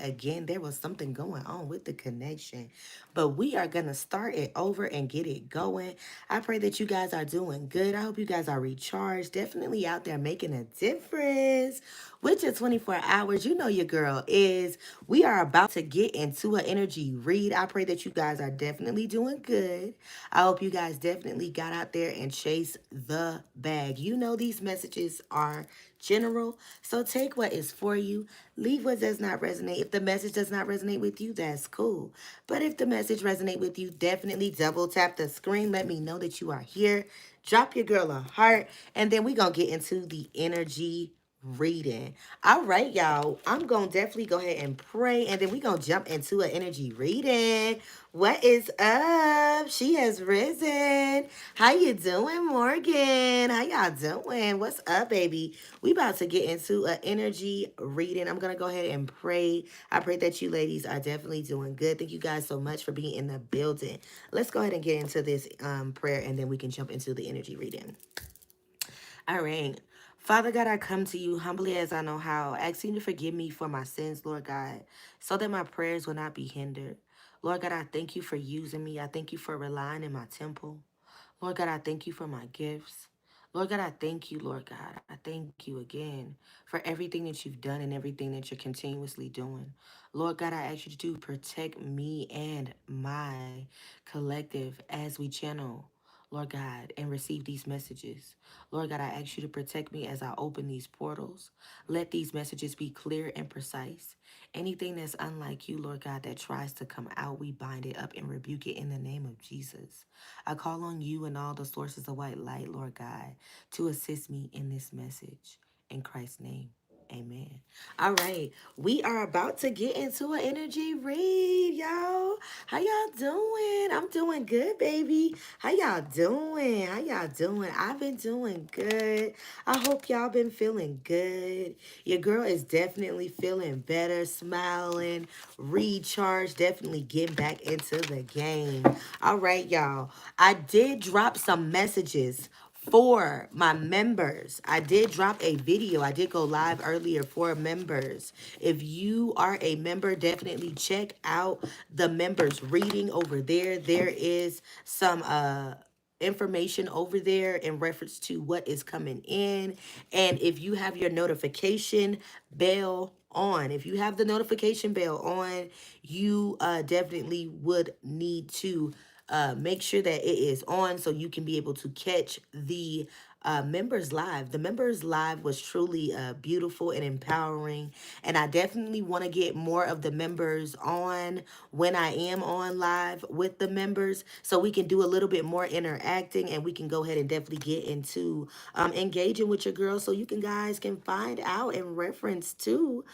again. There was something going on with the connection, but we are going to start it over and get it going. I pray that you guys are doing good. I hope you guys are recharged. Definitely out there making a difference with your 24 hours. You know your girl is. We are about to get into an energy read. I pray that you guys are definitely doing good. I hope you guys definitely got out there and chased the bag. You know these messages are general, so take what is for you, leave what does not resonate. If the message does not resonate with you, that's cool. But if the message resonate with you, definitely double tap the screen. Let me know that you are here. Drop your girl a heart, and then we gonna get into the energy reading. All right, y'all. I'm gonna definitely go ahead and pray, and then we gonna jump into an energy reading. What is up? She has risen. How you doing, Morgan? How y'all doing? What's up, baby? We about to get into an energy reading. I'm gonna go ahead and pray. I pray that you ladies are definitely doing good. Thank you guys so much for being in the building. Let's go ahead and get into this prayer, and then we can jump into the energy reading. All right. Father God, I come to you humbly as I know how, asking you to forgive me for my sins, Lord God, so that my prayers will not be hindered. Lord God, I thank you for using me. I thank you for relying in my temple. Lord God, I thank you for my gifts. Lord God, I thank you, Lord God. I thank you again for everything that you've done and everything that you're continuously doing. Lord God, I ask you to protect me and my collective as we channel, Lord God, and receive these messages. Lord God, I ask you to protect me as I open these portals. Let these messages be clear and precise. Anything that's unlike you, Lord God, that tries to come out, we bind it up and rebuke it in the name of Jesus. I call on you and all the sources of white light, Lord God, to assist me in this message. In Christ's name, amen. All right, we are about to get into an energy read, y'all. How y'all doing? I'm doing good, baby. How y'all doing? How y'all doing? I've been doing good. I hope y'all been feeling good. Your girl is definitely feeling better, smiling, recharged, definitely getting back into the game. All right, y'all. I did drop some messages for my members. I did drop a video. I did go live earlier for members. If you are a member, definitely check out the members reading over there. There is some information over there in reference to what is coming in. And if you have your notification bell on, if you have the notification bell on, you definitely would need to make sure that it is on so you can be able to catch the members live. The members live was truly beautiful and empowering, and I definitely want to get more of the members on when I am on live with the members so we can do a little bit more interacting, and we can go ahead and definitely get into engaging with your girls so you can guys can find out in reference to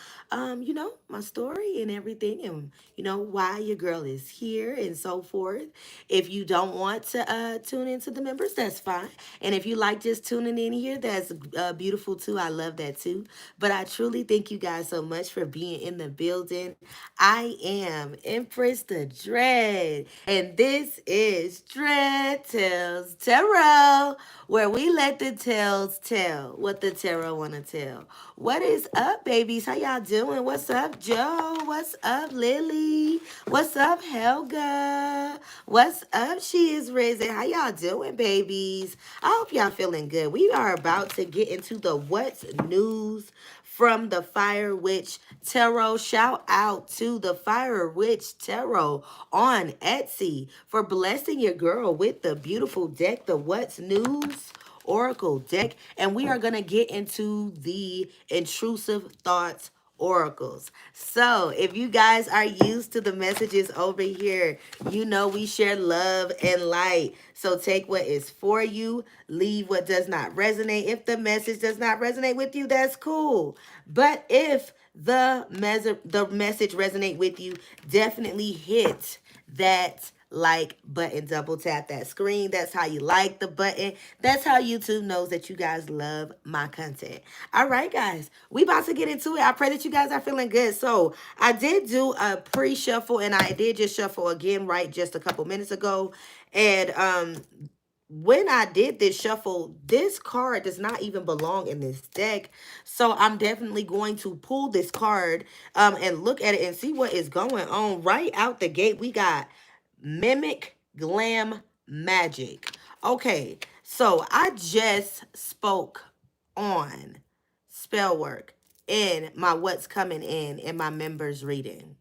my story and everything, and why your girl is here and so forth. If you don't want to tune into the members, that's fine. And if you like just tuning in here, that's beautiful too. I love that too. But I truly thank you guys so much for being in the building. I am Empress the Dread, and this is Dread Tales Tarot, where we let the tales tell what the tarot want to tell. What is up, babies? How y'all doing? What's up, Joe? What's up, Lily? What's up, Helga? What's up? She is risen. How y'all doing, babies? I hope y'all feeling good. We are about to get into the what's news from the Fire Witch Tarot. Shout out to the Fire Witch Tarot on Etsy for blessing your girl with the beautiful deck, the What's News Oracle deck. And we are going to get into the intrusive thoughts oracles. So if you guys are used to the messages over here, you know we share love and light. So take what is for you, leave what does not resonate. If the message does not resonate with you, that's cool. But if the message resonate with you, definitely hit that like button, double tap that screen. That's how you like the button. That's how YouTube knows that you guys love my content. All right, guys, we about to get into it. I pray that you guys are feeling good. So I did do a pre-shuffle, and I did just shuffle again right just a couple minutes ago. And when I did this shuffle, this card does not even belong in this deck. So I'm definitely going to pull this card and look at it and see what is going on. Right out the gate, we got Mimic Glam Magic. Okay, so I just spoke on spell work in my what's coming in my members reading.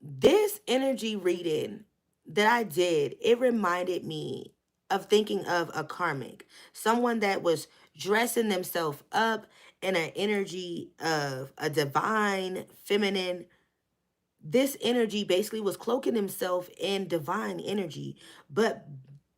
This energy reading that I did, it reminded me of thinking of a karmic, someone that was dressing themselves up in an energy of a divine, feminine. This energy basically was cloaking himself in divine energy. But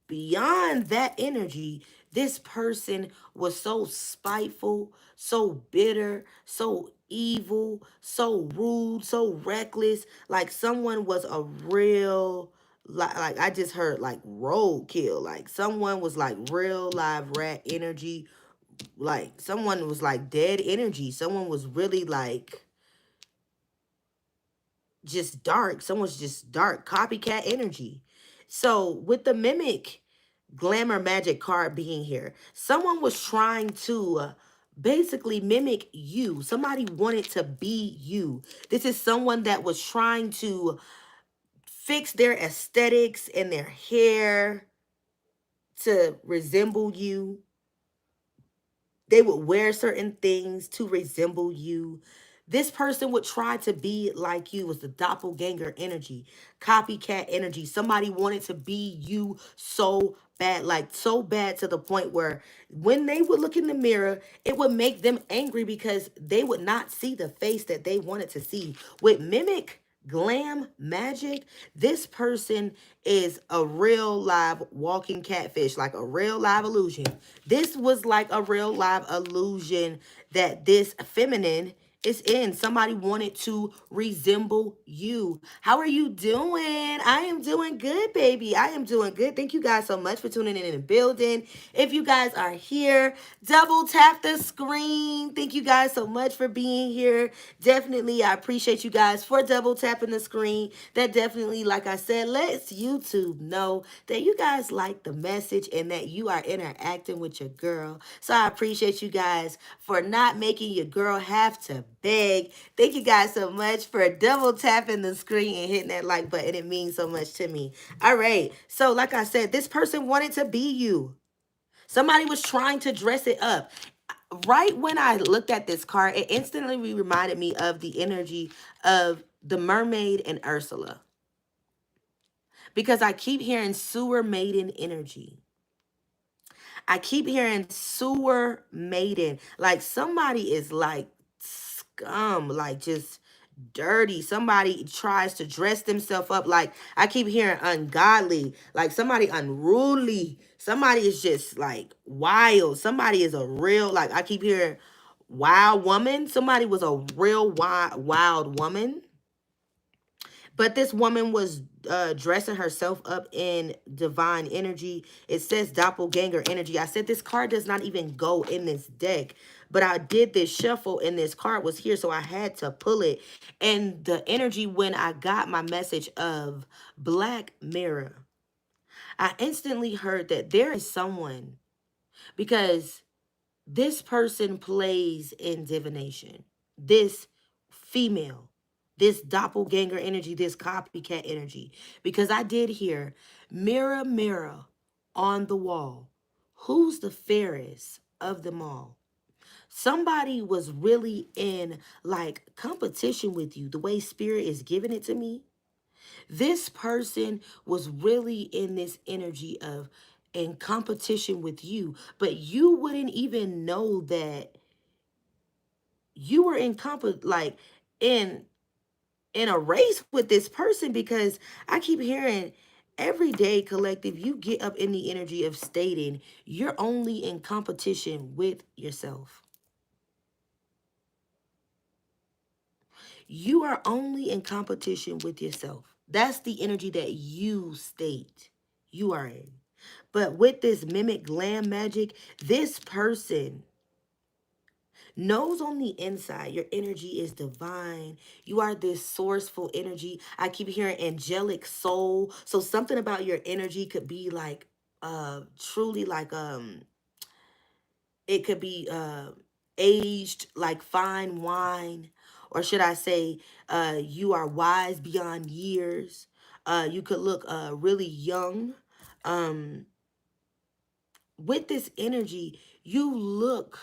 beyond that energy, this person was so spiteful, so bitter, so evil, so rude, so reckless. Like someone was a real, like I just heard like roadkill. Like someone was like real live rat energy. Like someone was like dead energy. Someone was really like just dark. Someone's just dark, copycat energy. So with the mimic glamour magic card being here, someone was trying to basically mimic you. Somebody wanted to be you. This is someone that was trying to fix their aesthetics and their hair to resemble you. They would wear certain things to resemble you. This person would try to be like you. Was the doppelganger energy, copycat energy. Somebody wanted to be you so bad, like so bad to the point where when they would look in the mirror, it would make them angry because they would not see the face that they wanted to see. With mimic glam magic, this person is a real live walking catfish, like a real live illusion. This was like a real live illusion that this feminine is in. Somebody wanted to resemble you. How are you doing? I am doing good, baby. I am doing good. Thank you guys so much for tuning in the building. If you guys are here, double tap the screen. Thank you guys so much for being here. Definitely, I appreciate you guys for double tapping the screen. That definitely, like I said, lets YouTube know that you guys like the message and that you are interacting with your girl. So I appreciate you guys for not making your girl have to beg. Thank you guys so much for double tapping the screen and hitting that like button. It means so much to me. All right. So like I said, this person wanted to be you. Somebody was trying to dress it up. Right when I looked at this card, it instantly reminded me of the energy of the mermaid and Ursula. Because I keep hearing sewer maiden energy. I keep hearing sewer maiden. Like somebody is like scum, like just dirty. Somebody tries to dress themselves up. Like I keep hearing ungodly, like somebody unruly. Somebody is just like wild. Somebody is a real, like I keep hearing wild woman. Somebody was a real wild woman. But this woman was dressing herself up in divine energy. It says doppelganger energy. I said this card does not even go in this deck. But I did this shuffle and this card was here. So I had to pull it. And the energy when I got my message of Black Mirror, I instantly heard that there is someone, because this person plays in divination. This female, this doppelganger energy, this copycat energy. Because I did hear, mirror, mirror on the wall, who's the fairest of them all? Somebody was really in like competition with you, the way spirit is giving it to me. This person was really in this energy of in competition with you, but you wouldn't even know that you were in like in in a race with this person, because I keep hearing every day, collective, you get up in the energy of stating you're only in competition with yourself. You are only in competition with yourself. That's the energy that you state you are in. But with this mimic glam magic, this person knows on the inside your energy is divine. You are this sourceful energy. I keep hearing angelic soul. So something about your energy could be like truly like it could be aged like fine wine, or should I say, you are wise beyond years. You could look really young. Um, with this energy, you look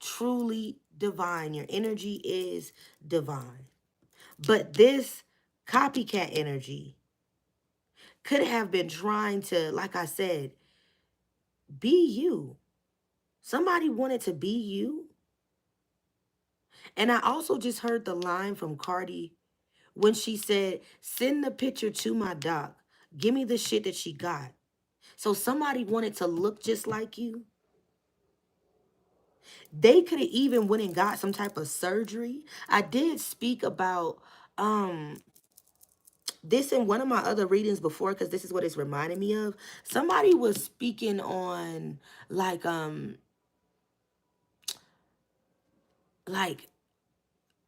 truly divine. Your energy is divine. But this copycat energy could have been trying to, like I said, be you. Somebody wanted to be you. And I also just heard the line from Cardi when she said, send the picture to my doc. Give me the shit that she got. So somebody wanted to look just like you. They could have even went and got some type of surgery. I did speak about this in one of my other readings before, because this is what it's reminding me of. Somebody was speaking on like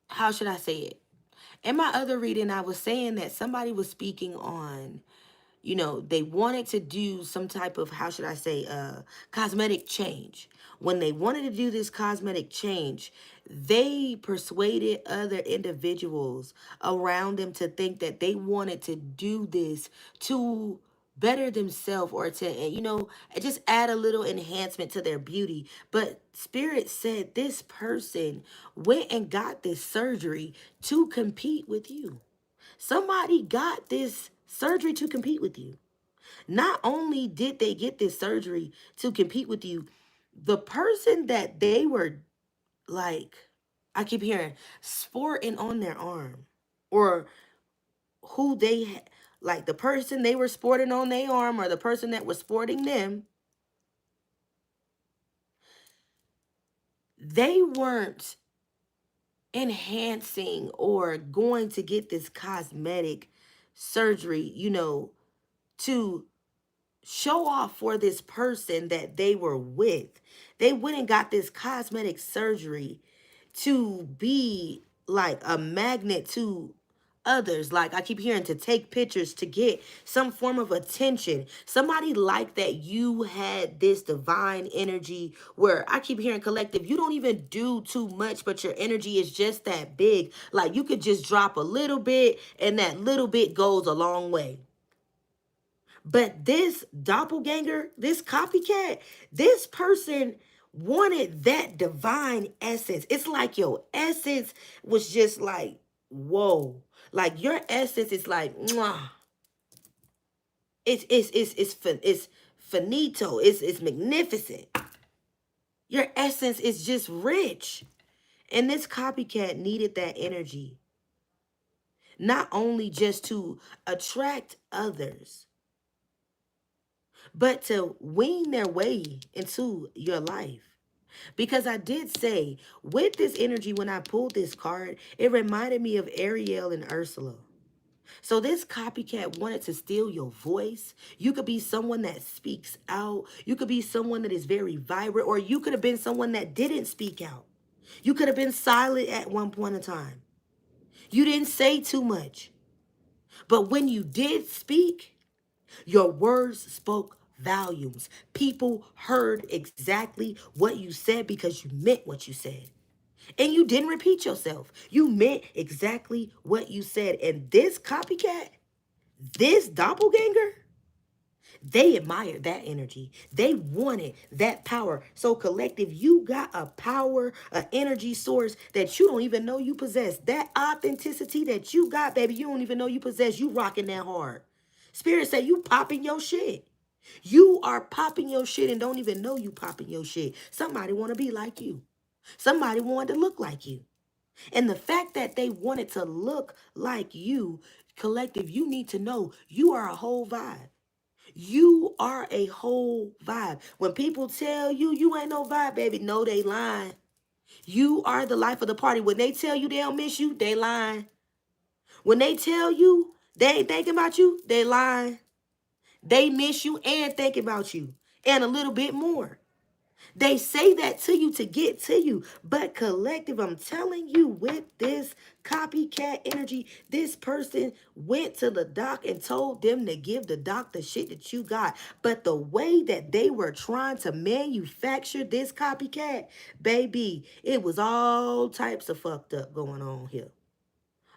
how should I say it? In my other reading, I was saying that somebody was speaking on, you know, they wanted to do some type of, how should I say, cosmetic change. When they wanted to do this cosmetic change, they persuaded other individuals around them to think that they wanted to do this to better themselves, or to, you know, just add a little enhancement to their beauty. But Spirit said this person went and got this surgery to compete with you. Somebody got this surgery to compete with you. Not only did they get this surgery to compete with you, the person that they were like, I keep hearing, sporting on their arm, or who they, like the person they were sporting on their arm, or the person that was sporting them, they weren't enhancing or going to get this cosmetic surgery, you know, to show off for this person that they were with. They went and got this cosmetic surgery to be like a magnet to others. Like I keep hearing, to take pictures, to get some form of attention. Somebody like that, you had this divine energy where I keep hearing collective, you don't even do too much, but your energy is just that big. Like you could just drop a little bit and that little bit goes a long way. But this doppelganger, this copycat, this person wanted that divine essence. It's like your essence was just like, whoa. Like your essence is like, mwah. It's finito. It's magnificent. Your essence is just rich. And this copycat needed that energy. Not only just to attract others, but to wean their way into your life. Because I did say, with this energy, when I pulled this card, it reminded me of Ariel and Ursula. So this copycat wanted to steal your voice. You could be someone that speaks out. You could be someone that is very vibrant, or you could have been someone that didn't speak out. You could have been silent at one point in time. You didn't say too much. But when you did speak, your words spoke volumes. People heard exactly what you said because you meant what you said. And you didn't repeat yourself. You meant exactly what you said. And this copycat, this doppelganger, they admired that energy. They wanted that power. So collective, you got a power, an energy source that you don't even know you possess. That authenticity that you got, baby, you don't even know you possess. You rocking that hard. Spirit say you popping your shit. You are popping your shit and don't even know you popping your shit. Somebody want to be like you. Somebody wanted to look like you. And the fact that they wanted to look like you, collective, you need to know you are a whole vibe. You are a whole vibe. When people tell you you ain't no vibe, baby, no, they lying. You are the life of the party. When they tell you they don't miss you, they lying. When they tell you they ain't thinking about you, they lying. They miss you and think about you, and a little bit more. They say that to you to get to you. But collective, I'm telling you, with this copycat energy. This person went to the doc and told them to give the doc the shit that you got. But the way that they were trying to manufacture this copycat, baby, it was all types of fucked up going on here.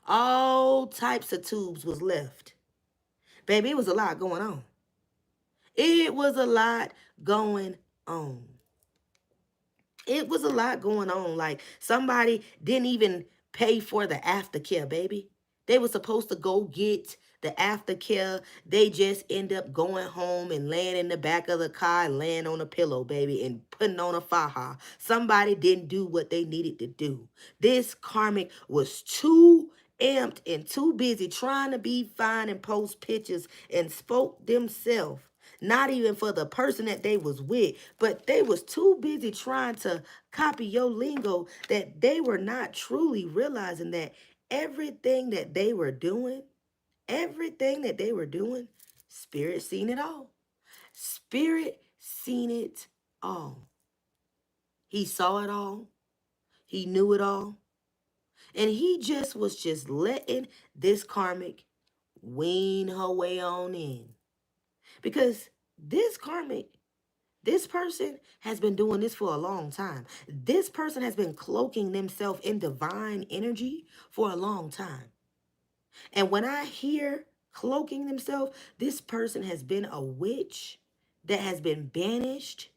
All types of tubes was left. Baby, it was a lot going on. It was a lot going on. It was a lot going on. Like somebody didn't even pay for the aftercare, baby. They were supposed to go get the aftercare. They just end up going home and laying in the back of the car and laying on a pillow, baby, and putting on a faja. Somebody didn't do what they needed to do. This karmic was too amped and too busy trying to be fine and post pictures and spoke themselves, not even for the person that they was with, but they was too busy trying to copy your lingo that they were not truly realizing that everything that they were doing, Spirit seen it all. Spirit seen it all. He saw it all. He knew it all. And he just was just letting this karmic wean her way on in. Because this karmic, this person has been doing this for a long time. This person has been cloaking themselves in divine energy for a long time. And when I hear cloaking themselves, this person has been a witch that has been banished,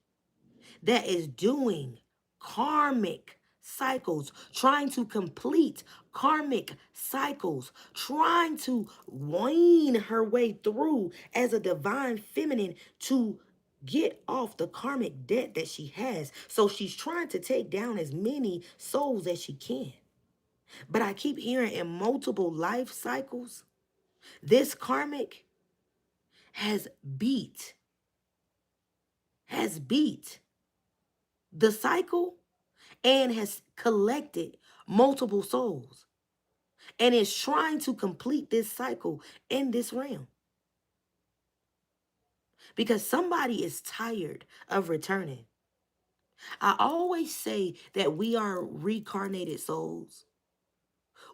that is doing karmic cycles, trying to complete karmic cycles, trying to wean her way through as a divine feminine to get off the karmic debt that she has. So she's trying to take down as many souls as she can. But I keep hearing in multiple life cycles, this karmic has beat, has beat the cycle and has collected multiple souls and is trying to complete this cycle in this realm because somebody is tired of returning. I always say that we are reincarnated souls.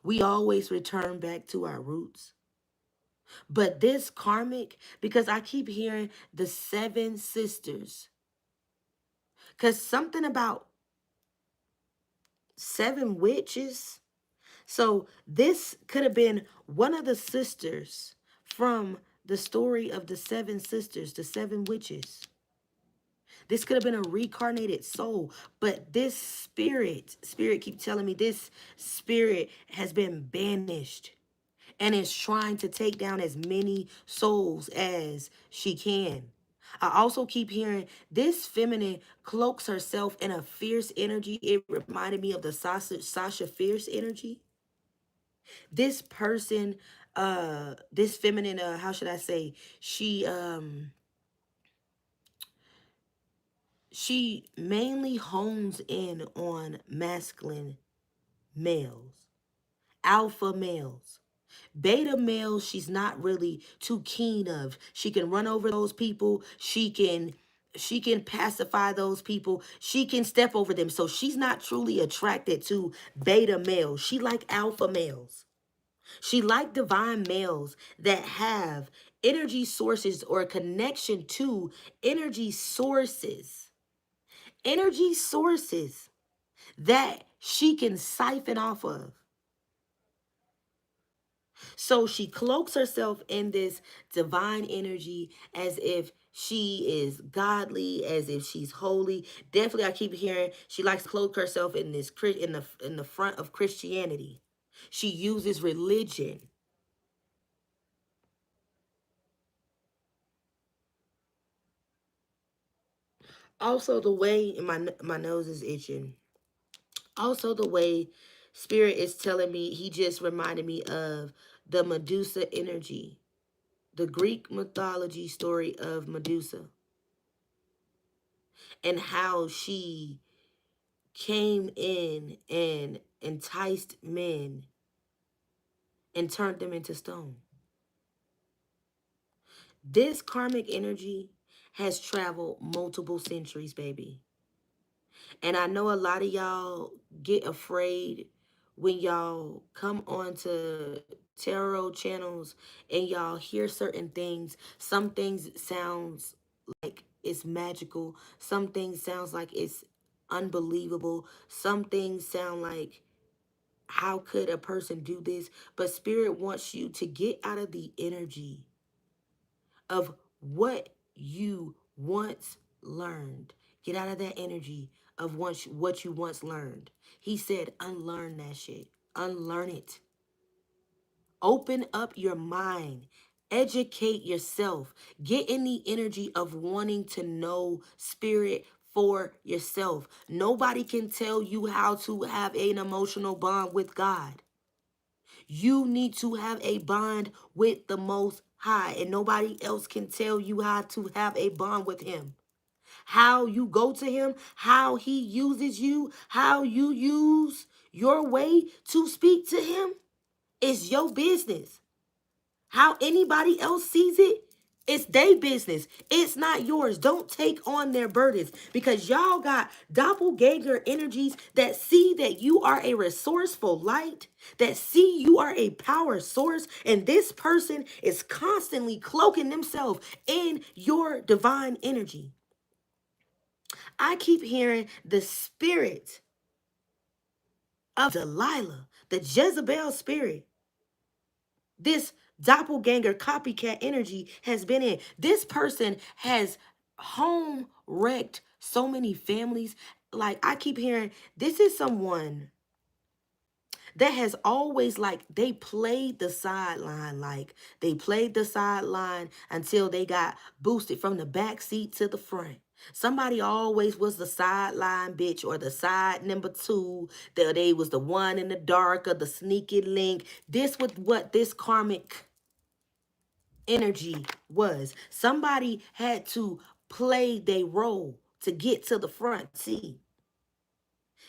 We always return back to our roots. But this karmic, because I keep hearing the seven sisters, because something about seven witches. So this could have been one of the sisters from the story of the seven sisters, the seven witches. This could have been a reincarnated soul, but this spirit keep telling me this spirit has been banished and is trying to take down as many souls as she can. I also keep hearing this feminine cloaks herself in a fierce energy. It reminded me of the Sasha Fierce energy. This person, this feminine, how should I say, she mainly hones in on masculine males, alpha males. Beta males, she's not really too keen of. She can run over those people. She can pacify those people. She can step over them. So she's not truly attracted to beta males. She like alpha males. She like divine males that have energy sources or a connection to energy sources. Energy sources that she can siphon off of. So she cloaks herself in this divine energy as if she is godly, as if she's holy. Definitely, I keep hearing she likes to cloak herself in this in the front of Christianity. She uses religion. Also, the way my nose is itching. Also, the way Spirit is telling me, he just reminded me of the Medusa energy, the Greek mythology story of Medusa, and how she came in and enticed men and turned them into stone. This karmic energy has traveled multiple centuries, baby. And I know a lot of y'all get afraid when y'all come onto tarot channels and y'all hear certain things, some things sounds like it's magical, some things sounds like it's unbelievable, some things sound like how could a person do this? But Spirit wants you to get out of the energy of what you once learned. Get out of that energy of what you once learned. He said, unlearn that shit. Unlearn it. Open up your mind. Educate yourself. Get in the energy of wanting to know Spirit for yourself. Nobody can tell you how to have an emotional bond with God. You need to have a bond with the Most High, and nobody else can tell you how to have a bond with Him. How you go to Him, how He uses you, how you use your way to speak to Him is your business. How anybody else sees it, it's their business. It's not yours. Don't take on their burdens because y'all got doppelganger energies that see that you are a resourceful light, that see you are a power source, and this person is constantly cloaking themselves in your divine energy. I keep hearing the spirit of Delilah, the Jezebel spirit. This doppelganger copycat energy has been in. This person has home wrecked so many families. Like I keep hearing, this is someone that has always like they played the sideline, like they played the sideline until they got boosted from the back seat to the front. Somebody always was the sideline bitch or the side number two. That they was the one in the dark or the sneaky link. This was what this karmic energy was. Somebody had to play their role to get to the front. See,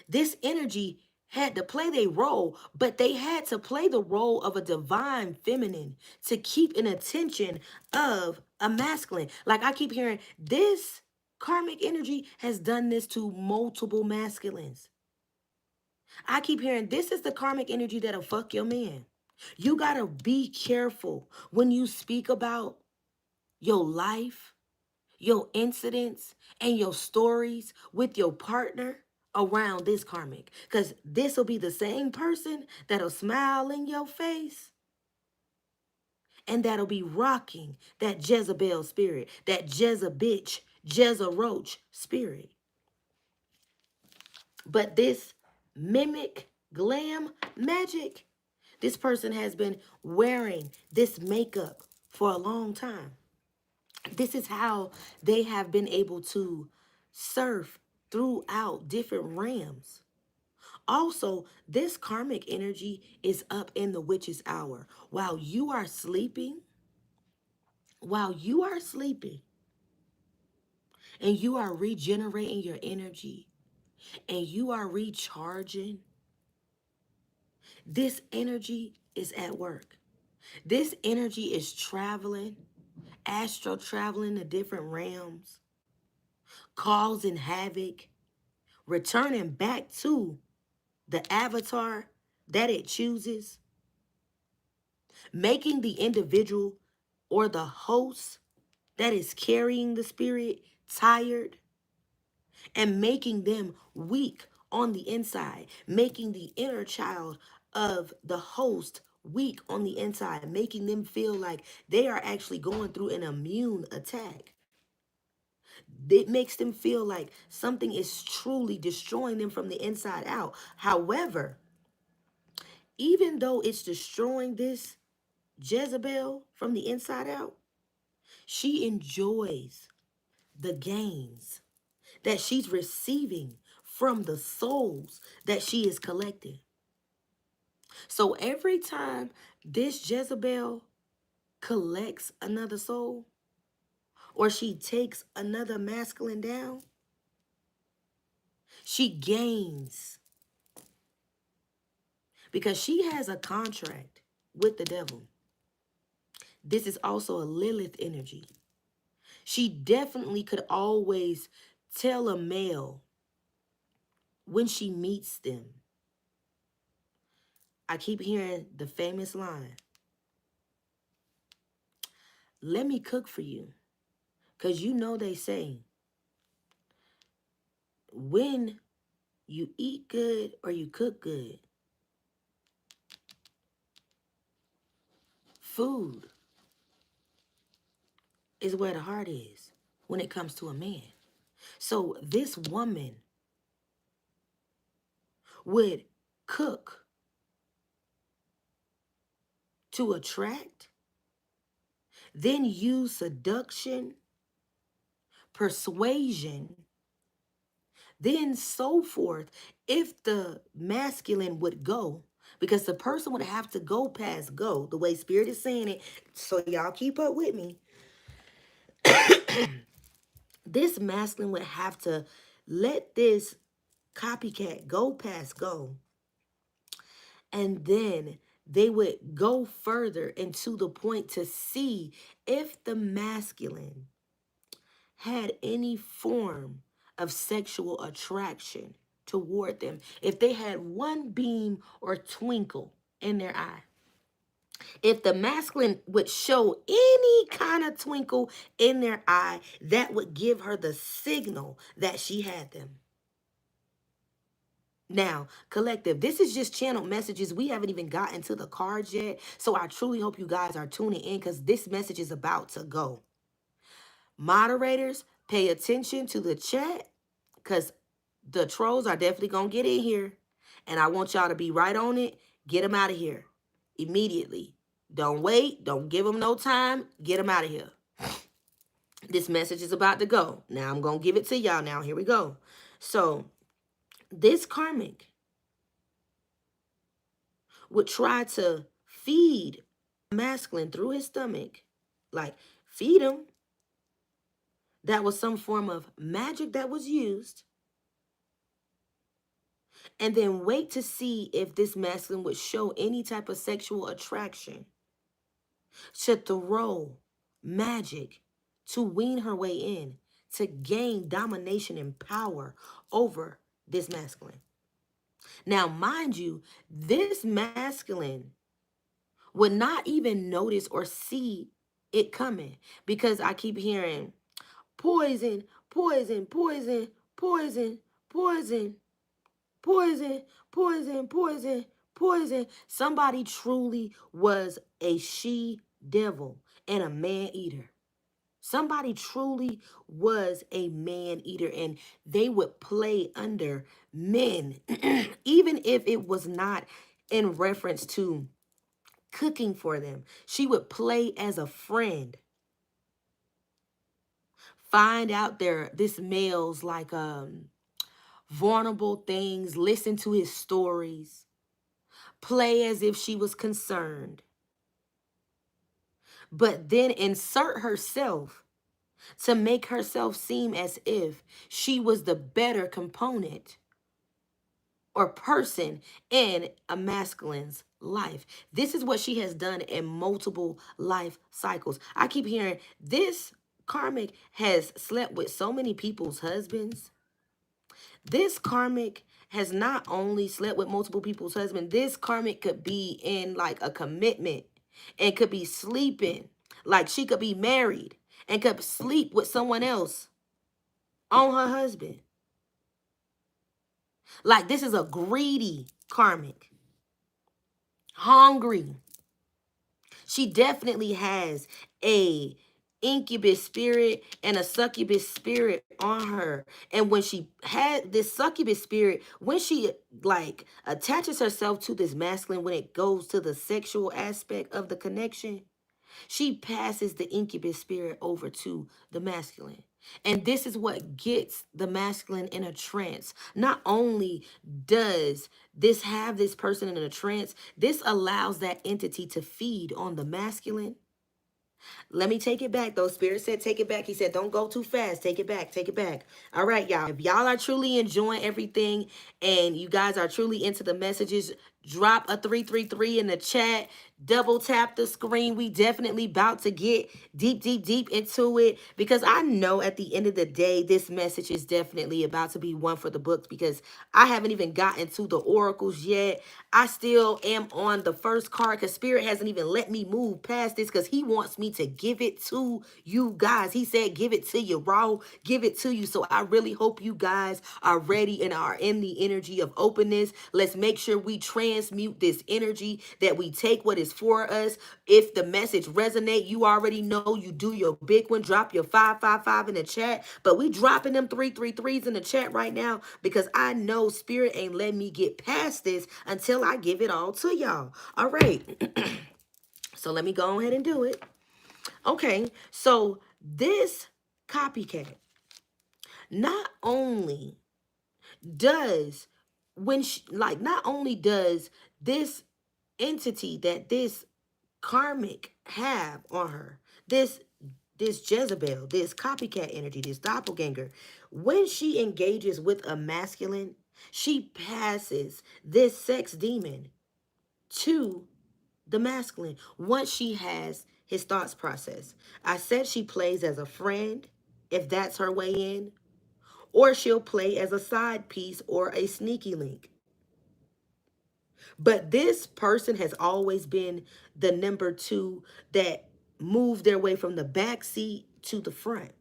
this energy had to play their role, but they had to play the role of a divine feminine to keep an attention of a masculine. Like I keep hearing, this karmic energy has done this to multiple masculines. I keep hearing, this is the karmic energy that'll fuck your man. You gotta be careful when you speak about your life, your incidents, and your stories with your partner around this karmic. Because this will be the same person that'll smile in your face and that'll be rocking that Jezebel spirit, that Jezebitch, Jezebroach spirit. But this mimic glam magic, this person has been wearing this makeup for a long time. This is how they have been able to surf throughout different realms. Also, this karmic energy is up in the witch's hour. While you are sleeping and you are regenerating your energy and you are recharging, this energy is at work. This energy is traveling, astral traveling to different realms, causing havoc, returning back to the avatar that it chooses, making the individual or the host that is carrying the spirit tired, and making them weak on the inside, making the inner child of the host weak on the inside, making them feel like they are actually going through an immune attack. It makes them feel like something is truly destroying them from the inside out. However, even though it's destroying this Jezebel from the inside out, she enjoys the gains that she's receiving from the souls that she is collecting. So every time this Jezebel collects another soul or she takes another masculine down, she gains because she has a contract with the devil. This is also a Lilith energy. She definitely could always tell a male when she meets them I keep hearing the famous line, let me cook for you. Because you know they say, when you eat good or you cook good, food is where the heart is when it comes to a man. So this woman would cook to attract, then use seduction, persuasion, then so forth. If the masculine would go, because the person would have to go past go, the way Spirit is saying it, so y'all keep up with me. This masculine would have to let this copycat go past go, and then they would go further and to the point to see if the masculine had any form of sexual attraction toward them, if they had one beam or twinkle in their eye. If the masculine would show any kind of twinkle in their eye, that would give her the signal that she had them. Now, collective, this is just channeled messages. We haven't even gotten to the cards yet. So I truly hope you guys are tuning in because this message is about to go. Moderators, pay attention to the chat because the trolls are definitely going to get in here. And I want y'all to be right on it. Get them out of here immediately. Don't wait. Don't give them no time. Get them out of here. This message is about to go. Now I'm going to give it to y'all now. Here we go. So this karmic would try to feed masculine through his stomach, like feed him. That was some form of magic that was used. And then wait to see if this masculine would show any type of sexual attraction. Should throw magic to wean her way in, to gain domination and power over this masculine. Now, mind you, this masculine would not even notice or see it coming because I keep hearing poison, poison, poison, poison, poison, poison, poison, poison, poison. Somebody truly was a she-devil and a man-eater. Somebody truly was a man-eater, and they would play under men, even if it was not in reference to cooking for them. She would play as a friend. Find out this male's like vulnerable things, listen to his stories, play as if she was concerned, but then insert herself to make herself seem as if she was the better component or person in a masculine's life. This is what she has done in multiple life cycles. I keep hearing this karmic has slept with so many people's husbands. This karmic has not only slept with multiple people's husbands, this karmic could be in like a commitment and could be sleeping. Like she could be married and could sleep with someone else on her husband. Like this is a greedy karmic. Hungry. She definitely has a incubus spirit and a succubus spirit on her. And when she had this succubus spirit, when she like attaches herself to this masculine, when it goes to the sexual aspect of the connection, she passes the incubus spirit over to the masculine. And this is what gets the masculine in a trance. Not only does this have this person in a trance, this allows that entity to feed on the masculine. Let me take it back, though. Spirit said take it back. He said don't go too fast. Take it back. Take it back. All right, y'all. If y'all are truly enjoying everything and you guys are truly into the messages, drop a 333 in the chat. double tap the screen. We definitely about to get deep, deep, deep into it, because I know at the end of the day, this message is definitely about to be one for the books, because I haven't even gotten to the oracles yet. I still am on the first card because Spirit hasn't even let me move past this, because he wants me to give it to you guys. He said, give it to you raw, give it to you. So I really hope you guys are ready and are in the energy of openness. Let's make sure we transmute this energy, that we take what is for us. If the message resonate, you already know you do your big one. Drop your 555 in the chat. But we dropping them 333s in the chat right now, because I know Spirit ain't letting me get past this until I give it all to y'all. All right. So let me go ahead and do it. Okay. So this copycat not only does not only does this entity that this karmic have on her, this Jezebel, this copycat energy, this doppelganger, when she engages with a masculine, she passes this sex demon to the masculine once she has his thoughts processed. I said she plays as a friend, if that's her way in, or she'll play as a side piece or a sneaky link. But this person has always been the number two that moved their way from the back seat to the front.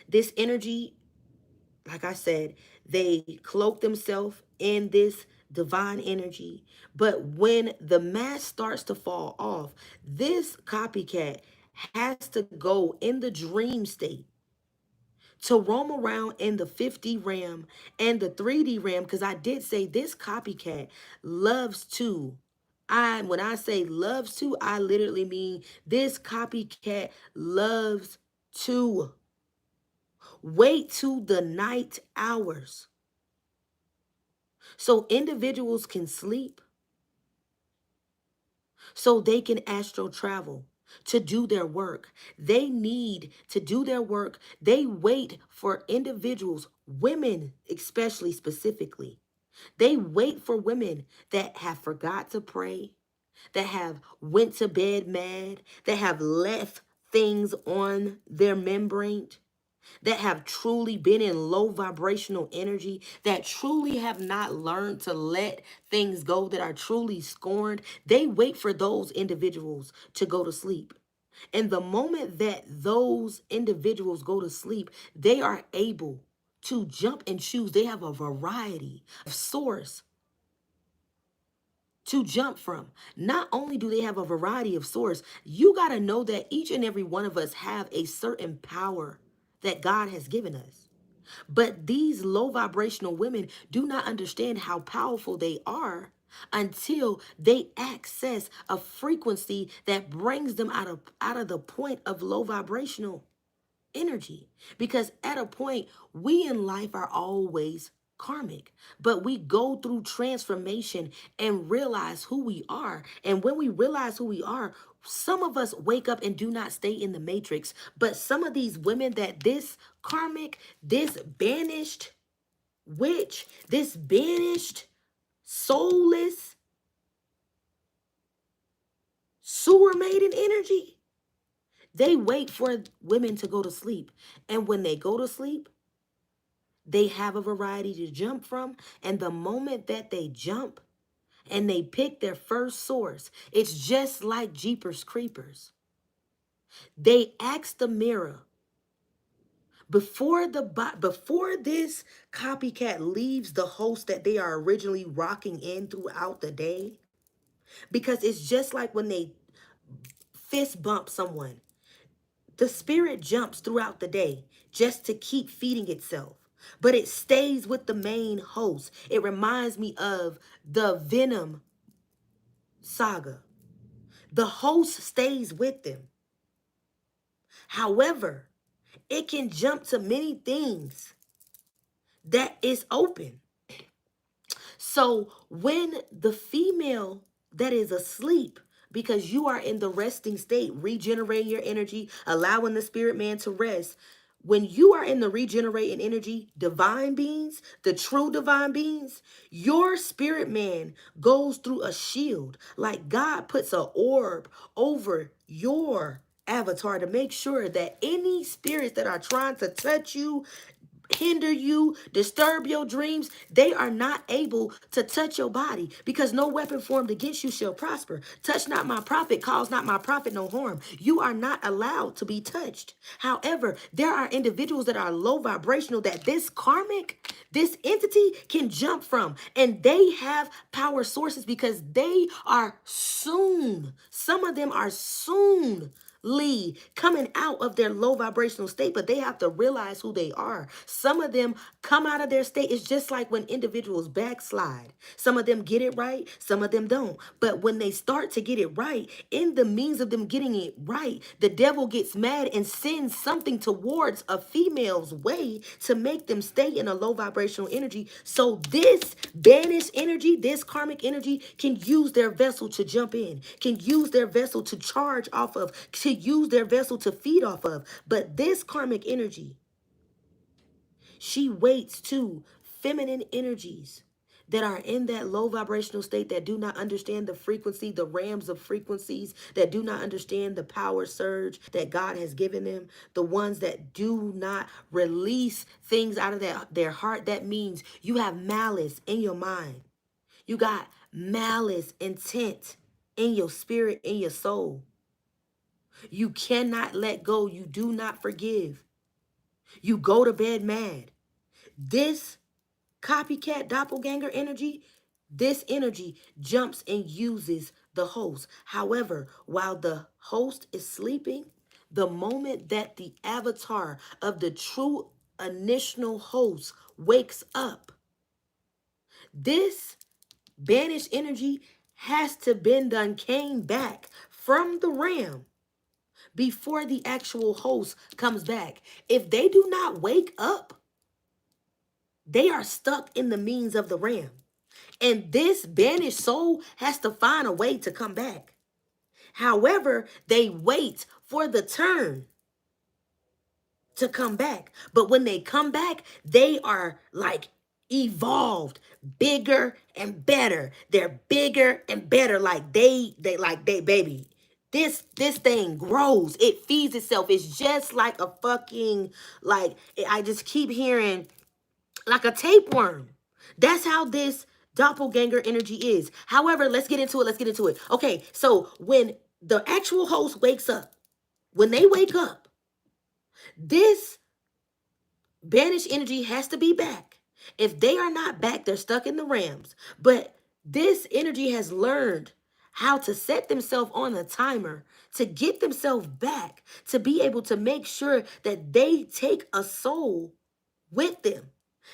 This energy, like I said, they cloak themselves in this divine energy. But when the mask starts to fall off, this copycat has to go in the dream state to roam around in the 5D RAM and the 3D RAM, because I did say this copycat loves to. When I say loves to, I literally mean this copycat loves to wait to the night hours so individuals can sleep, so they can astral travel to do their work. They need to do their work. They wait for individuals, women especially specifically. They wait for women that have forgot to pray, that have went to bed mad, that have left things on their membrane, that have truly been in low vibrational energy, that truly have not learned to let things go, that are truly scorned. They wait for those individuals to go to sleep. And the moment that those individuals go to sleep, they are able to jump and choose. They have a variety of source to jump from. Not only do they have a variety of source, you got to know that each and every one of us have a certain power that God has given us. But these low vibrational women do not understand how powerful they are until they access a frequency that brings them out of the point of low vibrational energy. Because at a point, we in life are always karmic, but we go through transformation and realize who we are. And when we realize who we are, some of us wake up and do not stay in the matrix. But some of these women that this karmic, this banished witch, this banished soulless sewer maiden energy, they wait for women to go to sleep. And when they go to sleep, they have a variety to jump from. And the moment that they jump and they pick their first source, it's just like Jeepers Creepers. They ask the mirror before this copycat leaves the host that they are originally rocking in throughout the day. Because it's just like when they fist bump someone. The spirit jumps throughout the day just to keep feeding itself, but it stays with the main host. It reminds me of the Venom saga. The host stays with them. However, it can jump to many things that is open. So when the female that is asleep, because you are in the resting state, regenerating your energy, allowing the spirit man to rest, When you are in the regenerating energy, divine beings, the true divine beings, your spirit man goes through a shield. Like God puts an orb over your avatar to make sure that any spirits that are trying to touch you, hinder you, disturb your dreams, they are not able to touch your body, because no weapon formed against you shall prosper. Touch not my prophet, cause not my prophet no harm. You are not allowed to be touched. However, there are individuals that are low vibrational that this entity can jump from, and they have power sources because they are soon, some of them are soon coming out of their low vibrational state, but they have to realize who they are. Some of them come out of their state. It's just like when individuals backslide. Some of them get it right, some of them don't. But when they start to get it right, in the means of them getting it right, the devil gets mad and sends something towards a female's way to make them stay in a low vibrational energy. So this banished energy, this karmic energy, can use their vessel to jump in, can use their vessel to charge off of, to use their vessel to feed off of. But this karmic energy, she waits to feminine energies that are in that low vibrational state, that do not understand the frequency, the rams of frequencies, that do not understand the power surge that God has given them, the ones that do not release things out of their heart. That means you have malice in your mind. You got malice, intent in your spirit, in your soul. You cannot let go. You do not forgive. You go to bed mad. This copycat doppelganger energy, this energy jumps and uses the host. However, while the host is sleeping, the moment that the avatar of the true initial host wakes up, this banished energy has to been done came back from the ram before the actual host comes back. If they do not wake up, they are stuck in the means of the ram. And this banished soul has to find a way to come back. However, they wait for the turn to come back. But when they come back, they are like evolved, bigger and better. They're bigger and better. Like they baby. This thing grows. It feeds itself. It's just like a fucking, like, I just keep hearing like a tapeworm. That's how this doppelganger energy is. However, let's get into it. Let's get into it. Okay, so when the actual host wakes up, when they wake up, this banished energy has to be back. If they are not back, they're stuck in the rams. But this energy has learned how to set themselves on a timer to get themselves back, to be able to make sure that they take a soul with them.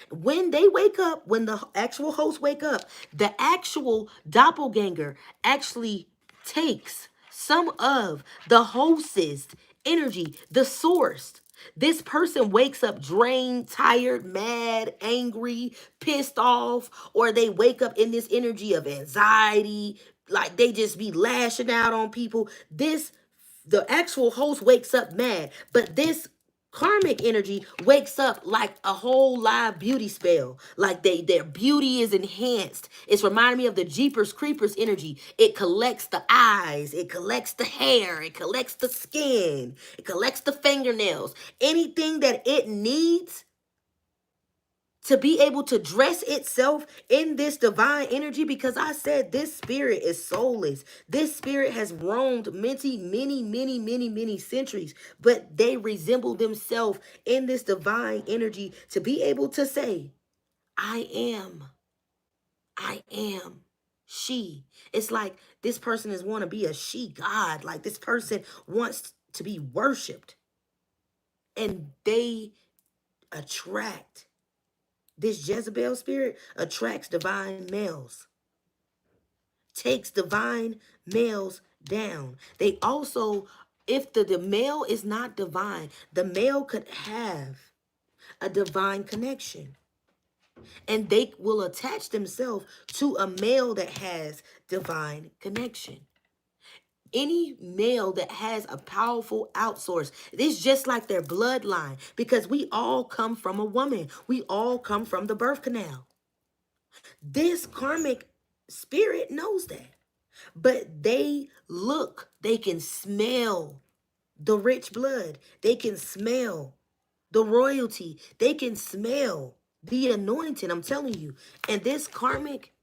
When they wake up, when the actual hosts wake up, the actual doppelganger actually takes some of the host's energy, the source. This person wakes up drained, tired, mad, angry, pissed off, or they wake up in this energy of anxiety, like they just be lashing out on people. The actual host wakes up mad, but this karmic energy wakes up like a whole live beauty spell. Like their beauty is enhanced. It's reminding me of the Jeepers Creepers energy. It collects the eyes, it collects the hair, it collects the skin, it collects the fingernails, anything that it needs to be able to dress itself in this divine energy. Because I said this spirit is soulless. This spirit has roamed many centuries, but they resemble themselves in this divine energy to be able to say, I am she. It's like this person is want to be a she god. Like this person wants to be worshipped, and they attract. This Jezebel spirit attracts divine males, takes divine males down. They also, if the male is not divine, the male could have a divine connection. And they will attach themselves to a male that has divine connection. Any male that has a powerful outsource, it's just like their bloodline, because we all come from a woman. We all come from the birth canal. This karmic spirit knows that. But they can smell the rich blood. They can smell the royalty. They can smell the anointing, I'm telling you. And this karmic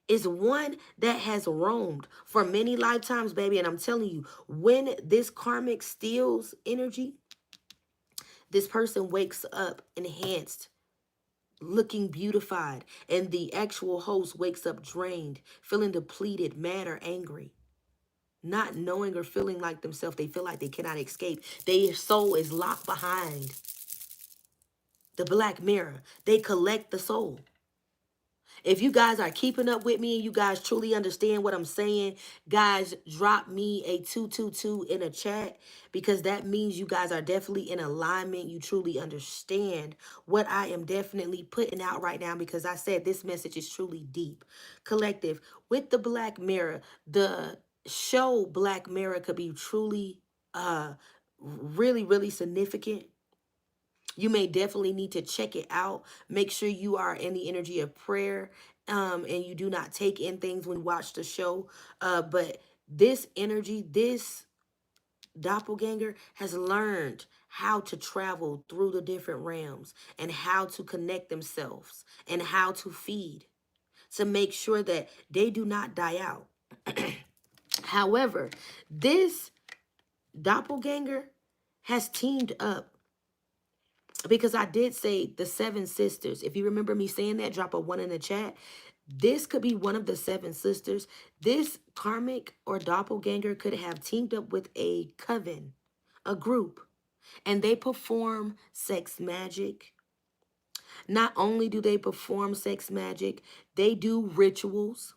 is one that has roamed for many lifetimes, baby. And I'm telling you, when this karmic steals energy, this person wakes up enhanced, looking beautified, and the actual host wakes up drained, feeling depleted, mad, or angry, not knowing or feeling like themselves. They feel like they cannot escape. Their soul is locked behind the black mirror. They collect the soul. If you guys are keeping up with me and you guys truly understand what I'm saying, guys, drop me a 222 in a chat, because that means you guys are definitely in alignment. You truly understand what I am definitely putting out right now, because I said this message is truly deep. Collective, with the Black Mirror, the show Black Mirror could be truly really, really significant. You may definitely need to check it out. Make sure you are in the energy of prayer, and you do not take in things when you watch the show. But this energy, this doppelganger has learned how to travel through the different realms and how to connect themselves and how to feed to make sure that they do not die out. However, this doppelganger has teamed up, because I did say the 7 sisters. If you remember me saying that, drop a 1 in the chat. This could be one of the 7 sisters. This karmic or doppelganger could have teamed up with a coven, a group, and they perform sex magic. Not only do they perform sex magic, they do rituals.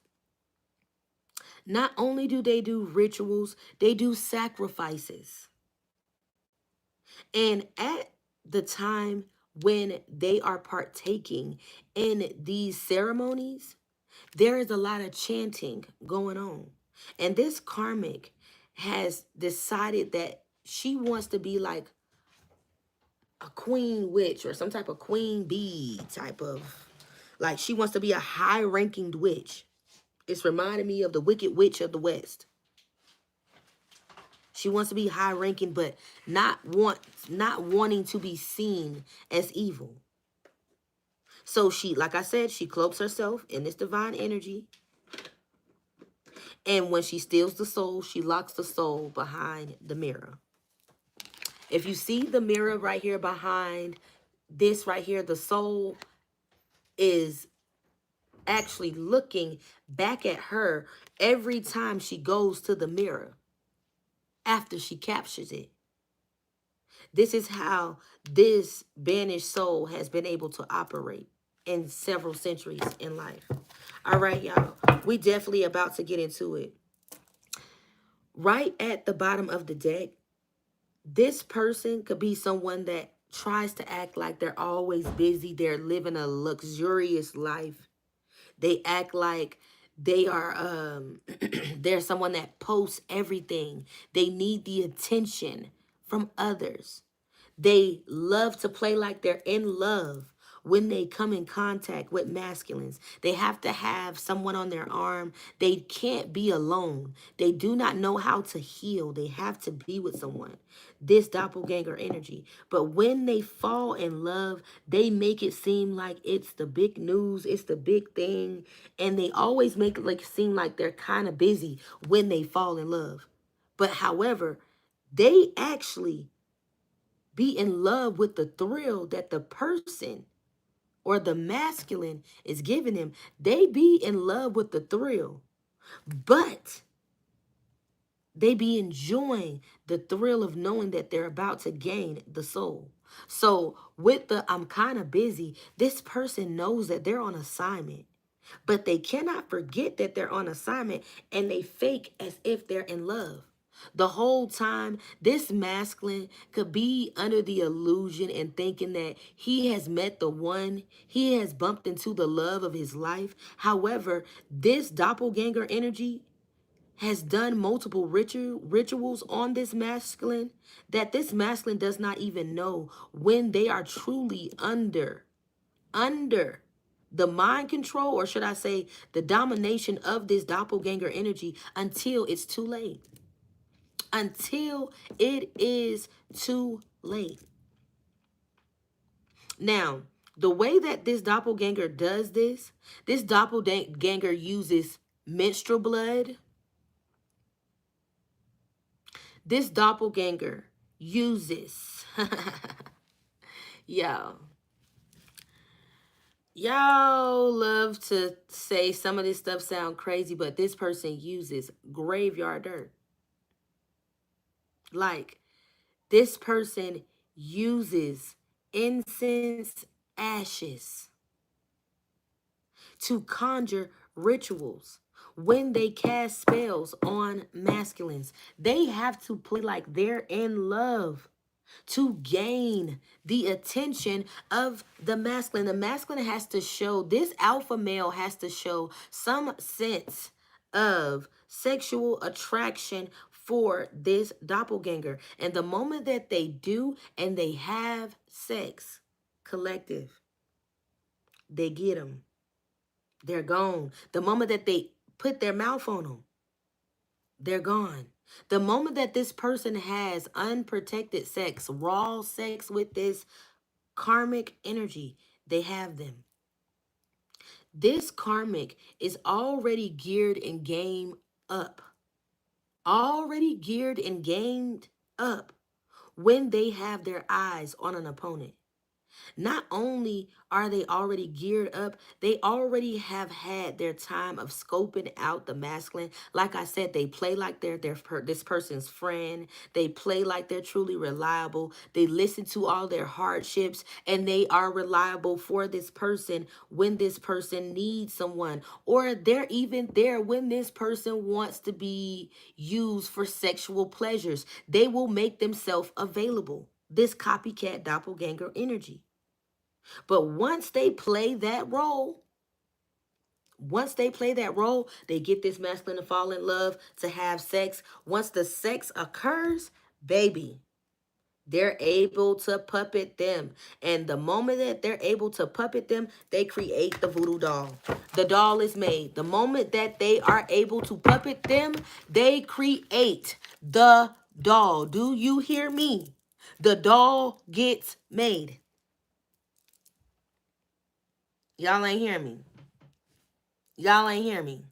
Not only do they do rituals, they do sacrifices. And at the time when they are partaking in these ceremonies, there is a lot of chanting going on. And this karmic has decided that she wants to be like a queen witch or some type of queen bee type of, like she wants to be a high ranking witch. It's reminding me of the Wicked Witch of the West. She wants to be high ranking, but not wanting to be seen as evil. So she, like I said, she cloaks herself in this divine energy. And when she steals the soul, she locks the soul behind the mirror. If you see the mirror right here behind this right here, the soul is actually looking back at her every time she goes to the mirror after she captures it. This is how this banished soul has been able to operate in several centuries in life. All right, y'all. We definitely about to get into it. Right at the bottom of the deck, this person could be someone that tries to act like they're always busy. They're living a luxurious life. They act like they are they're someone that posts everything. They need the attention from others. They love to play like they're in love when they come in contact with masculines. They have to have someone on their arm. They can't be alone. They do not know how to heal. They have to be with someone. This doppelganger energy. But when they fall in love, they make it seem like it's the big news. It's the big thing. And they always make it like seem like they're kind of busy when they fall in love. But however, they actually be in love with the thrill that the person or the masculine is giving them. They be in love with the thrill, but they be enjoying the thrill of knowing that they're about to gain the soul. So with the I'm kind of busy, this person knows that they're on assignment, but they cannot forget that they're on assignment, and they fake as if they're in love. The whole time, this masculine could be under the illusion and thinking that he has met the one, he has bumped into the love of his life. However, this doppelganger energy has done multiple rituals on this masculine, that this masculine does not even know when they are truly under the mind control, or should I say the domination of this doppelganger energy, until it's too late. Until it is too late. Now, the way that this doppelganger does this doppelganger uses menstrual blood. This doppelganger uses, y'all, y'all love to say some of this stuff sound crazy, but this person uses graveyard dirt. Like, this person uses incense ashes to conjure rituals. When they cast spells on masculines, they have to play like they're in love to gain the attention of the masculine. The masculine has to show, this alpha male has to show some sense of sexual attraction for this doppelganger. And the moment that they do and they have sex, collective, they get them. They're gone. The moment that they put their mouth on them, they're gone. The moment that this person has unprotected sex, raw sex with this karmic energy, they have them. This karmic is already geared and game up. Already geared and gamed up when they have their eyes on an opponent. Not only are they already geared up, they already have had their time of scoping out the masculine. Like I said, they play like they're this person's friend. They play like they're truly reliable. They listen to all their hardships, and they are reliable for this person when this person needs someone, or they're even there when this person wants to be used for sexual pleasures. They will make themselves available. This copycat doppelganger energy. But once they play that role, they get this masculine to fall in love, to have sex. Once the sex occurs, baby, they're able to puppet them. And the moment that they're able to puppet them, they create the voodoo doll. The doll is made. The moment that they are able to puppet them, they create the doll. Do you hear me? The doll gets made. Y'all ain't hear me. Y'all ain't hear me.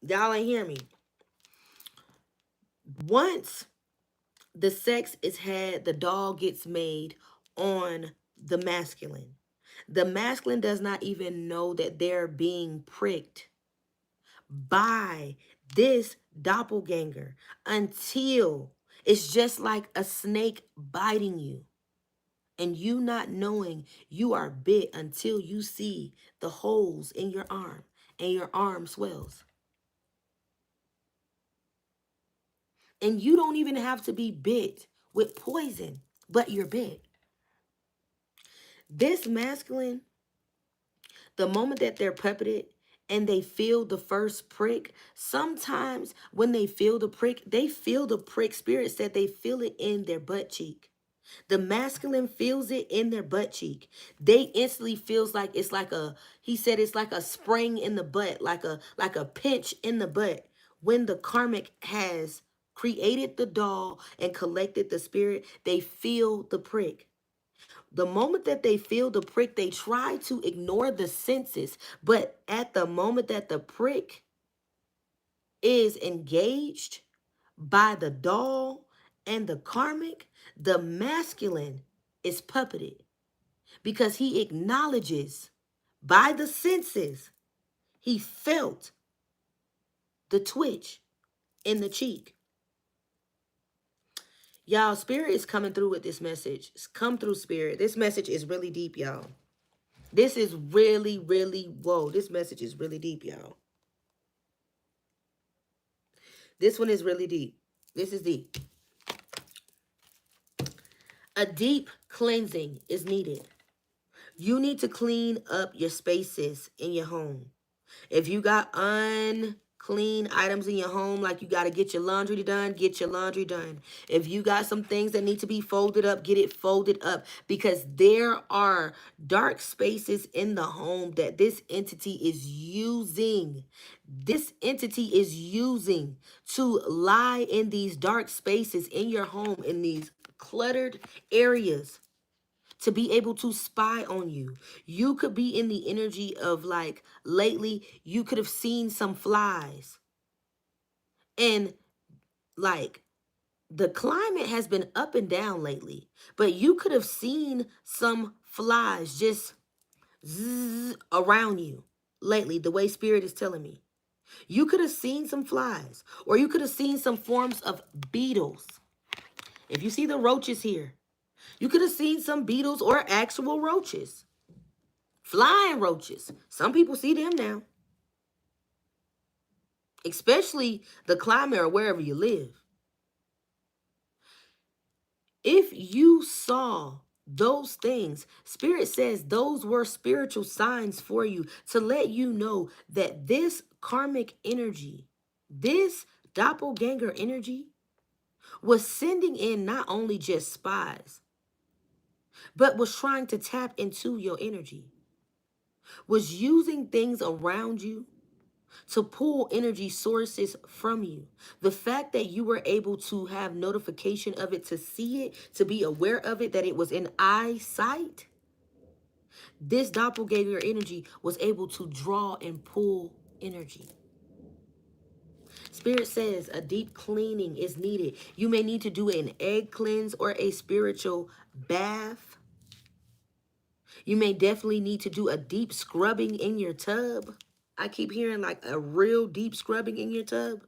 Y'all ain't hear me. Once the sex is had, the doll gets made on the masculine. The masculine does not even know that they're being pricked by this doppelganger until it's just like a snake biting you. And you not knowing you are bit until you see the holes in your arm and your arm swells. And you don't even have to be bit with poison, but you're bit. This masculine, the moment that they're puppeted and they feel the first prick, sometimes when they feel the prick, Spirit said they feel it in their butt cheek. The masculine feels it in their butt cheek. They instantly feels like it's like he said it's like a spring in the butt, like a pinch in the butt. When the karmic has created the doll and collected the spirit, they feel the prick. The moment that they feel the prick, they try to ignore the senses. But at the moment that the prick is engaged by the doll and the karmic, the masculine is puppeted because he acknowledges by the senses, he felt the twitch in the cheek. Y'all, Spirit is coming through with this message. It's come through, Spirit. This message is really deep, y'all. This is really, really, whoa. This message is really deep, y'all. This one is really deep. This is deep. A deep cleansing is needed. You need to clean up your spaces in your home. If you got unclean items in your home, like you got to get your laundry done, get your laundry done. If you got some things that need to be folded up, get it folded up, because there are dark spaces in the home that this entity is using. This entity is using to lie in these dark spaces in your home, in these cluttered areas, to be able to spy on you. You could be in the energy of, like, lately you could have seen some flies. And like, the climate has been up and down lately, but you could have seen some flies just zzz around you lately, the way spirit is telling me. You could have seen some flies, or you could have seen some forms of beetles. If you see the roaches here, you could have seen some beetles or actual roaches. Flying roaches. Some people see them now. Especially the climate or wherever you live. If you saw those things, Spirit says those were spiritual signs for you to let you know that this karmic energy, this doppelganger energy, was sending in not only just spies, but was trying to tap into your energy, was using things around you to pull energy sources from you. The fact that you were able to have notification of it, to see it, to be aware of it, that it was in eyesight, this doppelganger energy was able to draw and pull energy. Spirit says a deep cleaning is needed. You may need to do an egg cleanse or a spiritual bath. You may definitely need to do a deep scrubbing in your tub. I keep hearing like a real deep scrubbing in your tub,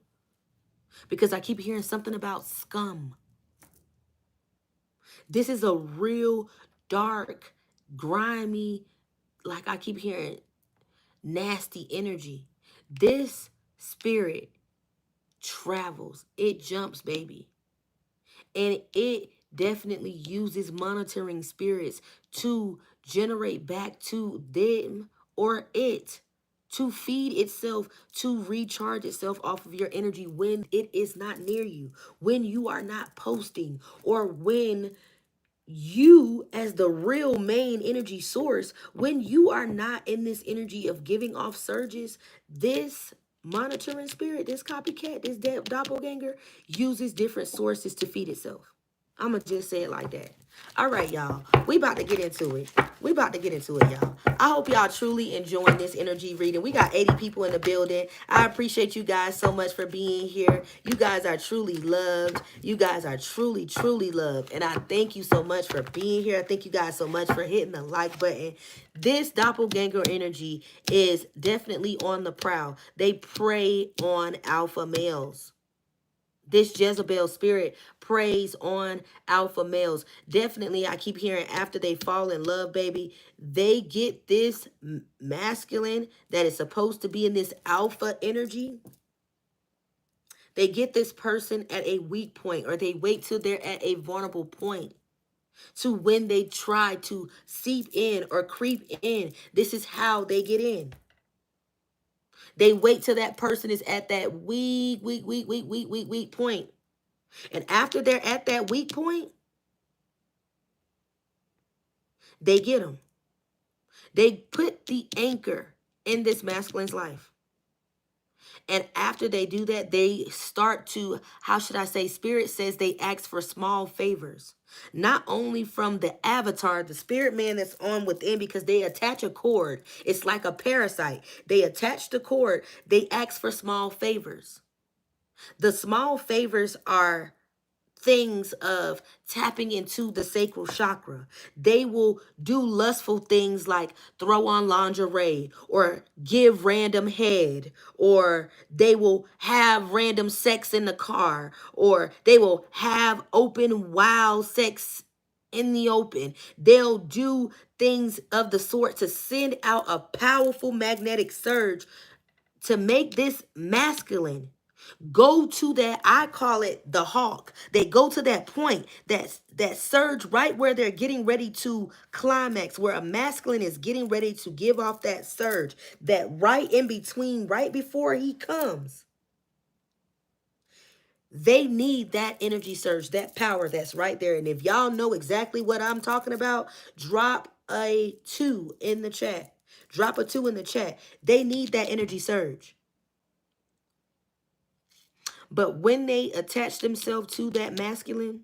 because I keep hearing something about scum. This is a real dark, grimy, like I keep hearing nasty energy. This spirit travels. It jumps, baby. And it definitely uses monitoring spirits to generate back to them or it, to feed itself, to recharge itself off of your energy when it is not near you, when you are not posting, or when you, as the real main energy source, when you are not in this energy of giving off surges. This monitoring spirit, this copycat, this doppelganger, uses different sources to feed itself. I'm going to just say it like that. All right, y'all. We about to get into it. We about to get into it, y'all. I hope y'all truly enjoying this energy reading. We got 80 people in the building. I appreciate you guys so much for being here. You guys are truly loved. You guys are truly, truly loved. And I thank you so much for being here. I thank you guys so much for hitting the like button. This doppelganger energy is definitely on the prowl. They prey on alpha males. This Jezebel spirit preys on alpha males. Definitely, I keep hearing after they fall in love, baby, they get this masculine that is supposed to be in this alpha energy. They get this person at a weak point, or they wait till they're at a vulnerable point to when they try to seep in or creep in. This is how they get in. They wait till that person is at that weak point. And after they're at that weak point, they get them. They put the anchor in this masculine's life. And after they do that, they start to, how should I say, Spirit says they ask for small favors. Not only from the avatar, the spirit man that's on within, because they attach a cord. It's like a parasite. They attach the cord. They ask for small favors. The small favors are things of tapping into the sacral chakra. They will do lustful things like throw on lingerie or give random head, or they will have random sex in the car, or they will have open wild sex in the open. They'll do things of the sort to send out a powerful magnetic surge to make this masculine Go to that, I call it the hawk. They go to that point, that surge right where they're getting ready to climax, where a masculine is getting ready to give off that surge, that right in between, right before he comes. They need that energy surge, that power that's right there. And if y'all know exactly what I'm talking about, drop a 2 in the chat. Drop a 2 in the chat. They need that energy surge. But when they attach themselves to that masculine,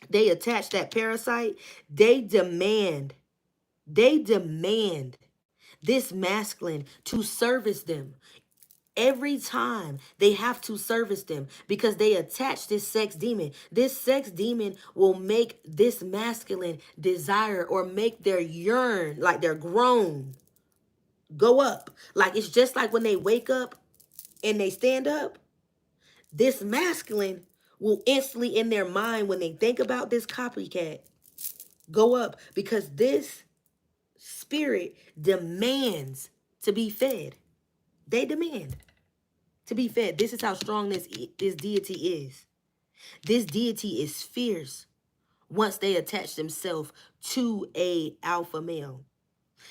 they attach that parasite, they demand this masculine to service them. Every time they have to service them because they attach this sex demon. This sex demon will make this masculine desire or make their yearn, like their groan, go up. Like it's just like when they wake up and they stand up. This masculine will instantly in their mind when they think about this copycat go up because this spirit demands to be fed. They demand to be fed. This is how strong this deity is. This deity is fierce once they attach themselves to a alpha male.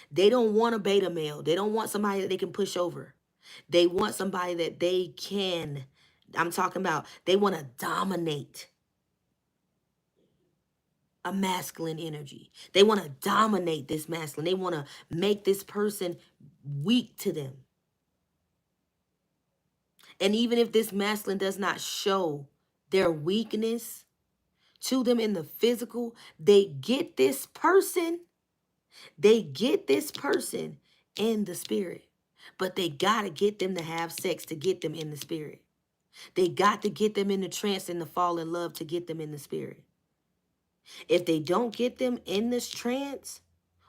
They don't want a beta male. They don't want somebody that they can push over. They want somebody that they can, I'm talking about, they want to dominate a masculine energy. They want to dominate this masculine. They want to make this person weak to them. And even if this masculine does not show their weakness to them in the physical, they get this person in the spirit. But they got to get them to have sex to get them in the spirit. They got to get them in the trance and to fall in love to get them in the spirit. If they don't get them in this trance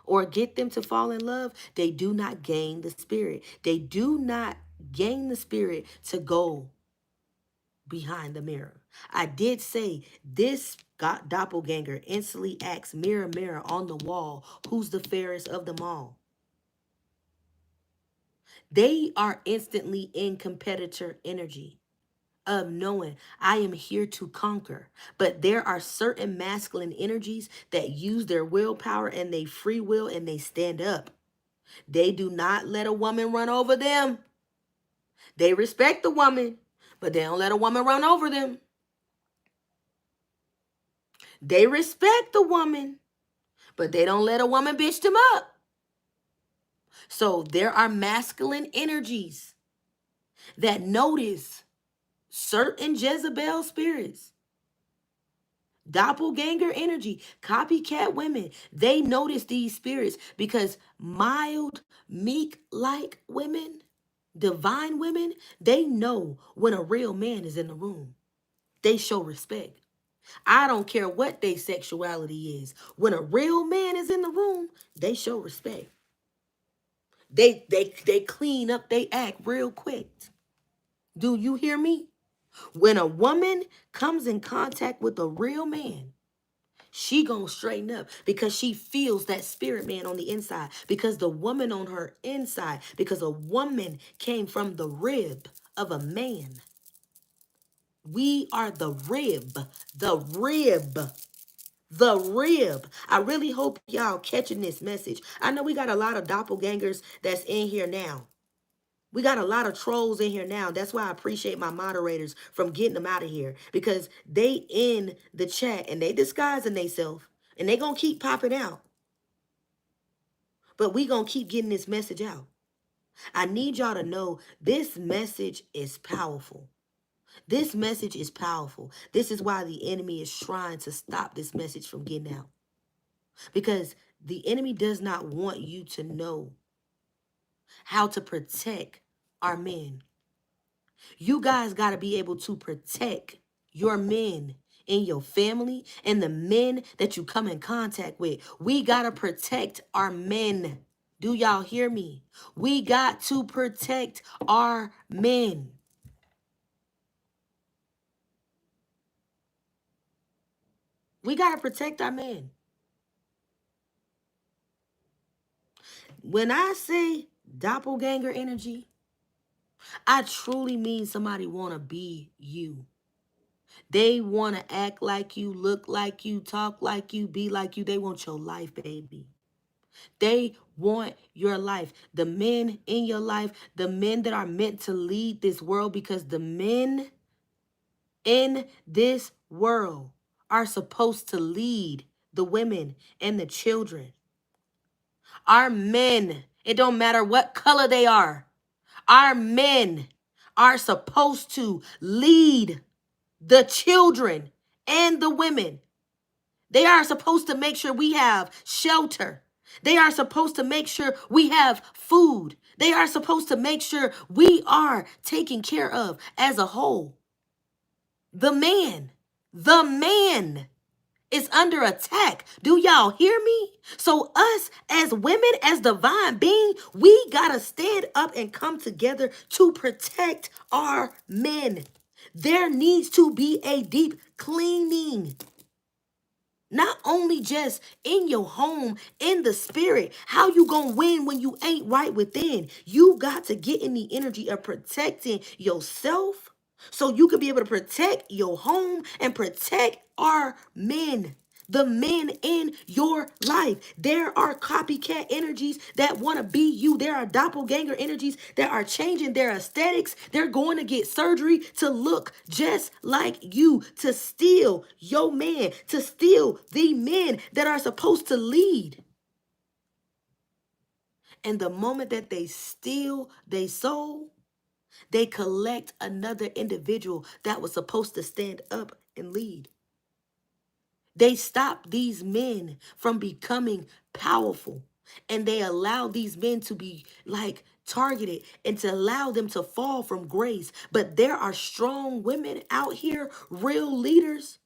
or get them to fall in love, they do not gain the spirit. They do not gain the spirit to go behind the mirror. I did say this doppelganger instantly asks, mirror, mirror on the wall, who's the fairest of them all? They are instantly in competitor energy of knowing I am here to conquer. But there are certain masculine energies that use their willpower and they free will and they stand up. They do not let a woman run over them. They respect the woman, but they don't let a woman run over them. They respect the woman, but they don't let a woman bitch them up. So there are masculine energies that notice certain Jezebel spirits, doppelganger energy, copycat women. They notice these spirits because mild, meek-like women, divine women, they know when a real man is in the room. They show respect. I don't care what their sexuality is. When a real man is in the room, they show respect. They clean up, they act real quick. Do you hear me? When a woman comes in contact with a real man, she gonna straighten up because she feels that spirit man on the inside. Because the woman on her inside, because a woman came from the rib of a man. We are the rib, the rib. The rib. I really hope y'all catching this message. I know we got a lot of doppelgangers that's in here now. We got a lot of trolls in here now. That's why I appreciate my moderators from getting them out of here. Because they in the chat and they disguising themselves. And they going to keep popping out. But we going to keep getting this message out. I need y'all to know this message is powerful. This message is powerful. This is why the enemy is trying to stop this message from getting out. Because the enemy does not want you to know how to protect our men. You guys got to be able to protect your men in your family and the men that you come in contact with. We got to protect our men. Do y'all hear me? We got to protect our men. We got to protect our men. When I say doppelganger energy, I truly mean somebody want to be you. They want to act like you, look like you, talk like you, be like you. They want your life, baby. They want your life. The men in your life, the men that are meant to lead this world, because the men in this world are supposed to lead the women and the children. Our men, it don't matter what color they are, our men are supposed to lead the children and the women. They are supposed to make sure we have shelter. They are supposed to make sure we have food. They are supposed to make sure we are taken care of as a whole. The man is under attack. Do y'all hear me? So us as women, as divine being, we gotta stand up and come together to protect our men. There needs to be a deep cleaning. Not only just in your home, in the spirit. How you gonna win when you ain't right within? You got to get in the energy of protecting yourself so you can be able to protect your home and protect our men. The men in your life. There are copycat energies that want to be you. There are doppelganger energies that are changing their aesthetics. They're going to get surgery to look just like you, to steal your man, to steal the men that are supposed to lead. And the moment that they steal their soul, they collect another individual that was supposed to stand up and lead. They stop these men from becoming powerful, and they allow these men to be like targeted and to allow them to fall from grace. But there are strong women out here, real leaders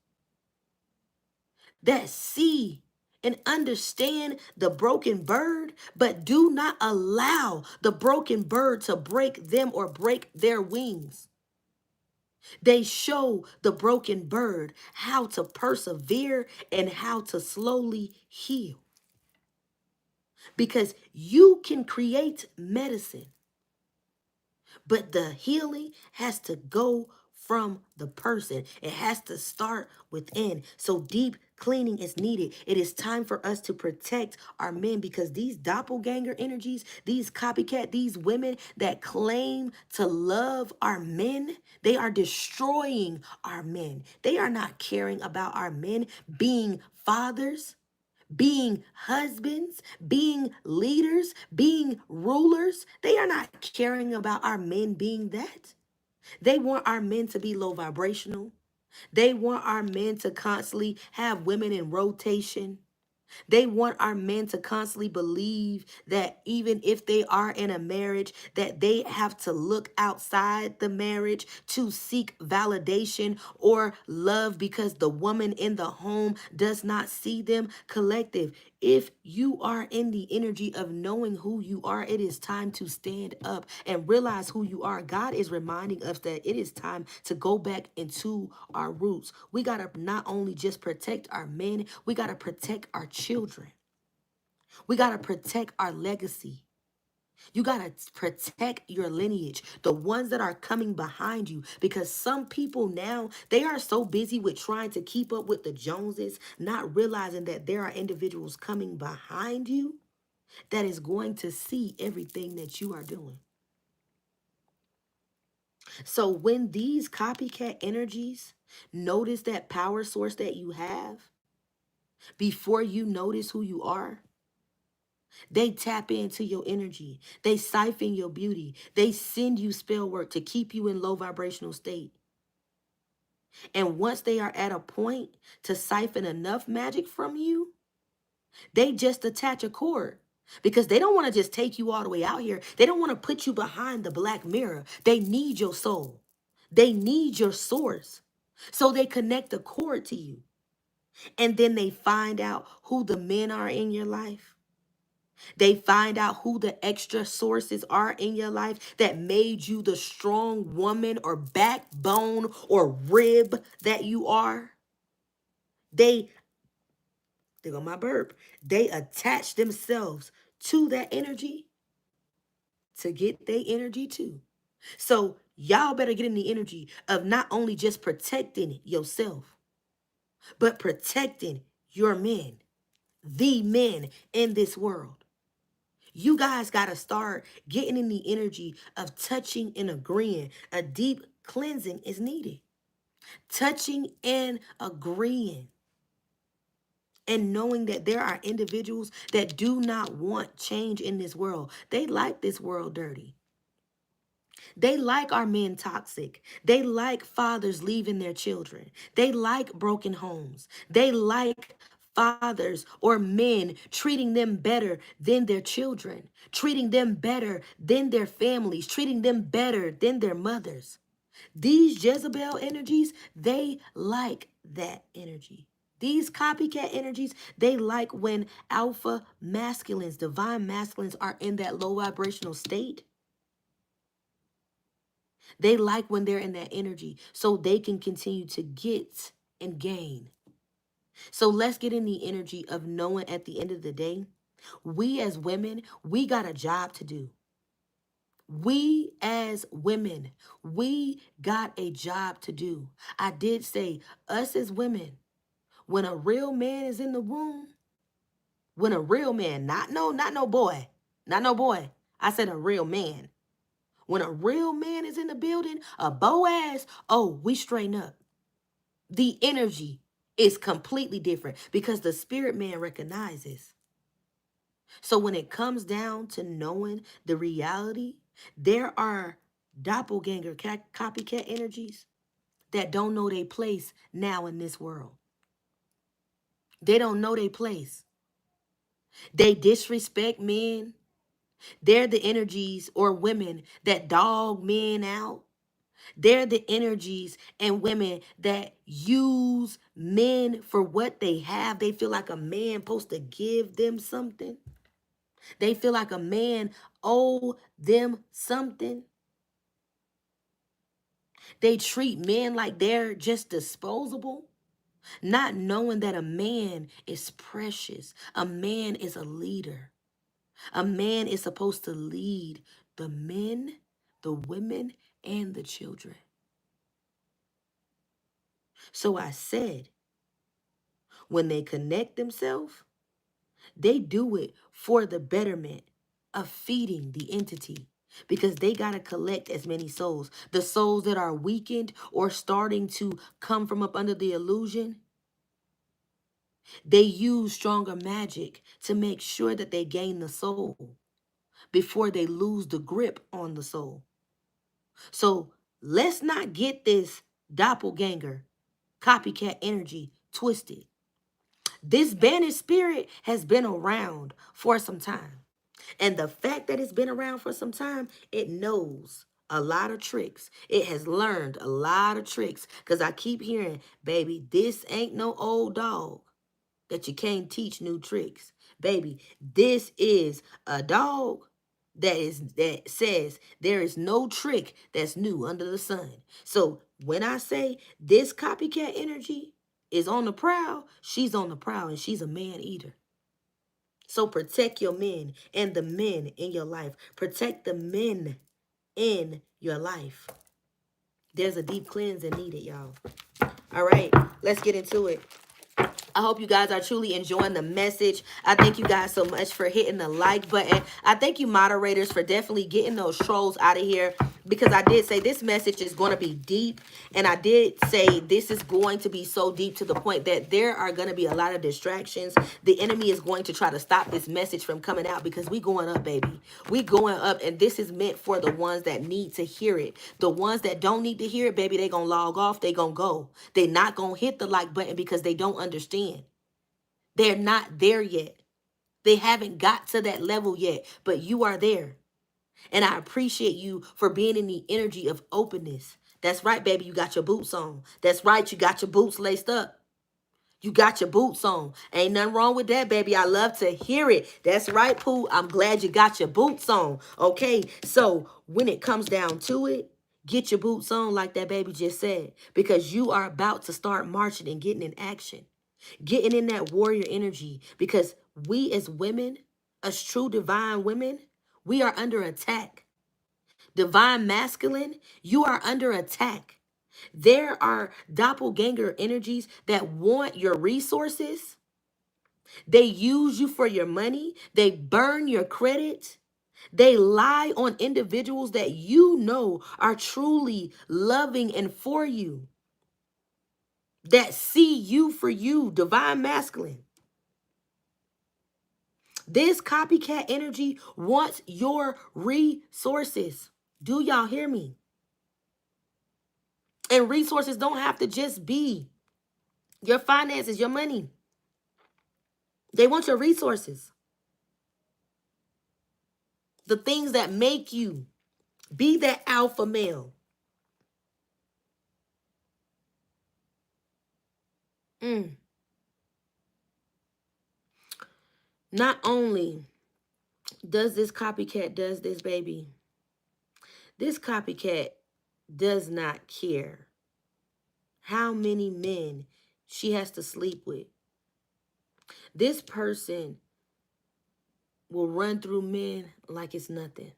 that see and understand the broken bird, but do not allow the broken bird to break them or break their wings. They show the broken bird how to persevere and how to slowly heal. Because you can create medicine, but the healing has to go from the person. It has to start within. So deep cleaning is needed. It is time for us to protect our men, because these doppelganger energies, these copycat, these women that claim to love our men, they are destroying our men. They are not caring about our men being fathers, being husbands, being leaders, being rulers. They are not caring about our men being that. They want our men to be low vibrational. They want our men to constantly have women in rotation. They want our men to constantly believe that even if they are in a marriage, that they have to look outside the marriage to seek validation or love because the woman in the home does not see them. Collective, if you are in the energy of knowing who you are, it is time to stand up and realize who you are. God is reminding us that it is time to go back into our roots. We got to not only just protect our men, we got to protect our children. We got to protect our legacy. You got to protect your lineage, the ones that are coming behind you, because some people now, they are so busy with trying to keep up with the Joneses, not realizing that there are individuals coming behind you that is going to see everything that you are doing. So when these copycat energies notice that power source that you have, before you notice who you are, they tap into your energy. They siphon your beauty. They send you spell work to keep you in low vibrational state. And once they are at a point to siphon enough magic from you, they just attach a cord. Because they don't want to just take you all the way out here. They don't want to put you behind the black mirror. They need your soul. They need your source. So they connect the cord to you. And then they find out who the men are in your life. They find out who the extra sources are in your life that made you the strong woman or backbone or rib that you are. They go my burp. They attach themselves to that energy to get their energy too. So y'all better get in the energy of not only just protecting yourself, but protecting your men, the men in this world. You guys got to start getting in the energy of touching and agreeing. A deep cleansing is needed. Touching and agreeing. And knowing that there are individuals that do not want change in this world. They like this world dirty. They like our men toxic. They like fathers leaving their children. They like broken homes. They like fathers or men treating them better than their children, treating them better than their families, treating them better than their mothers. These Jezebel energies, they like that energy. These copycat energies, they like when alpha masculines, divine masculines are in that low vibrational state. They like when they're in that energy so they can continue to get and gain. So let's get in the energy of knowing at the end of the day, we as women, we got a job to do. We as women, we got a job to do. I did say us as women, when a real man is in the room, when a real man, not no boy, not no boy. I said a real man. When a real man is in the building, a Boaz, oh, we straighten up. The energy is completely different because the spirit man recognizes. So when it comes down to knowing the reality, there are doppelganger copycat energies that don't know their place now in this world. They don't know their place. They disrespect men. They're the energies or women that dog men out. They're the energies and women that use men for what they have. They feel like a man supposed to give them something. They feel like a man owe them something. They treat men like they're just disposable, not knowing that a man is precious. A man is a leader. A man is supposed to lead the men, the women, and the children. So I said, when they connect themselves, they do it for the betterment of feeding the entity because they got to collect as many souls. The souls that are weakened or starting to come from up under the illusion, they use stronger magic to make sure that they gain the soul before they lose the grip on the soul. So let's not get this doppelganger, copycat energy twisted. This banished spirit has been around for some time. And the fact that it's been around for some time, it knows a lot of tricks. It has learned a lot of tricks. Because I keep hearing, baby, this ain't no old dog that you can't teach new tricks. Baby, this is a dog that says there is no trick that's new under the sun. So when I say this copycat energy is on the prowl, she's on the prowl and she's a man eater. So protect your men and the men in your life. Protect the men in your life. There's a deep cleansing needed, y'all. All right, let's get into it. I hope you guys are truly enjoying the message. I thank you guys so much for hitting the like button. I thank you moderators for definitely getting those trolls out of here, because I did say this message is going to be deep. And I did say this is going to be so deep to the point that there are going to be a lot of distractions. The enemy is going to try to stop this message from coming out because we going up, baby. We going up, and this is meant for the ones that need to hear it. The ones that don't need to hear it, baby, they going to log off. They going to go. They not going to hit the like button because they don't understand. They're not there yet. They haven't got to that level yet, but you are there. And I appreciate you for being in the energy of openness. That's right, baby. You got your boots on. That's right. You got your boots laced up. You got your boots on. Ain't nothing wrong with that, baby. I love to hear it. That's right, Pooh. I'm glad you got your boots on. Okay, so when it comes down to it, get your boots on like that baby just said, because you are about to start marching and getting in action. Getting in that warrior energy, because we as women, as true divine women, we are under attack. Divine masculine, you are under attack. There are doppelganger energies that want your resources. They use you for your money. They burn your credit. They lie on individuals that you know are truly loving and for you, that see you for you, divine masculine. This copycat energy wants your resources. Do y'all hear me? And resources don't have to just be your finances, your money. They want your resources. The things that make you be that alpha male. Mm. Not only does this copycat does this, baby, this copycat does not care how many men she has to sleep with. This person will run through men like it's nothing.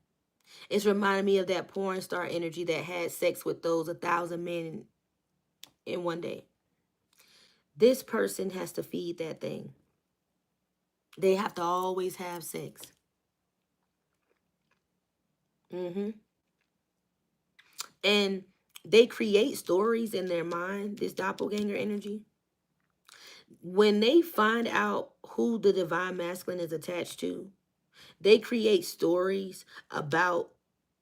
It's reminding me of that porn star energy that had sex with those 1,000 men in one day. This person has to feed that thing. They have to always have sex. And they create stories in their mind, this doppelganger energy. When they find out who the divine masculine is attached to, they create stories about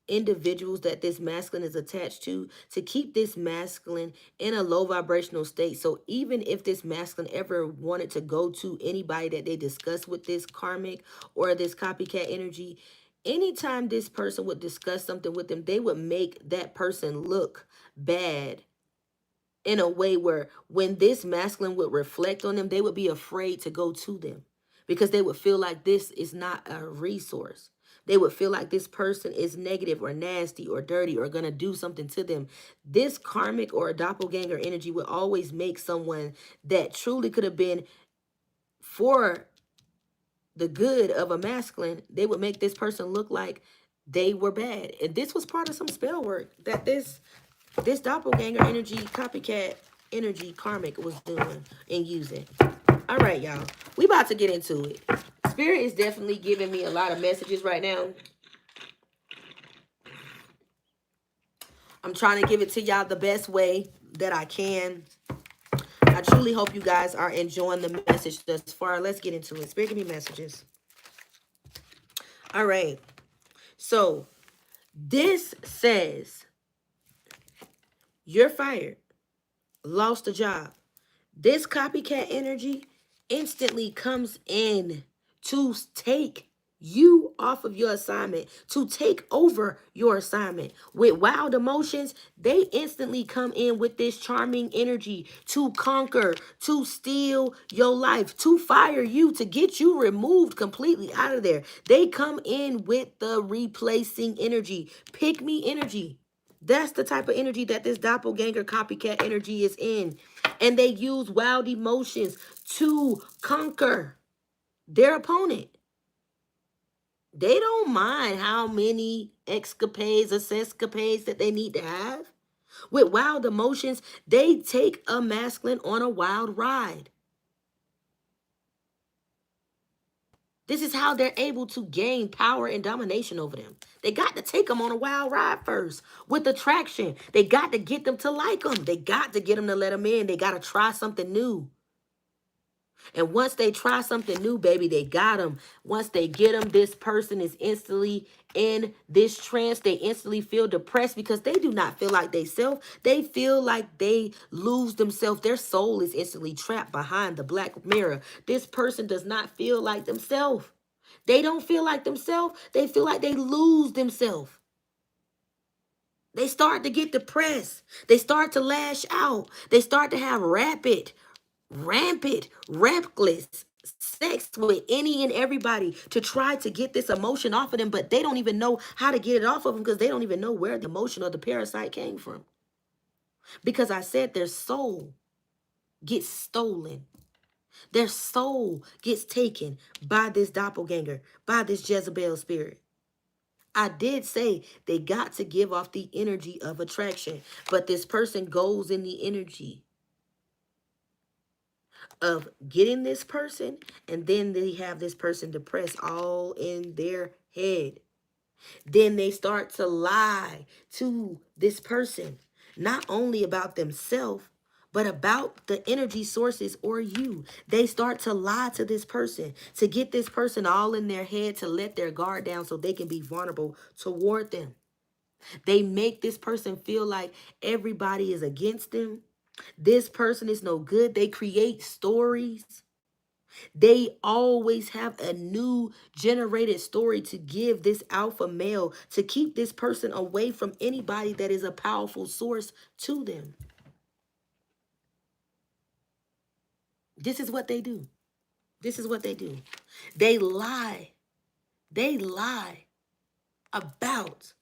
individuals that this masculine is attached to keep this masculine in a low vibrational state. So even if this masculine ever wanted to go to anybody that they discuss with this karmic or this copycat energy, anytime this person would discuss something with them, they would make that person look bad in a way where when this masculine would reflect on them, they would be afraid to go to them because they would feel like this is not a resource. They would feel like this person is negative or nasty or dirty or going to do something to them. This karmic or a doppelganger energy would always make someone that truly could have been for the good of a masculine, they would make this person look like they were bad. And this was part of some spell work that this doppelganger energy, copycat energy, karmic was doing and using. All right, y'all. We about to get into it. Spirit is definitely giving me a lot of messages right now. I'm trying to give it to y'all the best way that I can. I truly hope you guys are enjoying the message thus far. Let's get into it. Spirit, give me messages. All right. So this says you're fired, lost a job. This copycat energy instantly comes in to take you off of your assignment, to take over your assignment. With wild emotions, they instantly come in with this charming energy to conquer, to steal your life, to fire you, to get you removed completely out of there. They come in with the replacing energy, pick me energy. That's the type of energy that this doppelganger copycat energy is in. And they use wild emotions to conquer their opponent. They don't mind how many escapades or sescapades that they need to have. With wild emotions, they take a masculine on a wild ride. This is how they're able to gain power and domination over them. They got to take them on a wild ride first with attraction. They got to get them to like them. They got to get them to let them in. They got to try something new. And once they try something new, baby, they got them. Once they get them, this person is instantly in this trance. They instantly feel depressed because they do not feel like they self. They feel like they lose themselves. Their soul is instantly trapped behind the black mirror. This person does not feel like themselves. They don't feel like themselves. They feel like they lose themselves. They start to get depressed. They start to lash out. They start to have rampant, reckless sex with any and everybody to try to get this emotion off of them, but they don't even know how to get it off of them because they don't even know where the emotion or the parasite came from. Because I said their soul gets stolen. Their soul gets taken by this doppelganger, by this Jezebel spirit. I did say they got to give off the energy of attraction, but this person goes in the energy of getting this person, and then they have this person depressed all in their head. Then they start to lie to this person, not only about themselves, but about the energy sources or you. They start to lie to this person to get this person all in their head, to let their guard down so they can be vulnerable toward them. They make this person feel like everybody is against them. This person is no good. They create stories. They always have a new generated story to give this alpha male to keep this person away from anybody that is a powerful source to them. This is what they do. This is what they do. They lie. They lie about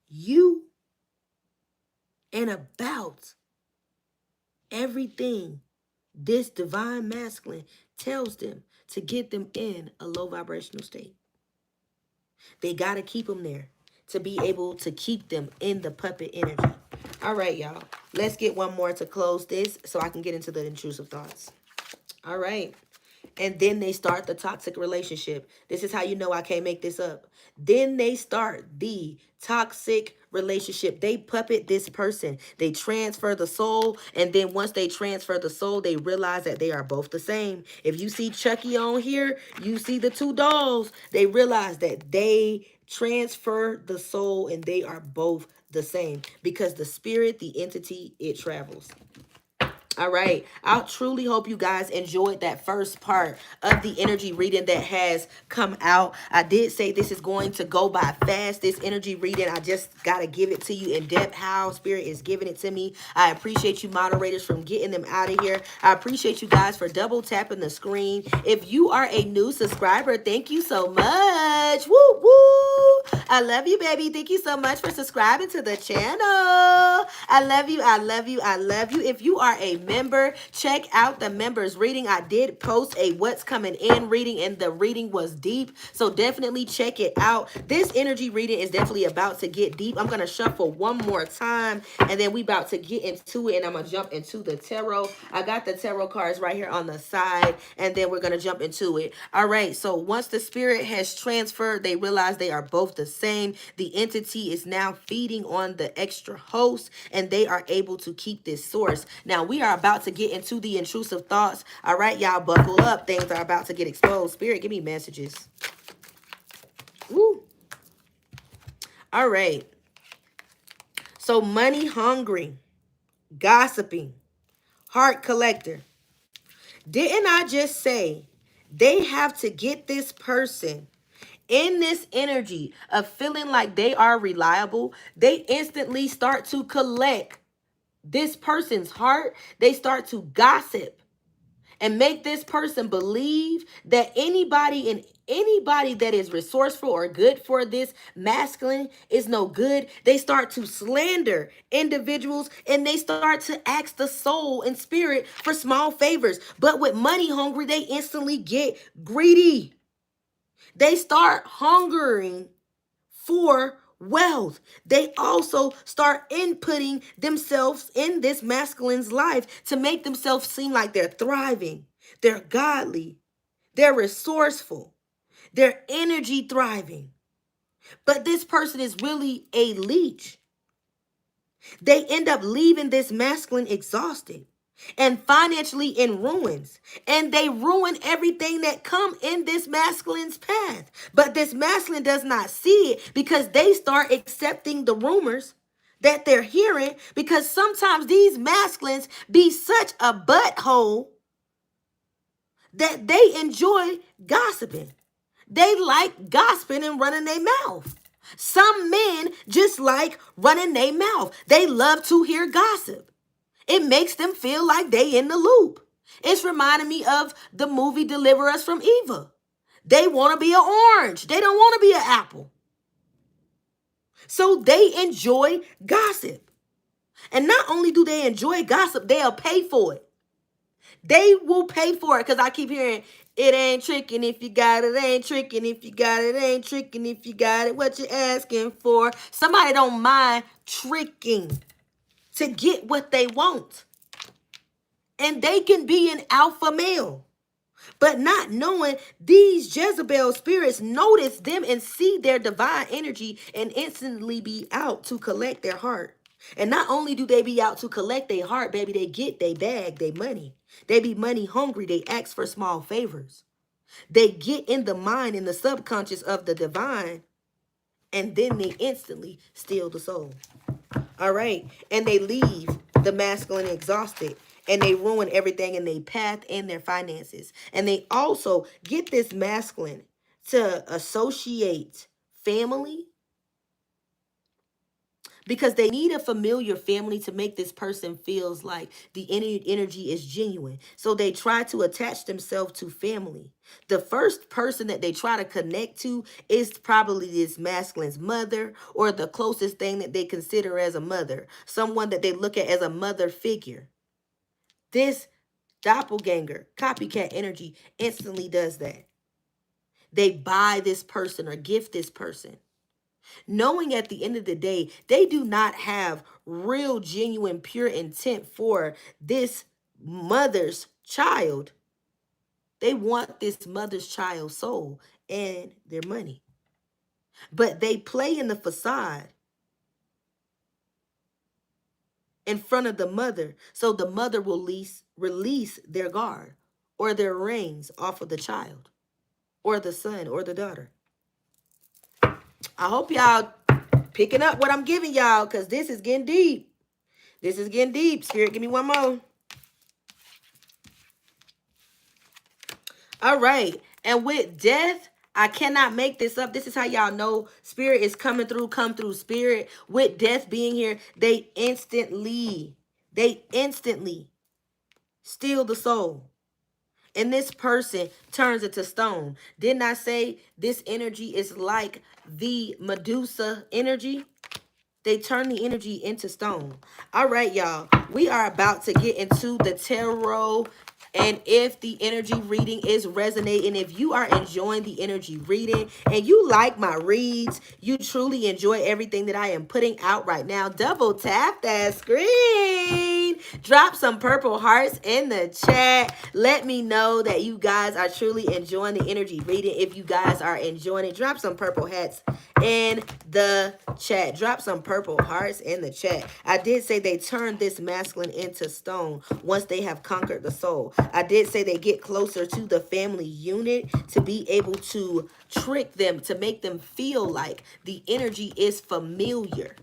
you and about everything this divine masculine tells them to get them in a low vibrational state. They got to keep them there to be able to keep them in the puppet energy. All right, y'all. Let's get one more to close this so I can get into the intrusive thoughts. All right. And then they start the toxic relationship. This is how you know I can't make this up. Then they start the toxic relationship. They puppet this person. They transfer the soul. And then once they transfer the soul, they realize that they are both the same. If you see Chucky on here, you see the two dolls. They realize that they transfer the soul and they are both the same. Because the spirit, the entity, it travels. All right. I truly hope you guys enjoyed that first part of the energy reading that has come out. I did say this is going to go by fast. This energy reading, I just got to give it to you in depth how Spirit is giving it to me. I appreciate you moderators from getting them out of here. I appreciate you guys for double tapping the screen. If you are a new subscriber, thank you so much. Woo, woo. I love you, baby. Thank you so much for subscribing to the channel. I love you. I love you. I love you. If you are a member, check out the members reading. I did post a what's coming in reading, and the reading was deep, so definitely check it out. This energy reading is definitely about to get deep. I'm gonna shuffle one more time, and then we about to get into it, and I'm gonna jump into the tarot. I got the tarot cards right here on the side, and then we're gonna jump into it. All right, so once the spirit has transferred, they realize they are both the same. The entity is now feeding on the extra host, and they are able to keep this source. Now we are about to get into the intrusive thoughts. All right, y'all, buckle up. Things are about to get exposed. Spirit, give me messages. Woo. All right. So money hungry, gossiping, heart collector. Didn't I just say they have to get this person in this energy of feeling like they are reliable? They instantly start to collect this person's heart. They start to gossip and make this person believe that anybody that is resourceful or good for this masculine is no good. They start to slander individuals, and they start to ask the soul and spirit for small favors. But with money hungry, they instantly get greedy. They start hungering for wealth. They also start inputting themselves in this masculine's life to make themselves seem like they're thriving, they're godly, they're resourceful, they're energy thriving. But this person is really a leech. They end up leaving this masculine exhausted and financially in ruins, and they ruin everything that come in this masculine's path. But this masculine does not see it, because they start accepting the rumors that they're hearing, because sometimes these masculines be such a butthole that they enjoy gossiping. They like gossiping and running their mouth. Some men just like running their mouth. They love to hear gossip. It makes them feel like they in the loop. It's reminding me of the movie Deliver Us from Evil. They want to be an orange. They don't want to be an apple. So they enjoy gossip. And not only do they enjoy gossip, they'll pay for it. They will pay for it because I keep hearing, it ain't tricking if you got it, ain't tricking if you got it, ain't tricking if you got it, what you asking for. Somebody don't mind tricking to get what they want. And they can be an alpha male. But not knowing these Jezebel spirits notice them and see their divine energy and instantly be out to collect their heart. And not only do they be out to collect their heart, baby, they get they bag, they money. They be money hungry. They ask for small favors. They get in the mind and the subconscious of the divine, and then they instantly steal the soul. All right. And they leave the masculine exhausted, and they ruin everything in their path and their finances. And they also get this masculine to associate family because they need a familiar family to make this person feels like the energy is genuine. So they try to attach themselves to family. The first person that they try to connect to is probably this masculine's mother, or the closest thing that they consider as a mother, someone that they look at as a mother figure. This doppelganger, copycat energy instantly does that. They buy this person or gift this person, knowing at the end of the day, they do not have real, genuine, pure intent for this mother's child. They want this mother's child's soul and their money. But they play in the facade in front of the mother, so the mother will release their guard or their reins off of the child or the son or the daughter. I hope y'all picking up what I'm giving y'all, because this is getting deep. This is getting deep. Spirit, give me one more. All right. And with death, I cannot make this up. This is how y'all know spirit is coming through, come through spirit. With death being here, they instantly steal the soul. And this person turns into stone. Didn't I say this energy is like the Medusa energy? They turn the energy into stone. All right, y'all. We are about to get into the tarot. And if the energy reading is resonating, if you are enjoying the energy reading and you like my reads, you truly enjoy everything that I am putting out right now, double tap that screen. Drop some purple hearts in the chat. Let me know that you guys are truly enjoying the energy reading. If you guys are enjoying it, drop some purple hats in the chat. Drop some purple hearts in the chat. I did say they turn this masculine into stone once they have conquered the soul. I did say they get closer to the family unit to be able to trick them, to make them feel like the energy is familiar.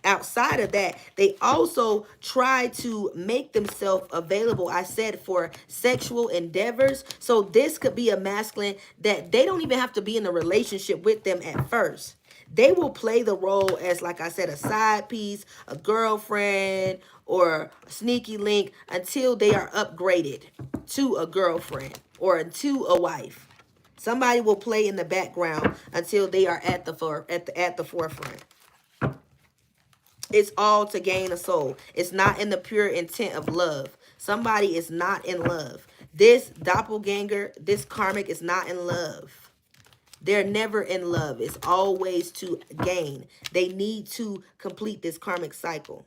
Outside of that, they also try to make themselves available, I said, for sexual endeavors. So this could be a masculine that they don't even have to be in a relationship with them at first. They will play the role as, like I said, a side piece, a girlfriend, or a sneaky link until they are upgraded to a girlfriend or to a wife. Somebody will play in the background until they are at the forefront. It's all to gain a soul. It's not in the pure intent of love. Somebody is not in love. This doppelganger, this karmic is not in love. They're never in love. It's always to gain. They need to complete this karmic cycle.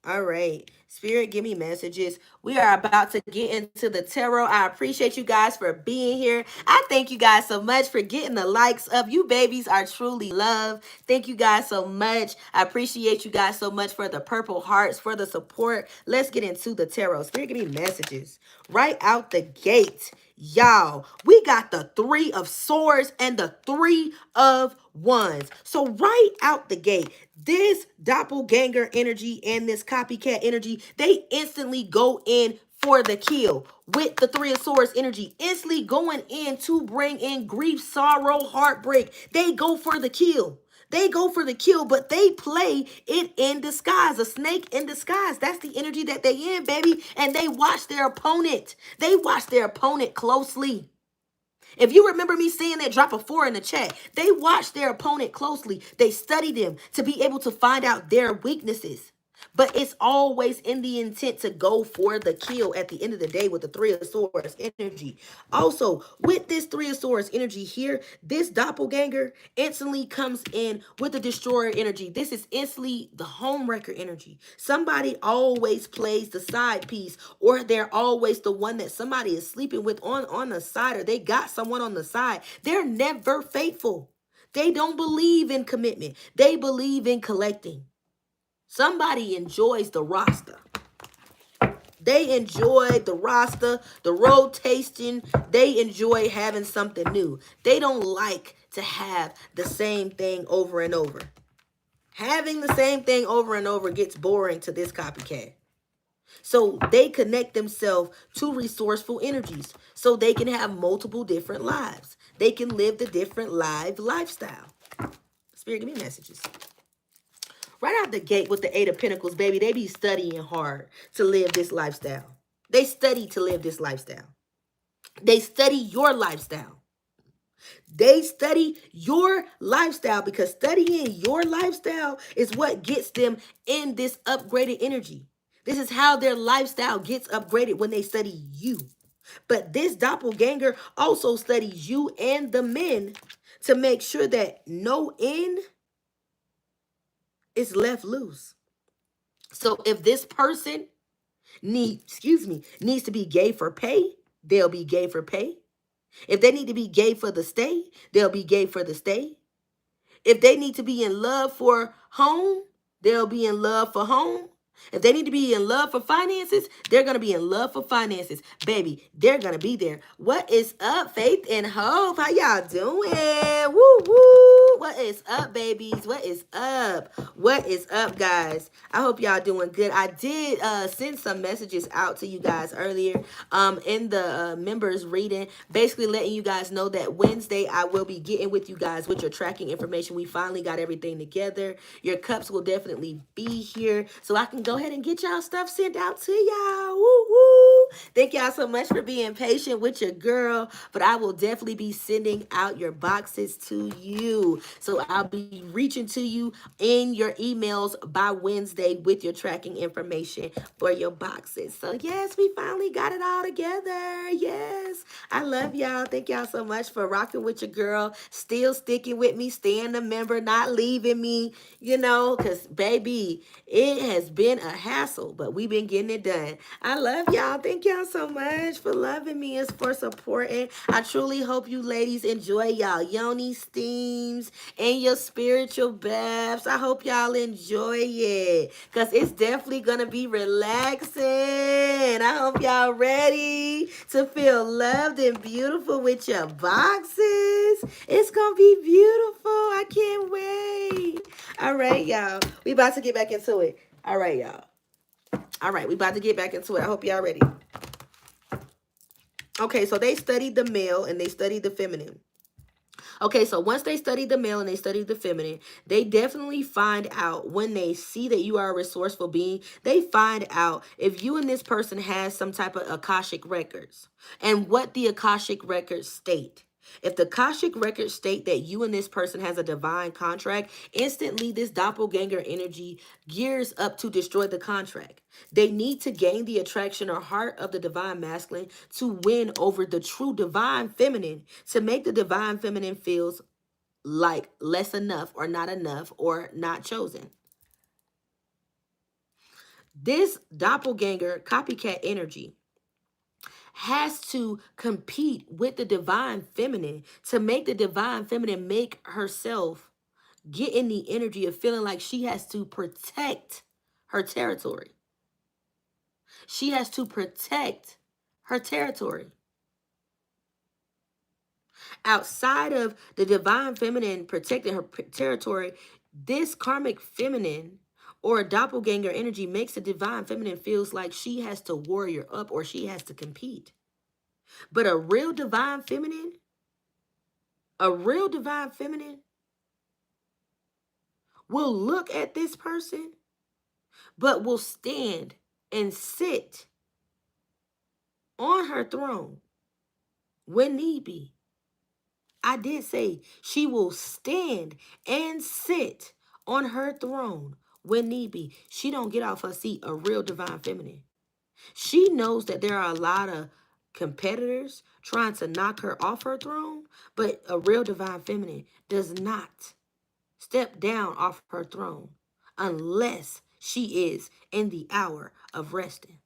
All right. Spirit, give me messages. We are about to get into the tarot. I appreciate you guys for being here. I thank you guys so much for getting the likes up. You babies are truly loved. Thank you guys so much. I appreciate you guys so much for the purple hearts, for the support. Let's get into the tarot. Spirit, give me messages. Right out the gate, y'all, we got the 3 of Swords and the 3 of Wands. So right out the gate, this doppelganger energy and this copycat energy, they instantly go in for the kill with the 3 of Swords energy, instantly going in to bring in grief, sorrow, heartbreak. They go for the kill. They go for the kill, but they play it in disguise. A snake in disguise. That's the energy that they in, baby. And they watch their opponent. They watch their opponent closely. If you remember me saying that, drop a 4 in the chat. They watch their opponent closely. They study them to be able to find out their weaknesses. But it's always in the intent to go for the kill at the end of the day with the Three of Swords energy. Also, with this Three of Swords energy here, this doppelganger instantly comes in with the Destroyer energy. This is instantly the homewrecker energy. Somebody always plays the side piece, or they're always the one that somebody is sleeping with on the side, or they got someone on the side. They're never faithful. They don't believe in commitment. They believe in collecting. Somebody enjoys the roster. They enjoy the roster, the rotation. They enjoy having something new. They don't like to have the same thing over and over. Having the same thing over and over gets boring to this copycat. So they connect themselves to resourceful energies so they can have multiple different lives. They can live the different lifestyle. Spirit, give me messages. Right out the gate with the Eight of Pentacles, baby, they be studying hard to live this lifestyle. They study to live this lifestyle. They study your lifestyle. They study your lifestyle because studying your lifestyle is what gets them in this upgraded energy. This is how their lifestyle gets upgraded when they study you. But this doppelganger also studies you and the men to make sure that no end is left loose. So if this person needs to be gay for pay, they'll be gay for pay. If they need to be gay for the stay, they'll be gay for the stay. If they need to be in love for home, they'll be in love for home. If they need to be in love for finances, they're going to be in love for finances. Baby, they're going to be there. What is up, Faith and Hope? How y'all doing? Woo, woo. What is up, babies? What is up? What is up, guys? I hope y'all doing good. I did send some messages out to you guys earlier in the members reading, basically letting you guys know that Wednesday I will be getting with you guys with your tracking information. We finally got everything together. Your cups will definitely be here, so I can go ahead and get y'all stuff sent out to y'all. Woo woo. Thank y'all so much for being patient with your girl, but I will definitely be sending out your boxes to you. So I'll be reaching to you in your emails by Wednesday with your tracking information for your boxes. So yes, we finally got it all together. Yes, I love y'all. Thank y'all so much for rocking with your girl, still sticking with me, staying a member, not leaving me, because baby, it has been a hassle, but we've been getting it done. I love y'all. Thank y'all so much for loving me and for supporting. I truly hope you ladies enjoy y'all yoni steams and your spiritual baths. I hope y'all enjoy it because it's definitely going to be relaxing. I hope y'all ready to feel loved and beautiful with your boxes. It's going to be beautiful. I can't wait. All right, y'all. We about to get back into it. All right, y'all. All right, we about to get back into it. I hope y'all ready. Okay, so they studied the male and they studied the feminine. Okay, so once they study the male and they study the feminine, they definitely find out when they see that you are a resourceful being, they find out if you and this person has some type of Akashic records and what the Akashic records state. If the Akashic records state that you and this person has a divine contract, instantly this doppelganger energy gears up to destroy the contract. They need to gain the attraction or heart of the divine masculine to win over the true divine feminine, to make the divine feminine feels like less enough or not chosen. This doppelganger copycat energy has to compete with the divine feminine to make the divine feminine make herself get in the energy of feeling like she has to protect her territory. She has to protect her territory. Outside of the divine feminine protecting her territory, this karmic feminine or a doppelganger energy makes the divine feminine feels like she has to warrior up or she has to compete. But a real divine feminine will look at this person, but will stand and sit on her throne when need be. I did say she will stand and sit on her throne when need be. She don't get off her seat, a real divine feminine. She knows that there are a lot of competitors trying to knock her off her throne, but a real divine feminine does not step down off her throne unless she is in the hour of resting.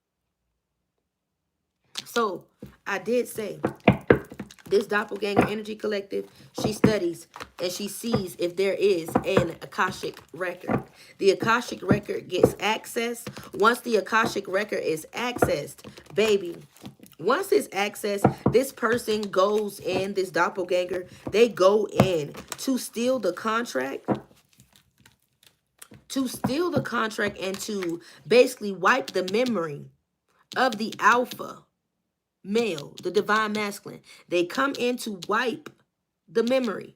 So I did say this doppelganger energy collective, she studies and she sees if there is an Akashic record. The Akashic record gets access. Once the Akashic record is accessed, baby, once it's accessed, this person goes in, this doppelganger, they go in to steal the contract, and to basically wipe the memory of the alpha male, the divine masculine. They come in to wipe the memory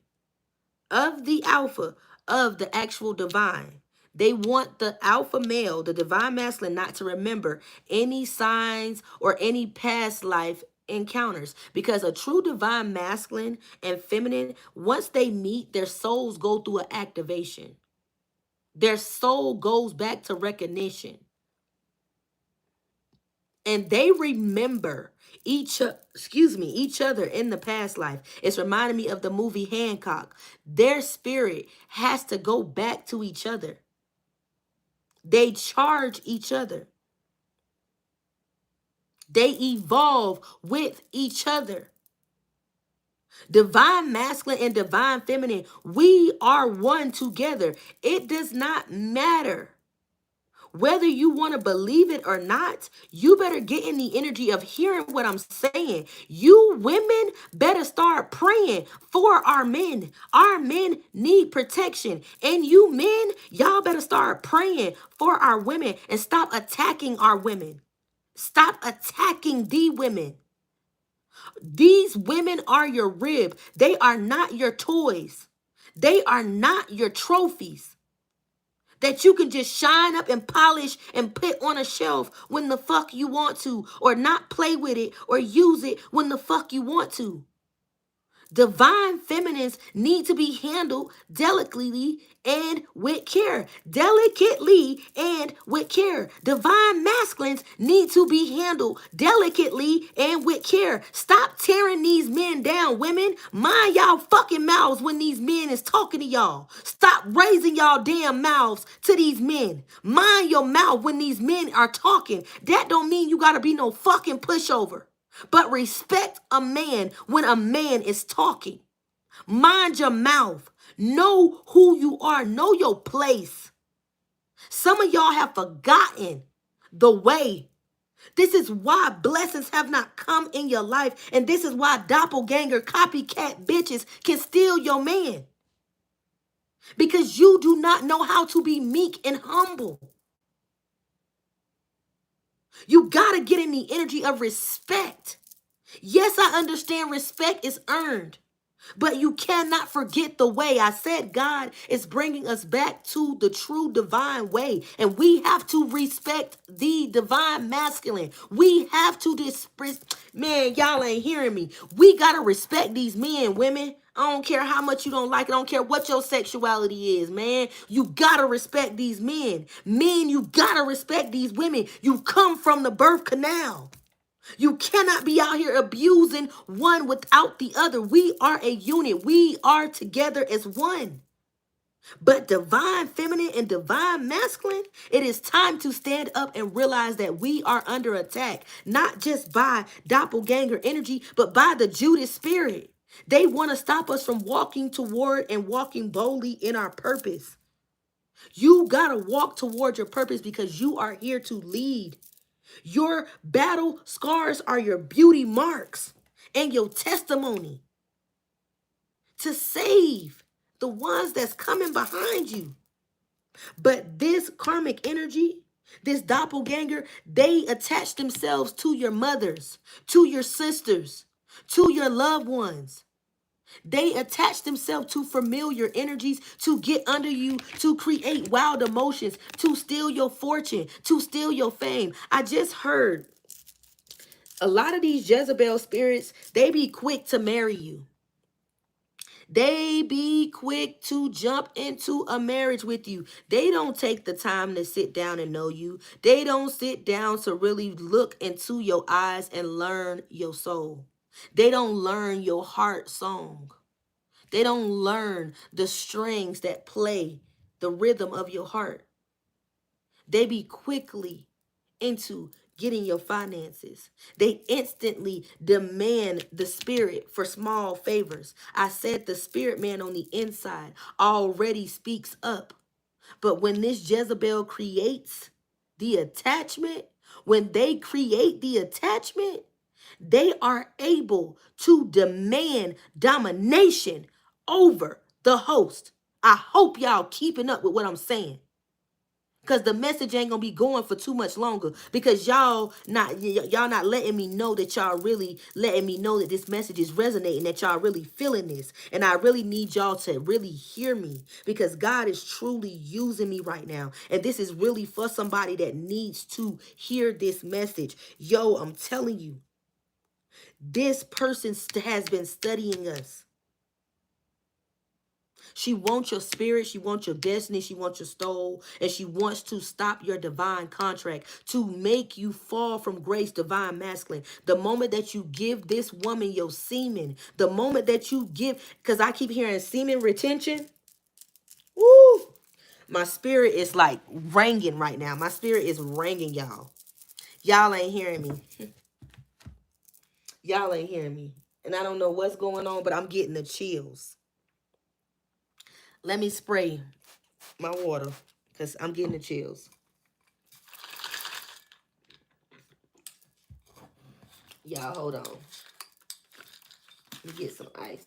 of the alpha of the actual divine. They want the alpha male, the divine masculine, not to remember any signs or any past life encounters, because a true divine masculine and feminine, once they meet, their souls go through an activation. Their soul goes back to recognition. And they remember each other in the past life. It's reminding me of the movie Hancock. Their spirit has to go back to each other. They charge each other. They evolve with each other. Divine masculine and divine feminine, we are one together. It does not matter whether you want to believe it or not. You better get in the energy of hearing what I'm saying. You women better start praying for our men. Our men need protection. And you men, y'all better start praying for our women and stop attacking our women. Stop attacking the women. These women are your rib. They are not your toys. They are not your trophies that you can just shine up and polish and put on a shelf when the fuck you want to, or not play with it or use it when the fuck you want to. Divine feminines need to be handled delicately and with care. Delicately and with care. Divine masculines need to be handled delicately and with care. Stop tearing these men down, women. Mind y'all fucking mouths when these men is talking to y'all. Stop raising y'all damn mouths to these men. Mind your mouth when these men are talking. That don't mean you gotta be no fucking pushover. But respect a man when a man is talking. Mind your mouth. Know who you are. Know your place. Some of y'all have forgotten the way. This is why blessings have not come in your life. And this is why doppelganger copycat bitches can steal your man. Because you do not know how to be meek and humble. You got to get in the energy of respect. Yes, I understand respect is earned, but you cannot forget the way. I said God is bringing us back to the true divine way, and we have to respect the divine masculine. We have to man, y'all ain't hearing me. We got to respect these men, women. I don't care how much you don't like it. I don't care what your sexuality is, man. You got to respect these men. Men, you got to respect these women. You've come from the birth canal. You cannot be out here abusing one without the other. We are a unit. We are together as one. But divine feminine and divine masculine, it is time to stand up and realize that we are under attack, not just by doppelganger energy, but by the Judas spirit. They want to stop us from walking toward and walking boldly in our purpose. You got to walk toward your purpose because you are here to lead. Your battle scars are your beauty marks and your testimony to save the ones that's coming behind you. But this karmic energy, this doppelganger, they attach themselves to your mothers, to your sisters, to your loved ones. They attach themselves to familiar energies to get under you, to create wild emotions, to steal your fortune, to steal your fame. I just heard a lot of these Jezebel spirits, they be quick to marry you. They be quick to jump into a marriage with you. They don't take the time to sit down and know you. They don't sit down to really look into your eyes and learn your soul. They don't learn your heart song. They don't learn the strings that play the rhythm of your heart. They be quickly into getting your finances. They instantly demand the spirit for small favors. I said the spirit man on the inside already speaks up. But when this Jezebel creates the attachment, when they create the attachment, they are able to demand domination over the host. I hope y'all keeping up with what I'm saying. Because the message ain't gonna be going for too much longer. Because y'all not letting me know that y'all really letting me know that this message is resonating, that y'all really feeling this. And I really need y'all to really hear me. Because God is truly using me right now. And this is really for somebody that needs to hear this message. Yo, I'm telling you, this person has been studying us. She wants your spirit, she wants your destiny, she wants your soul, and she wants to stop your divine contract, to make you fall from grace, divine masculine. The moment that you give this woman your semen, the moment that you give, because I keep hearing semen retention, woo, my spirit is like ringing right now. My spirit is ringing, y'all. Y'all ain't hearing me. Y'all ain't hearing me. And I don't know what's going on, but I'm getting the chills. Let me spray my water because I'm getting the chills. Y'all, hold on. Let me get some ice.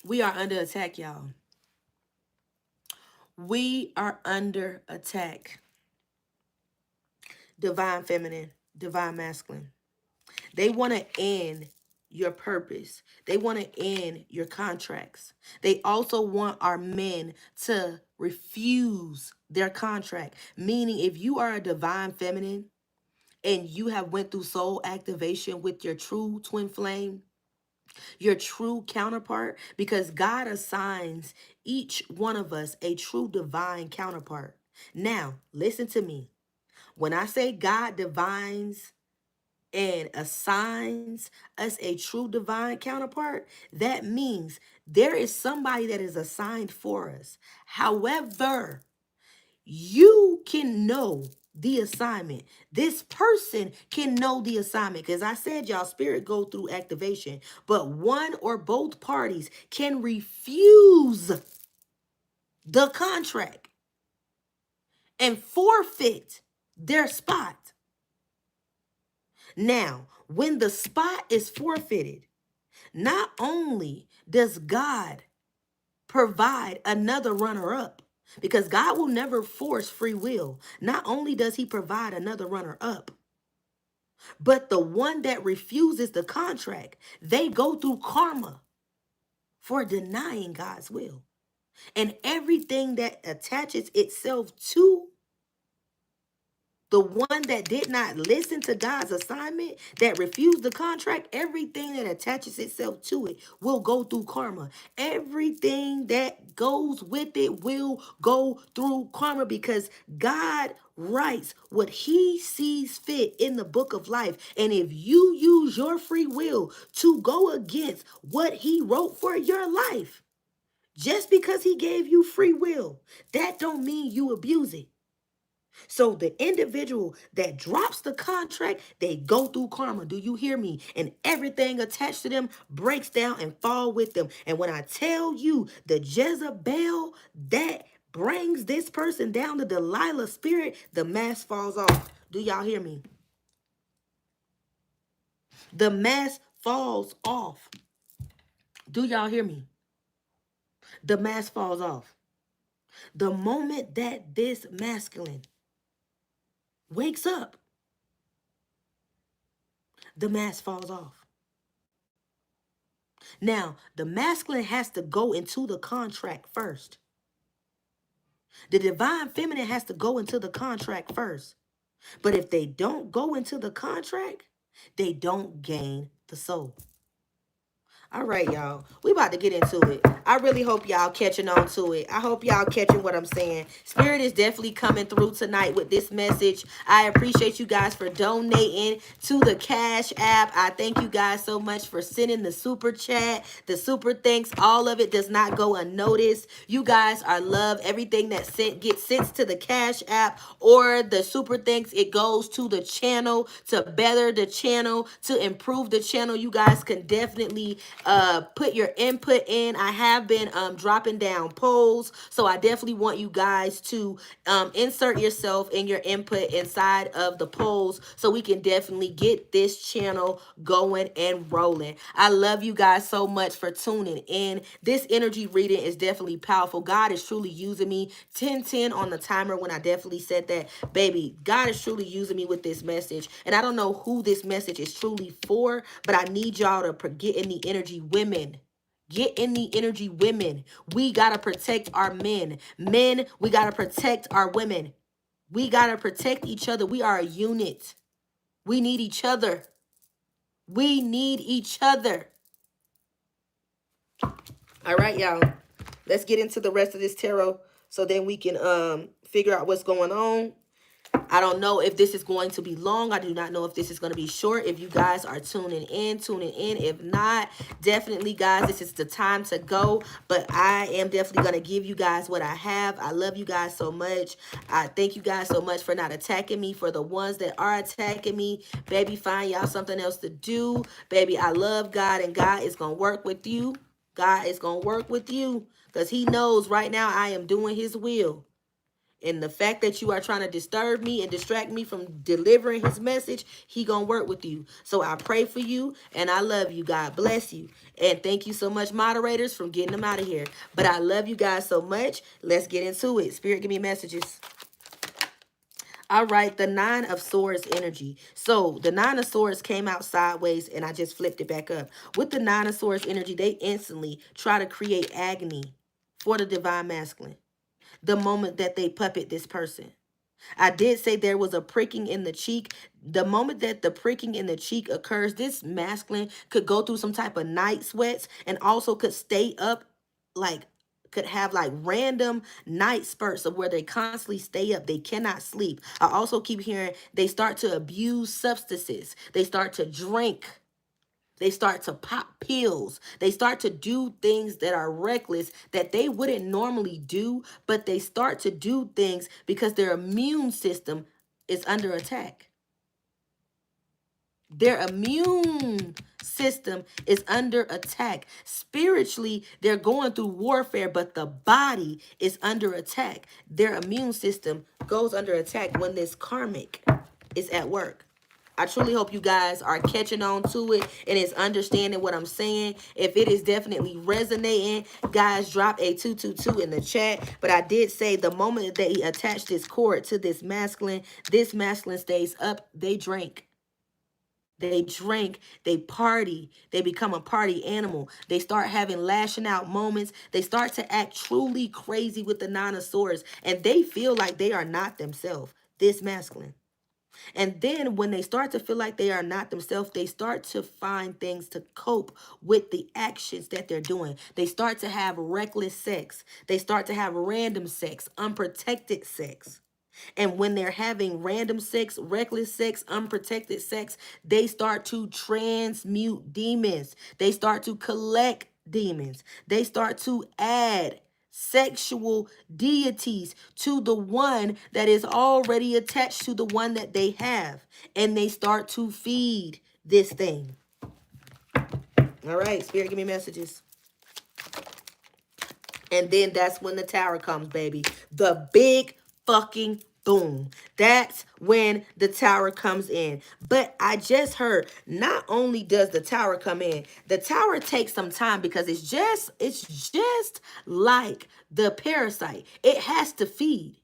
We are under attack, y'all. We are under attack. Divine feminine, divine masculine. They want to end your purpose. They want to end your contracts. They also want our men to refuse their contract. Meaning, if you are a divine feminine and you have went through soul activation with your true twin flame, your true counterpart, because God assigns each one of us a true divine counterpart. Now, listen to me. When I say God divines and assigns us a true divine counterpart, that means there is somebody that is assigned for us. However, you can know the assignment. This person can know the assignment. Because I said y'all spirit go through activation. But one or both parties can refuse the contract and forfeit their spot. Now, when the spot is forfeited, not only does God provide another runner-up, because God will never force free will. Not only does he provide another runner-up, but the one that refuses the contract, they go through karma for denying God's will. And everything that attaches itself to the one that did not listen to God's assignment, that refused the contract, everything that attaches itself to it will go through karma. Everything that goes with it will go through karma, because God writes what he sees fit in the book of life. And if you use your free will to go against what he wrote for your life, just because he gave you free will, that don't mean you abuse it. So the individual that drops the contract, they go through karma. Do you hear me? And everything attached to them breaks down and fall with them. And when I tell you the Jezebel that brings this person down, the Delilah spirit, the mask falls off. Do y'all hear me? The mask falls off. Do y'all hear me? The mask falls off. The moment that this masculine wakes up, the mask falls off. Now, the masculine has to go into the contract first. The divine feminine has to go into the contract first. But if they don't go into the contract, they don't gain the soul. All right, y'all. We about to get into it. I really hope y'all catching on to it. I hope y'all catching what I'm saying. Spirit is definitely coming through tonight with this message. I appreciate you guys for donating to the Cash App. I thank you guys so much for sending the super chat, the super thanks. All of it does not go unnoticed. You guys are loved. Everything that gets sent to the Cash App or the super thanks, it goes to the channel to better the channel, to improve the channel. You guys can definitely put your input in. I have been dropping down polls, so I definitely want you guys to insert yourself and your input inside of the polls so we can definitely get this channel going and rolling. I love you guys so much for tuning in. This energy reading is definitely powerful. God is truly using me. 10-10 on the timer when I definitely said that. Baby, God is truly using me with this message. And I don't know who this message is truly for, but I need y'all to get in the energy, women. Get in the energy, women. We got to protect our men. Men, we got to protect our women. We got to protect each other. We are a unit. We need each other. We need each other. All right, y'all. Let's get into the rest of this tarot so then we can figure out what's going on. I don't know if this is going to be long. I do not know if this is going to be short. If you guys are tuning in. If not, definitely, guys, this is the time to go. But I am definitely going to give you guys what I have. I love you guys so much. I thank you guys so much for not attacking me. For the ones that are attacking me, baby, find y'all something else to do. Baby, I love God, and God is going to work with you. God is going to work with you because he knows right now I am doing his will. And the fact that you are trying to disturb me and distract me from delivering his message, he gonna work with you. So I pray for you and I love you. God bless you. And thank you so much, moderators, for getting them out of here. But I love you guys so much. Let's get into it. Spirit, give me messages. All right, the Nine of Swords energy. So the Nine of Swords came out sideways and I just flipped it back up. With the Nine of Swords energy, they instantly try to create agony for the divine masculine the moment that they puppet this person. I did say there was a pricking in the cheek. The moment that the pricking in the cheek occurs, this masculine could go through some type of night sweats and also could stay up, like, could have like random night spurts of where they constantly stay up. They cannot sleep. I also keep hearing they start to abuse substances. They start to drink. They start to pop pills. They start to do things that are reckless that they wouldn't normally do, but they start to do things because their immune system is under attack. Their immune system is under attack. Spiritually, they're going through warfare, but the body is under attack. Their immune system goes under attack when this karmic is at work. I truly hope you guys are catching on to it and is understanding what I'm saying. If it is definitely resonating, guys, drop a 222 in the chat. But I did say the moment that he attached this cord to this masculine stays up. They drink. They drink, they party, they become a party animal. They start having lashing out moments. They start to act truly crazy with the Nine of Swords. And they feel like they are not themselves, this masculine. And then when they start to feel like they are not themselves, they start to find things to cope with the actions that they're doing. They start to have reckless sex. They start to have random sex, unprotected sex. And when they're having random sex, reckless sex, unprotected sex, they start to transmute demons. They start to collect demons. They start to add sexual deities to the one that is already attached to the one that they have. And they start to feed this thing. All right, Spirit, give me messages. And then that's when the tower comes, baby. The big fucking boom. That's when the tower comes in. But I just heard, not only does the tower come in, the tower takes some time because it's just like the parasite. It has to feed.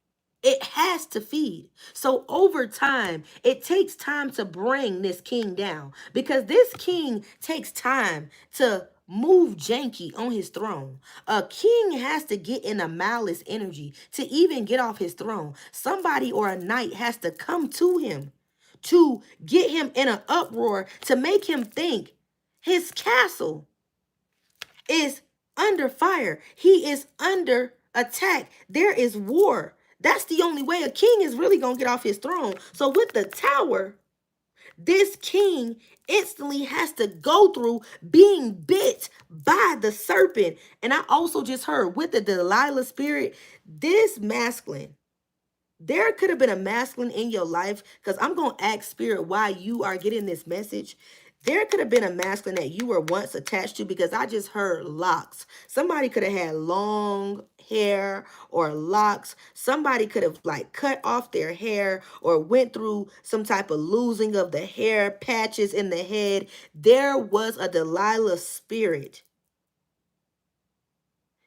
It has to feed. So over time, it takes time to bring this king down because this king takes time to move janky on his throne. A king has to get in a malice energy to even get off his throne. Somebody or a knight has to come to him to get him in an uproar, to make him think his castle is under fire. He is under attack. There is war. That's the only way a king is really going to get off his throne. So with the tower, this king instantly has to go through being bit by the serpent. And I also just heard with the Delilah spirit, this masculine, there could have been a masculine in your life, because I'm going to ask spirit why you are getting this message. There could have been a masculine that you were once attached to, because I just heard locks. Somebody could have had long hair or locks. Somebody could have like cut off their hair or went through some type of losing of the hair, patches in the head. There was a Delilah spirit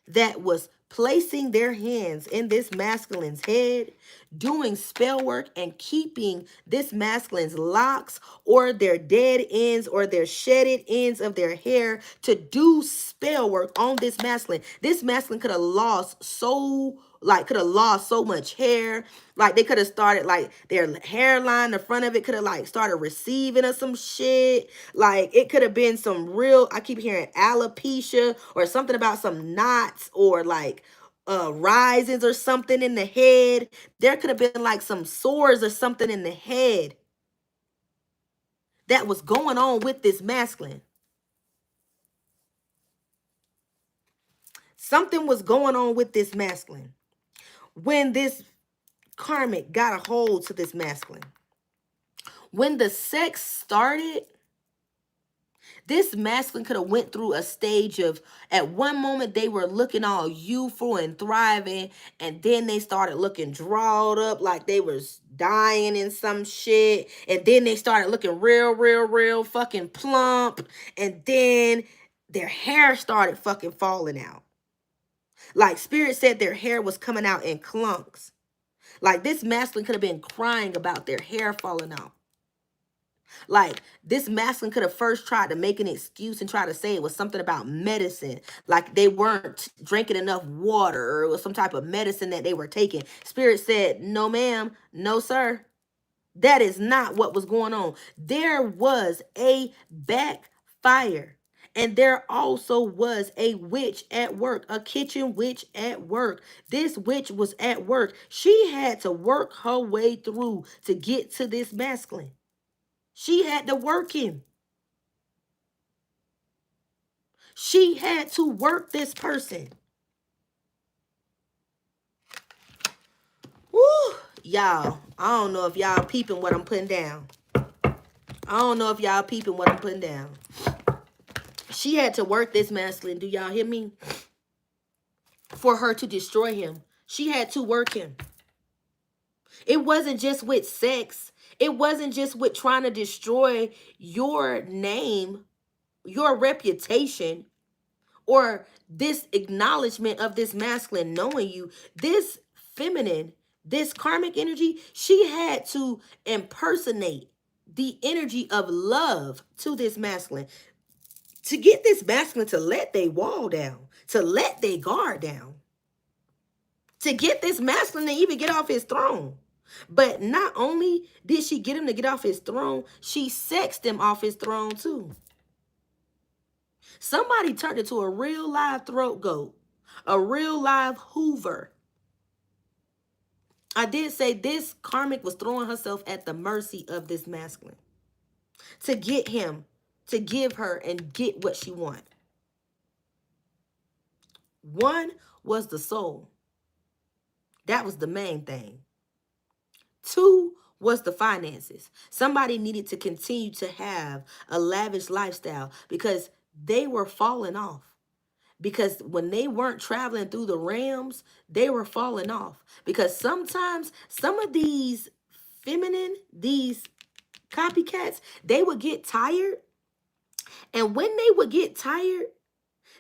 that was placing their hands in this masculine's head, doing spell work and keeping this masculine's locks or their dead ends or their shedded ends of their hair to do spell work on this masculine. This masculine could have lost so much hair. Like they could have started like their hairline, the front of it could have like started receiving of some shit. Like it could have been some real, I keep hearing alopecia or something about some knots or like risings or something in the head. There could have been like some sores or something in the head that was going on with this masculine. Something was going on with this masculine when this karmic got a hold to this masculine. When the sex started, this masculine could have went through a stage of, at one moment they were looking all youthful and thriving, and then they started looking drawed up like they was dying in some shit, and then they started looking real fucking plump, and then their hair started fucking falling out. Like spirit said their hair was coming out in clumps. Like this masculine could have been crying about their hair falling out. Like this masculine could have first tried to make an excuse and try to say it was something about medicine. Like they weren't drinking enough water or it was some type of medicine that they were taking. Spirit said, no ma'am, no sir. That is not what was going on. There was a backfire. And there also was a witch at work, a kitchen witch at work. This witch was at work. She had to work her way through to get to this masculine. She had to work him. She had to work this person. Woo! Y'all, I don't know if y'all peeping what I'm putting down. I don't know if y'all peeping what I'm putting down. She had to work this masculine. Do y'all hear me? For her to destroy him. She had to work him. It wasn't just with sex. It wasn't just with trying to destroy your name, your reputation, or this acknowledgement of this masculine knowing you. This feminine, this karmic energy, she had to impersonate the energy of love to this masculine to get this masculine to let their wall down, to let their guard down, to get this masculine to even get off his throne. But not only did she get him to get off his throne, she sexed him off his throne too. Somebody turned into a real live throat goat, a real live Hoover. I did say this karmic was throwing herself at the mercy of this masculine to get him, to give her and get what she wanted. One was the soul. That was the main thing. Two was the finances. Somebody needed to continue to have a lavish lifestyle because they were falling off. Because when they weren't traveling through the realms, they were falling off. Because sometimes some of these feminine, these copycats, they would get tired. And when they would get tired,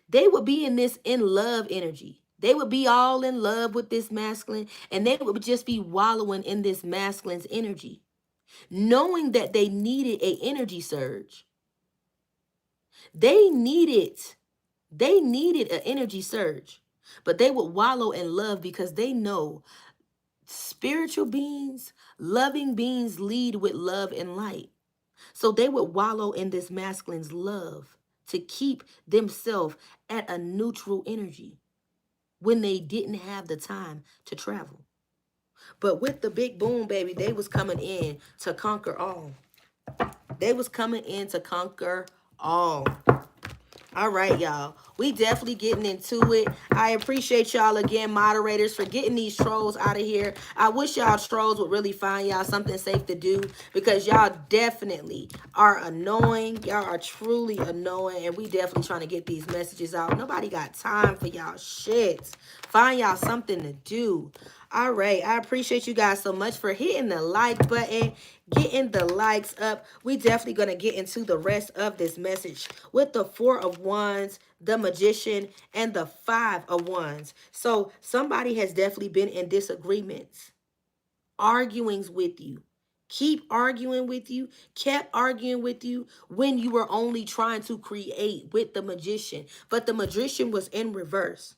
they would be in this in love energy. They would be all in love with this masculine, and they would just be wallowing in this masculine's energy, knowing that they needed an energy surge. They needed They needed an energy surge, but they would wallow in love because they know spiritual beings, loving beings lead with love and light. So they would wallow in this masculine's love to keep themselves at a neutral energy when they didn't have the time to travel. But with the big boom, baby, they was coming in to conquer all. They was coming in to conquer all. All right, y'all. We definitely getting into it. I appreciate y'all again, moderators, for getting these trolls out of here. I wish y'all trolls would really find y'all something safe to do, because y'all definitely are annoying. Y'all are truly annoying, and we definitely trying to get these messages out. Nobody got time for y'all shit. Find y'all something to do. All right. I appreciate you guys so much for hitting the like button, getting the likes up. We definitely going to get into the rest of this message with the Four of Wands, the Magician, and the Five of Wands. So somebody has definitely been in disagreements, arguings with you. Keep arguing with you, kept arguing with you when you were only trying to create with the Magician. But the Magician was in reverse.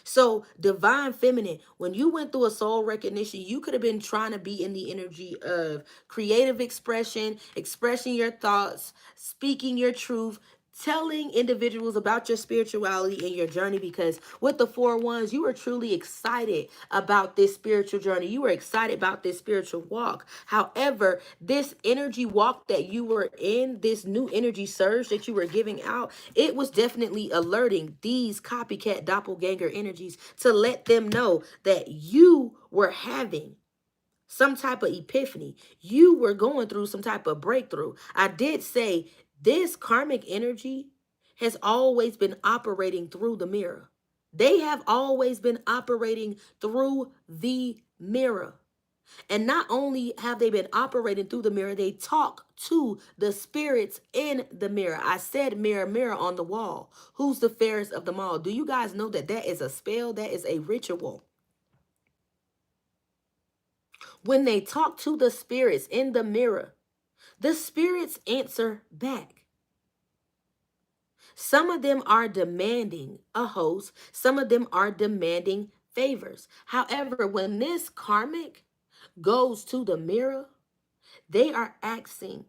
So, divine feminine, when you went through a soul recognition, you could have been trying to be in the energy of creative expression, expressing your thoughts, speaking your truth, telling individuals about your spirituality and your journey, because with the Four Wands, you were truly excited about this spiritual journey. You were excited about this spiritual walk. However, this energy walk that you were in, this new energy surge that you were giving out, it was definitely alerting these copycat doppelganger energies to let them know that you were having some type of epiphany. You were going through some type of breakthrough. I did say this karmic energy has always been operating through the mirror. They have always been operating through the mirror. And not only have they been operating through the mirror, they talk to the spirits in the mirror. I said, mirror, mirror on the wall, who's the fairest of them all? Do you guys know that that is a spell? That is a ritual. When they talk to the spirits in the mirror, the spirits answer back. Some of them are demanding a host. Some of them are demanding favors. However, when this karmic goes to the mirror, they are asking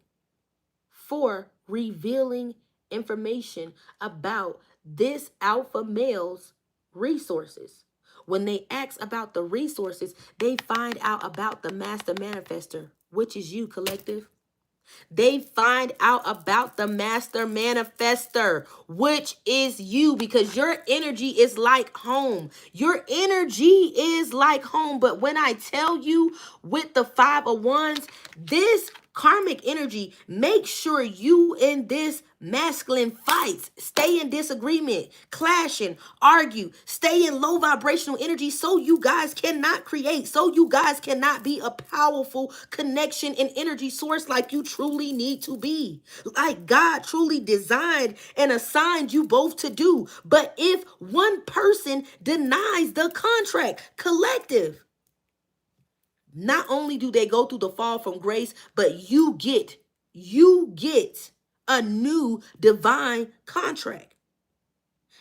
for revealing information about this alpha male's resources. When they ask about the resources, they find out about the master manifester, which is you, collective. They find out about the master manifester, which is you, because your energy is like home. Your energy is like home. But when I tell you with the Five of Wands, this karmic energy, make sure you in this masculine fights, stay in disagreement, clashing, argue, stay in low vibrational energy, so you guys cannot create, so you guys cannot be a powerful connection and energy source like you truly need to be, like God truly designed and assigned you both to do. But if one person denies the contract, collective, not only do they go through the fall from grace, but you get a new divine contract.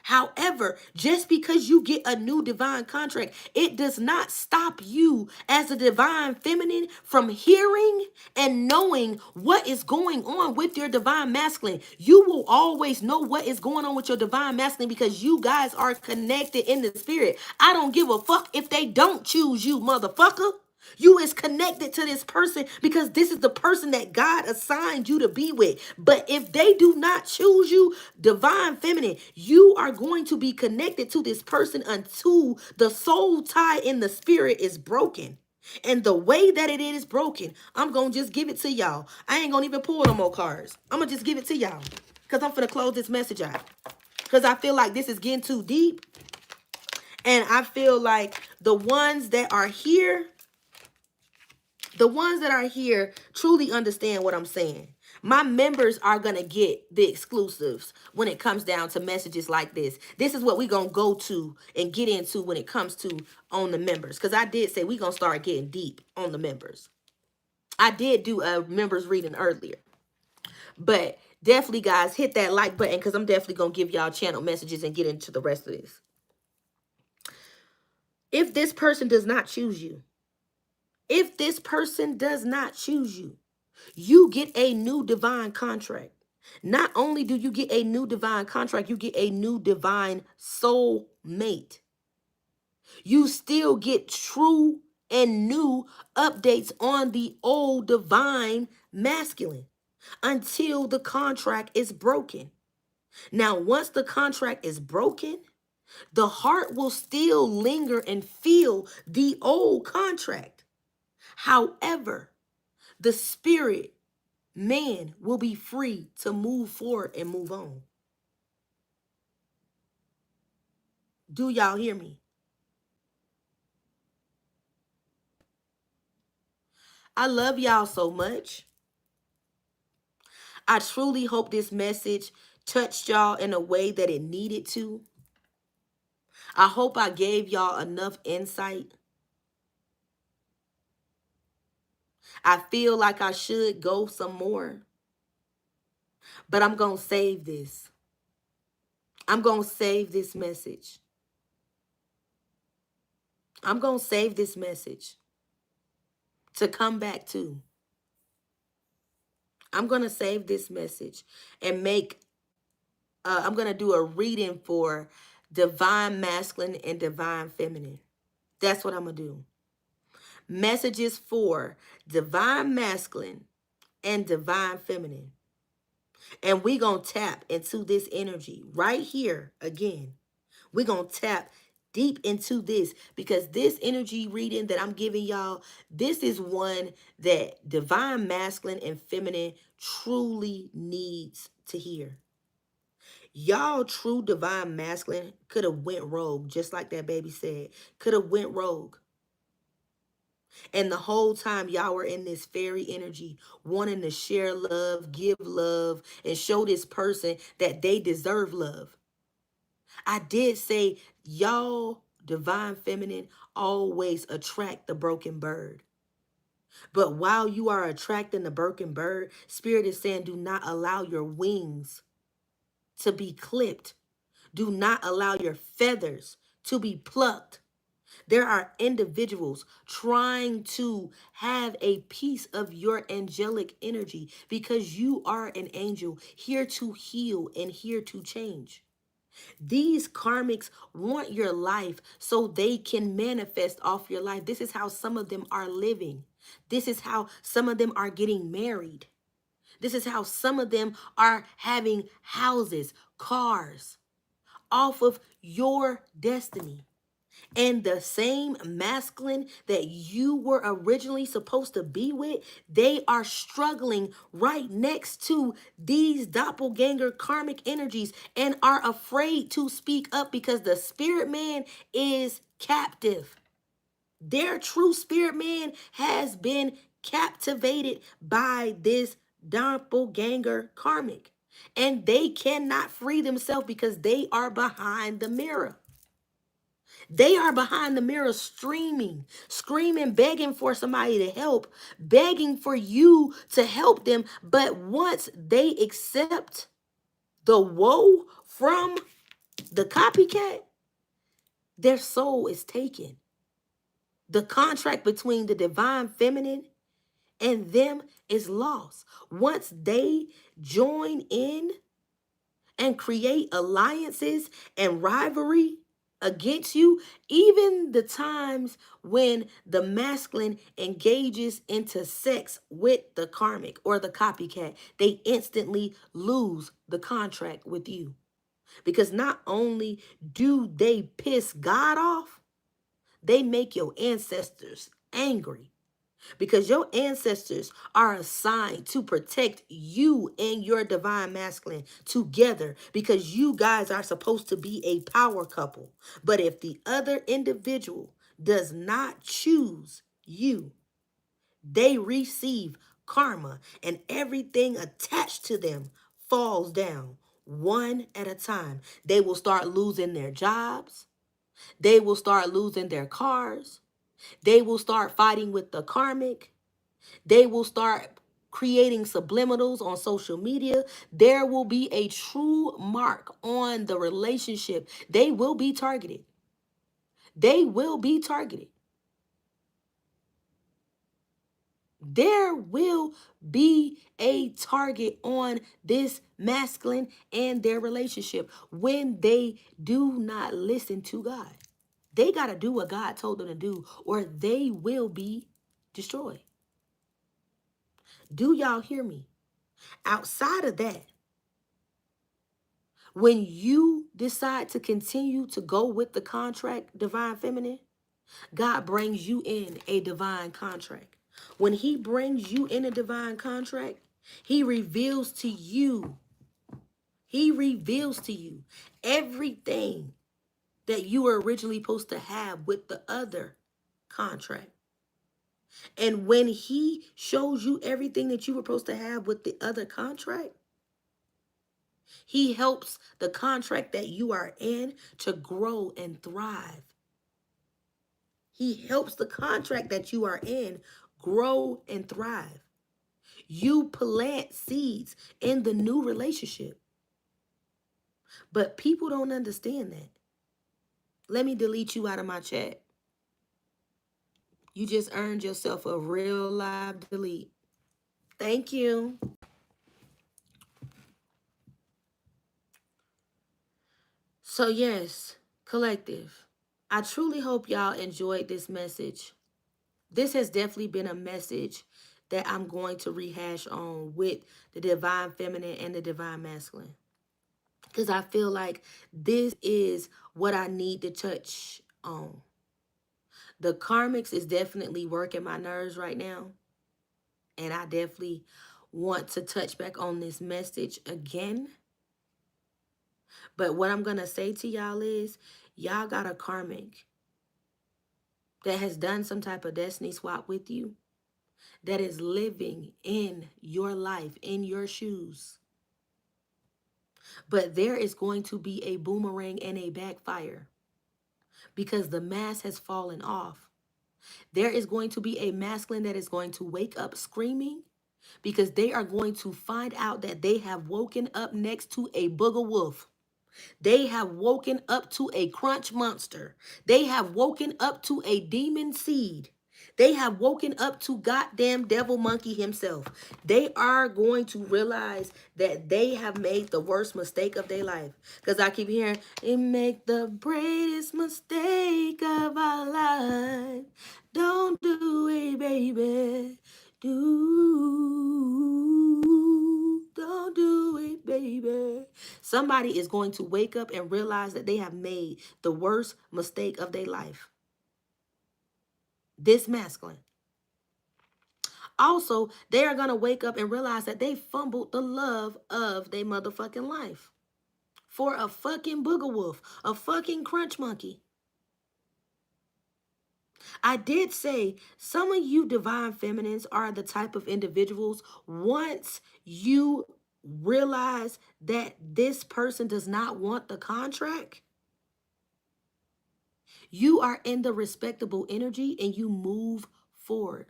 However, just because you get a new divine contract, it does not stop you as a divine feminine from hearing and knowing what is going on with your divine masculine. You will always know what is going on with your divine masculine because you guys are connected in the spirit. I don't give a fuck if they don't choose you, motherfucker. You is connected to this person because this is the person that God assigned you to be with. But if they do not choose you, divine feminine, you are going to be connected to this person until the soul tie in the spirit is broken. And the way that it is broken, I'm going to just give it to y'all. I ain't going to even pull no more cards. I'm going to just give it to y'all because I'm going to close this message out because I feel like this is getting too deep. And I feel like the ones that are here, truly understand what I'm saying. My members are going to get the exclusives when it comes down to messages like this. This is what we're going to go to and get into when it comes to on the members. Because I did say we're going to start getting deep on the members. I did do a members reading earlier. But Definitely, guys, hit that like button because I'm definitely going to give y'all channel messages and get into the rest of this. If this person does not choose you, if this person does not choose you, you get a new divine contract. Not only do you get a new divine contract, you get a new divine soul mate. You still get true and new updates on the old divine masculine until the contract is broken. Now, once the contract is broken, the heart will still linger and feel the old contract. However, the spirit man will be free to move forward and move on. Do y'all hear me? I love y'all so much. I truly hope this message touched y'all in a way that it needed to. I hope I gave y'all enough insight. I feel like I should go some more, but I'm going to save this. I'm going to save this message. I'm going to save this message to come back to. I'm going to save this message and I'm going to do a reading for divine masculine and divine feminine. That's what I'm going to do. Messages for divine masculine and divine feminine. And we going to tap into this energy right here again. We're going to tap deep into this because this energy reading that I'm giving y'all, this is one that divine masculine and feminine truly needs to hear. Y'all true divine masculine could have went rogue, just like that baby said, could have went rogue. And the whole time y'all were in this fairy energy, wanting to share love, give love, and show this person that they deserve love. I did say y'all divine feminine always attract the broken bird. But while you are attracting the broken bird, Spirit is saying do not allow your wings to be clipped. Do not allow your feathers to be plucked. There are individuals trying to have a piece of your angelic energy because you are an angel here to heal and here to change. These karmics want your life so they can manifest off your life. This is how some of them are living. This is how some of them are getting married. This is how some of them are having houses, cars off of your destiny. And the same masculine that you were originally supposed to be with, they are struggling right next to these doppelganger karmic energies and are afraid to speak up because the spirit man is captive. Their true spirit man has been captivated by this doppelganger karmic. And they cannot free themselves because they are behind the mirror. They are behind the mirror screaming, begging for somebody to help, begging for you to help them. But once they accept the woe from the copycat, their soul is taken. The contract between the divine feminine and them is lost. Once they join in and create alliances and rivalry against you, even the times when the masculine engages into sex with the karmic or the copycat, they instantly lose the contract with you. Because not only do they piss God off, they make your ancestors angry. Because your ancestors are assigned to protect you and your divine masculine together because you guys are supposed to be a power couple. But if the other individual does not choose you, they receive karma and everything attached to them falls down one at a time. They will start losing their jobs. They will start losing their cars. They will start fighting with the karmic. They will start creating subliminals on social media, there will be a true mark on the relationship. They will be targeted. They will be targeted. There will be a target on this masculine and their relationship when they do not listen to God. They got to do what God told them to do, or they will be destroyed. Do y'all hear me? Outside of that, when you decide to continue to go with the contract, divine feminine, God brings you in a divine contract. When he brings you in a divine contract, he reveals to you, everything that you were originally supposed to have with the other contract. And when he shows you everything that you were supposed to have with the other contract, he helps the contract that you are in to grow and thrive. He helps the contract that you are in grow and thrive. You plant seeds in the new relationship. But people don't understand that. Let me delete you out of my chat. You just earned yourself a real live delete. Thank you. So yes, collective, I truly hope y'all enjoyed this message. This has definitely been a message that I'm going to rehash on with the divine feminine and the divine masculine. Because I feel like this is what I need to touch on. The karmics is definitely working my nerves right now. And I definitely want to touch back on this message again. But what I'm going to say to y'all is, y'all got a karmic that has done some type of destiny swap with you, that is living in your life, in your shoes. But there is going to be a boomerang and a backfire because the mask has fallen off. There is going to be a masculine that is going to wake up screaming because they are going to find out that they have woken up next to a booger wolf. They have woken up to a crunch monster. They have woken up to a demon seed. They have woken up to goddamn devil monkey himself. They are going to realize that they have made the worst mistake of their life. Because I keep hearing, they make the greatest mistake of our life. Don't do it, baby. Don't do it, baby. Somebody is going to wake up and realize that they have made the worst mistake of their life. This masculine. Also, they are going to wake up and realize that they fumbled the love of their motherfucking life for a fucking booger wolf, a fucking crunch monkey. I did say some of you divine feminines are the type of individuals, once you realize that this person does not want the contract, you are in the respectable energy and you move forward.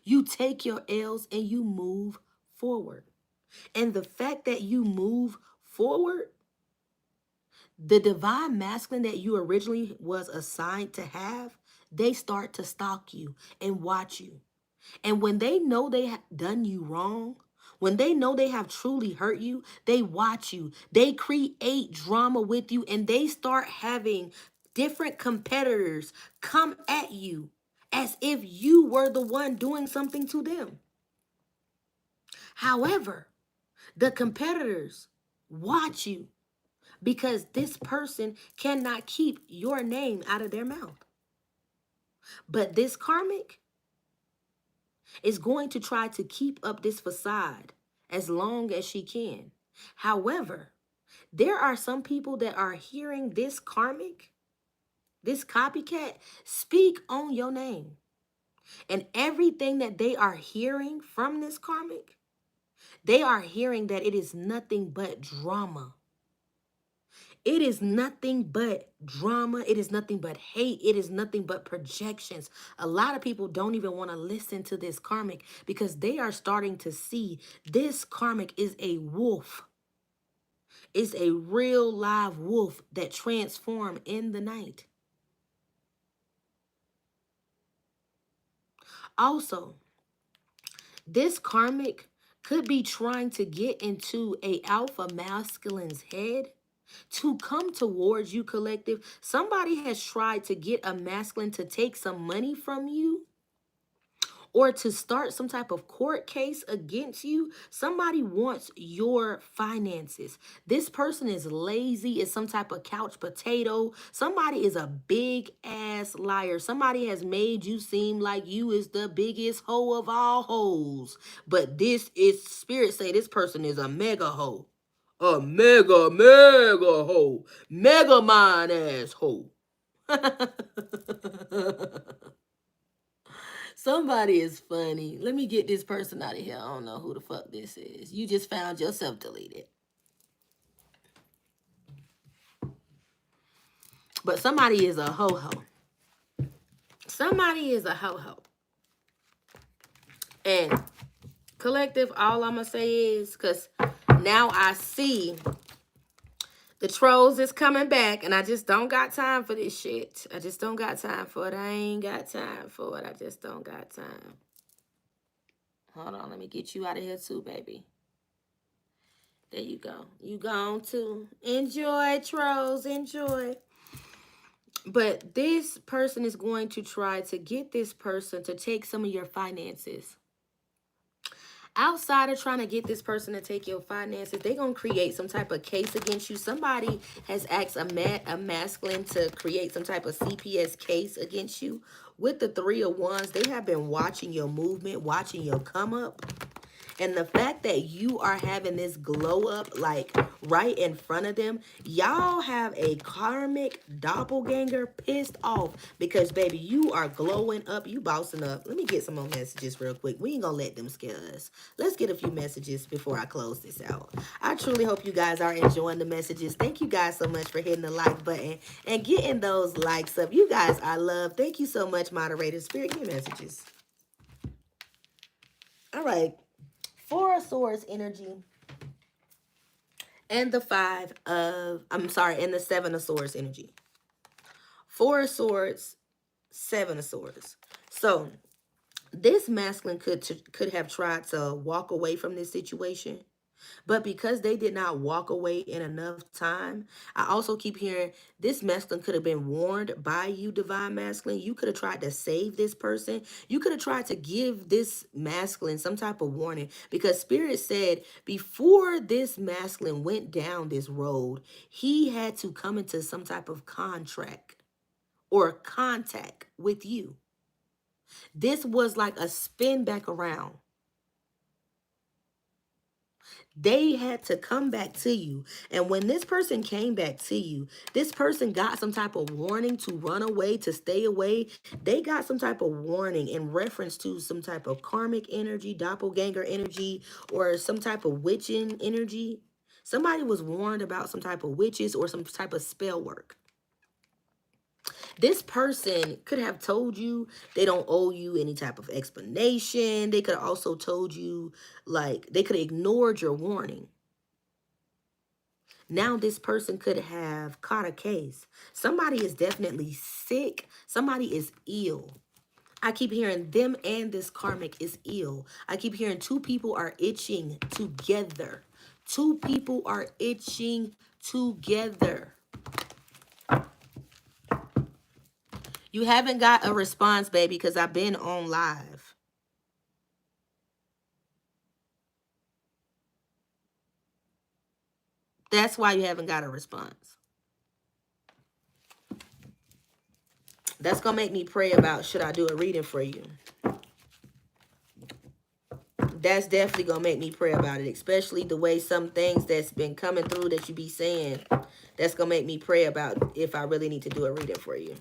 You take your L's and you move forward. And the fact that you move forward, the divine masculine that you originally was assigned to have, they start to stalk you and watch you. And when they know they have done you wrong, when they know they have truly hurt you, they watch you. They create drama with you and they start having different competitors come at you as if you were the one doing something to them. However, the competitors watch you because this person cannot keep your name out of their mouth. But this karmic is going to try to keep up this facade as long as she can. However, there are some people that are hearing this karmic, this copycat, speak on your name. And everything that they are hearing from this karmic, they are hearing that it is nothing but drama. It is nothing but drama. It is nothing but hate. It is nothing but projections. A lot of people don't even want to listen to this karmic because they are starting to see this karmic is a wolf. It's a real live wolf that transformed in the night. Also, this karmic could be trying to get into a alpha masculine's head to come towards you, collective. Somebody has tried to get a masculine to take some money from you or to start some type of court case against you. Somebody wants your finances. This person is lazy, is some type of couch potato. Somebody is a big ass liar. Somebody has made you seem like you is the biggest hoe of all hoes. But this is, spirit say this person is a mega hoe. A mega hoe. Mega mind ass hoe. Somebody is funny. Let me get this person out of here. I don't know who the fuck this is. You just found yourself deleted. But somebody is a ho-ho. Somebody is a ho-ho. And collective, all I'm going to say is, because now I see the trolls is coming back, and I just don't got time for this shit. I just don't got time for it. I ain't got time for it. I just don't got time. Hold on, let me get you out of here too, baby. There you go. You gone too. Enjoy, trolls. Enjoy. But this person is going to try to get this person to take some of your finances. Outside of trying to get this person to take your finances, they're going to create some type of case against you. Somebody has asked a masculine to create some type of CPS case against you. With the 3 of Wands, they have been watching your movement, watching your come up. And the fact that you are having this glow up like right in front of them, y'all have a karmic doppelganger pissed off because, baby, you are glowing up. You bossing up. Let me get some more messages real quick. We ain't gonna let them scare us. Let's get a few messages before I close this out. I truly hope you guys are enjoying the messages. Thank you guys so much for hitting the like button and getting those likes up. You guys are loved. Thank you so much, moderator. Spirit, give me messages. All right. 4 of Swords energy and the 7 of Swords energy. 4 of Swords, 7 of Swords. So this masculine could have tried to walk away from this situation. But because they did not walk away in enough time, I also keep hearing this masculine could have been warned by you, divine masculine. You could have tried to save this person. You could have tried to give this masculine some type of warning because Spirit said before this masculine went down this road, he had to come into some type of contract or contact with you. This was like a spin back around. They had to come back to you. And when this person came back to you, this person got some type of warning to run away, to stay away. They got some type of warning in reference to some type of karmic energy, doppelganger energy, or some type of witching energy. Somebody was warned about some type of witches or some type of spell work. This person could have told you they don't owe you any type of explanation. They could have also told you, like, they could have ignored your warning. Now this person could have caught a case. Somebody is definitely sick. Somebody is ill. I keep hearing them and this karmic is ill. I keep hearing 2 people are itching together. 2 people are itching together. You haven't got a response, baby, because I've been on live. That's why you haven't got a response. That's going to make me pray about, should I do a reading for you? That's definitely going to make me pray about it, especially the way some things that's been coming through that you be saying. That's going to make me pray about if I really need to do a reading for you.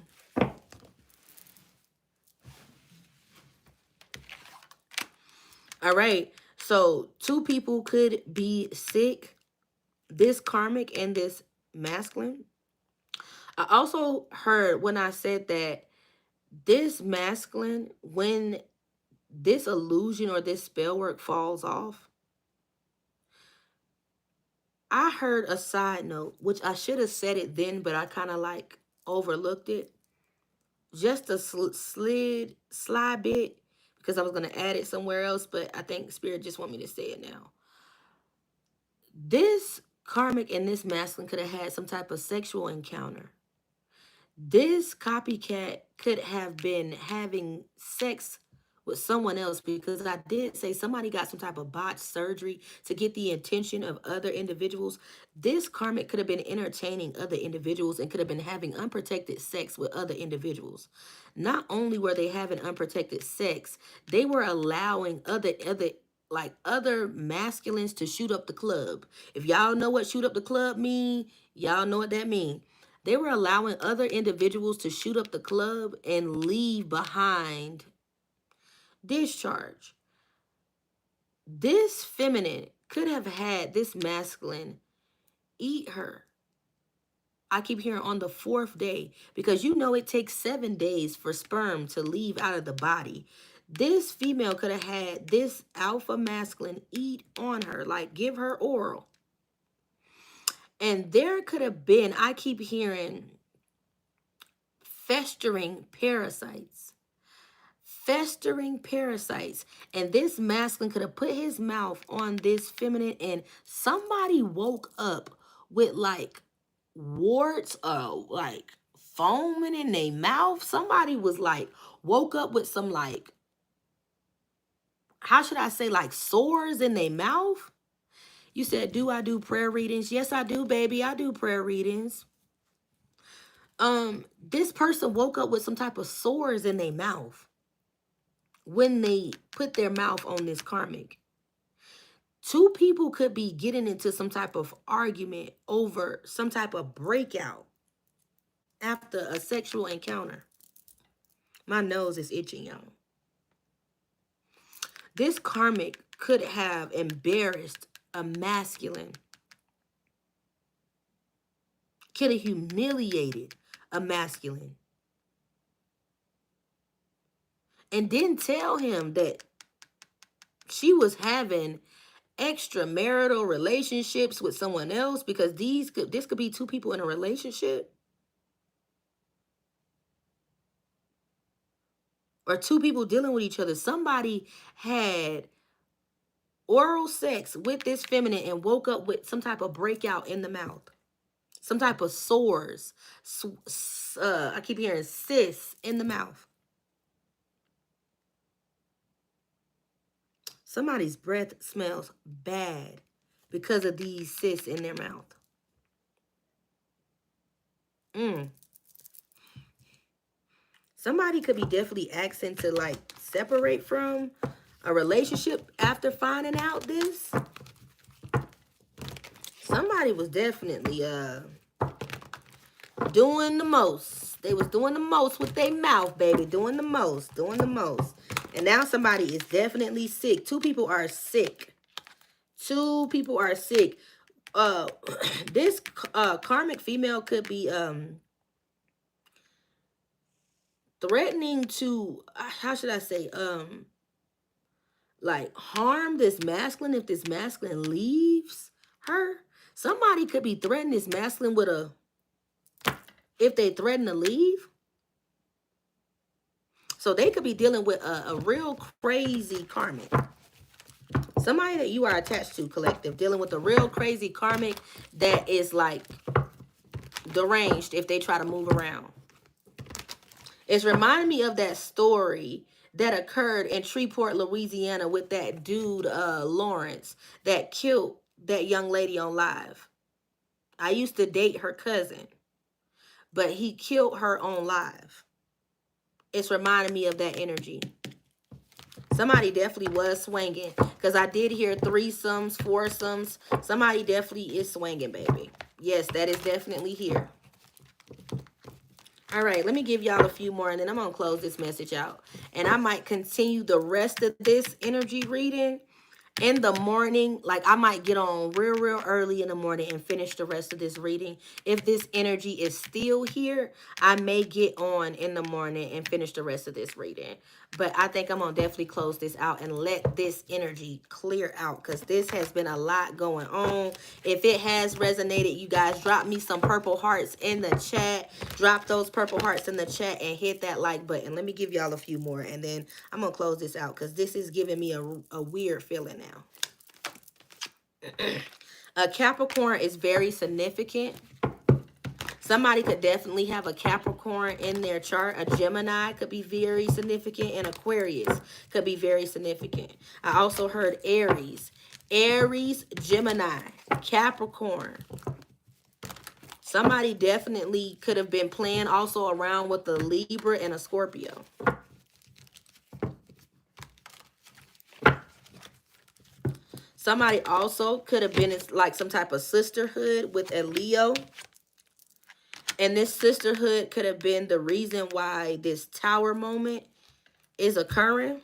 All right. So 2 people could be sick. This karmic and this masculine. I also heard when I said that this masculine, when this illusion or this spell work falls off, I heard a side note, which I should have said it then, but I kind of like overlooked it. Just a slide bit because I was going to add it somewhere else, but I think Spirit just want me to say it now. This karmic and this masculine could have had some type of sexual encounter. This copycat could have been having sex with someone else because I did say somebody got some type of botched surgery to get the attention of other individuals. This karmic could have been entertaining other individuals and could have been having unprotected sex with other individuals. Not only were they having unprotected sex, they were allowing other masculines to shoot up the club. If y'all know what shoot up the club mean, y'all know what that mean. They were allowing other individuals to shoot up the club and leave behind discharge. This feminine could have had this masculine eat her. I keep hearing on the 4th day because you know it takes 7 days for sperm to leave out of the body. This female could have had this alpha masculine eat on her, like give her oral. And there could have been, I keep hearing, festering parasites. Festering parasites. And this masculine could have put his mouth on this feminine and somebody woke up with like warts, like foaming in their mouth. Somebody was like, woke up with some like, how should I say, like sores in their mouth. You said, do I do prayer readings? Yes, I do, baby. I do prayer readings. This person woke up with some type of sores in their mouth when they put their mouth on this karmic. 2 people could be getting into some type of argument over some type of breakout after a sexual encounter. My nose is itching, y'all. This karmic could have embarrassed a masculine, could have humiliated a masculine, and didn't tell him that she was having extramarital relationships with someone else, because this could be 2 people in a relationship, or 2 people dealing with each other. Somebody had oral sex with this feminine and woke up with some type of breakout in the mouth, some type of sores. I keep hearing cysts in the mouth. Somebody's breath smells bad because of these cysts in their mouth. Somebody could be definitely asking to like separate from a relationship after finding out this. Somebody was definitely doing the most. They was doing the most with their mouth, baby. Doing the most. Doing the most. And now somebody is definitely sick. 2 people are sick. 2 people are sick. This karmic female could be threatening to, how should I say, like harm this masculine if this masculine leaves her. Somebody could be threatening this masculine with if they threaten to leave. So they could be dealing with a real crazy karmic. Somebody that you are attached to, collective, dealing with a real crazy karmic that is like deranged if they try to move around. It's reminding me of that story that occurred in Shreveport, Louisiana with that dude, Lawrence, that killed that young lady on live. I used to date her cousin, but he killed her on live. It's reminding me of that energy. Somebody definitely was swinging, because I did hear threesomes, foursomes. Somebody definitely is swinging, baby. Yes, that is definitely here. All right, let me give y'all a few more, and then I'm going to close this message out. And I might continue the rest of this energy reading in the morning, like I might get on real early in the morning and finish the rest of this reading. If this energy is still here, I may get on in the morning and finish the rest of this reading. But I think I'm gonna definitely close this out and let this energy clear out, because this has been a lot going on. If it has resonated, you guys, drop me some purple hearts in the chat. Drop those purple hearts in the chat and hit that like button. Let me give y'all a few more, and then I'm gonna close this out, because this is giving me a weird feeling now. A Capricorn is very significant. Somebody could definitely have a Capricorn in their chart. A Gemini could be very significant, and Aquarius could be very significant. I also heard Aries. Aries, Gemini, Capricorn. Somebody definitely could have been playing also around with a Libra and a Scorpio. Somebody also could have been in like some type of sisterhood with a Leo. And this sisterhood could have been the reason why this tower moment is occurring.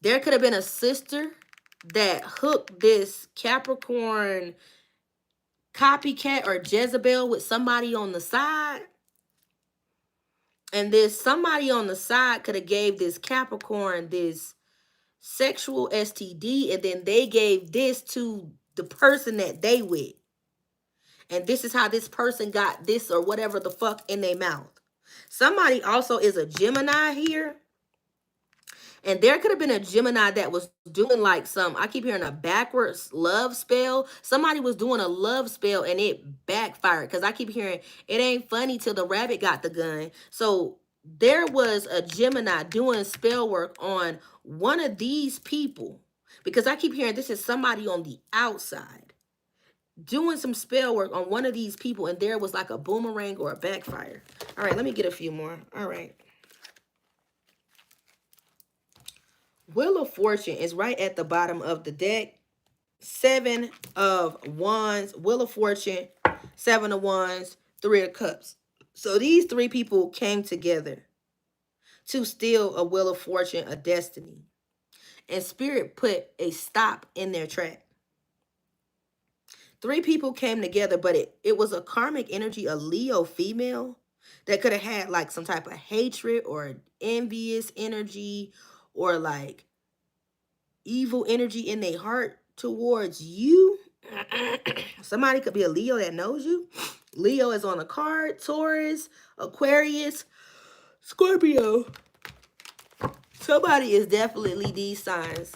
There could have been a sister that hooked this Capricorn copycat or Jezebel with somebody on the side. And this somebody on the side could have gave this Capricorn this sexual STD, and then they gave this to the person that they with. And this is how this person got this or whatever the fuck in their mouth. Somebody also is a Gemini here. And there could have been a Gemini that was doing like some, I keep hearing a backwards love spell. Somebody was doing a love spell and it backfired. Because I keep hearing, it ain't funny till the rabbit got the gun. So there was a Gemini doing spell work on one of these people. Because I keep hearing this is somebody on the outside doing some spell work on one of these people, and there was like a boomerang or a backfire. All right, let me get a few more. All right. Wheel of Fortune is right at the bottom of the deck. 7 of Wands, Wheel of Fortune, 7 of Wands, 3 of Cups. So these three people came together to steal a Wheel of Fortune, a destiny. And Spirit put a stop in their track. 3 people came together, but it was a karmic energy, a Leo female that could have had like some type of hatred or envious energy or like evil energy in their heart towards you. Somebody could be a Leo that knows you. Leo is on a card. Taurus, Aquarius, Scorpio. Somebody is definitely these signs.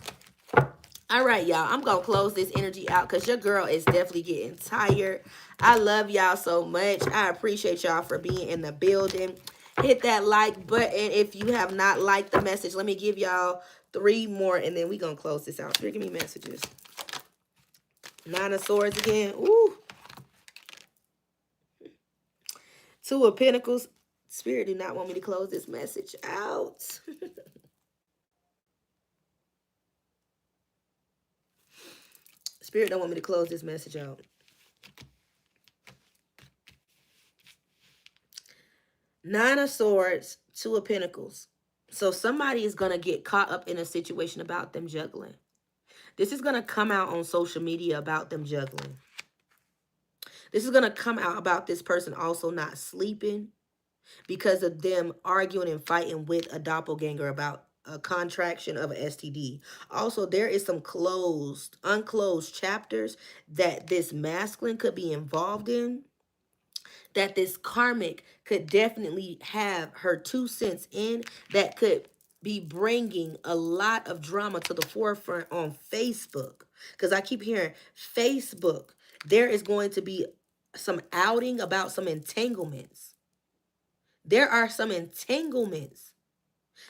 All right, y'all. I'm going to close this energy out because your girl is definitely getting tired. I love y'all so much. I appreciate y'all for being in the building. Hit that like button if you have not liked the message. Let me give y'all 3 more, and then we're going to close this out. Spirit, give me messages. 9 of Swords again. Ooh. 2 of Pentacles. Spirit do not want me to close this message out. Spirit don't want me to close this message out. 9 of Swords, 2 of Pentacles. So somebody is going to get caught up in a situation about them juggling. This is going to come out on social media about them juggling. This is going to come out about this person also not sleeping because of them arguing and fighting with a doppelganger about a contraction of an STD. Also, there is some unclosed chapters that this masculine could be involved in, that this karmic could definitely have her 2 cents in, that could be bringing a lot of drama to the forefront on Facebook. Because I keep hearing Facebook, there is going to be some outing about some entanglements. There are some entanglements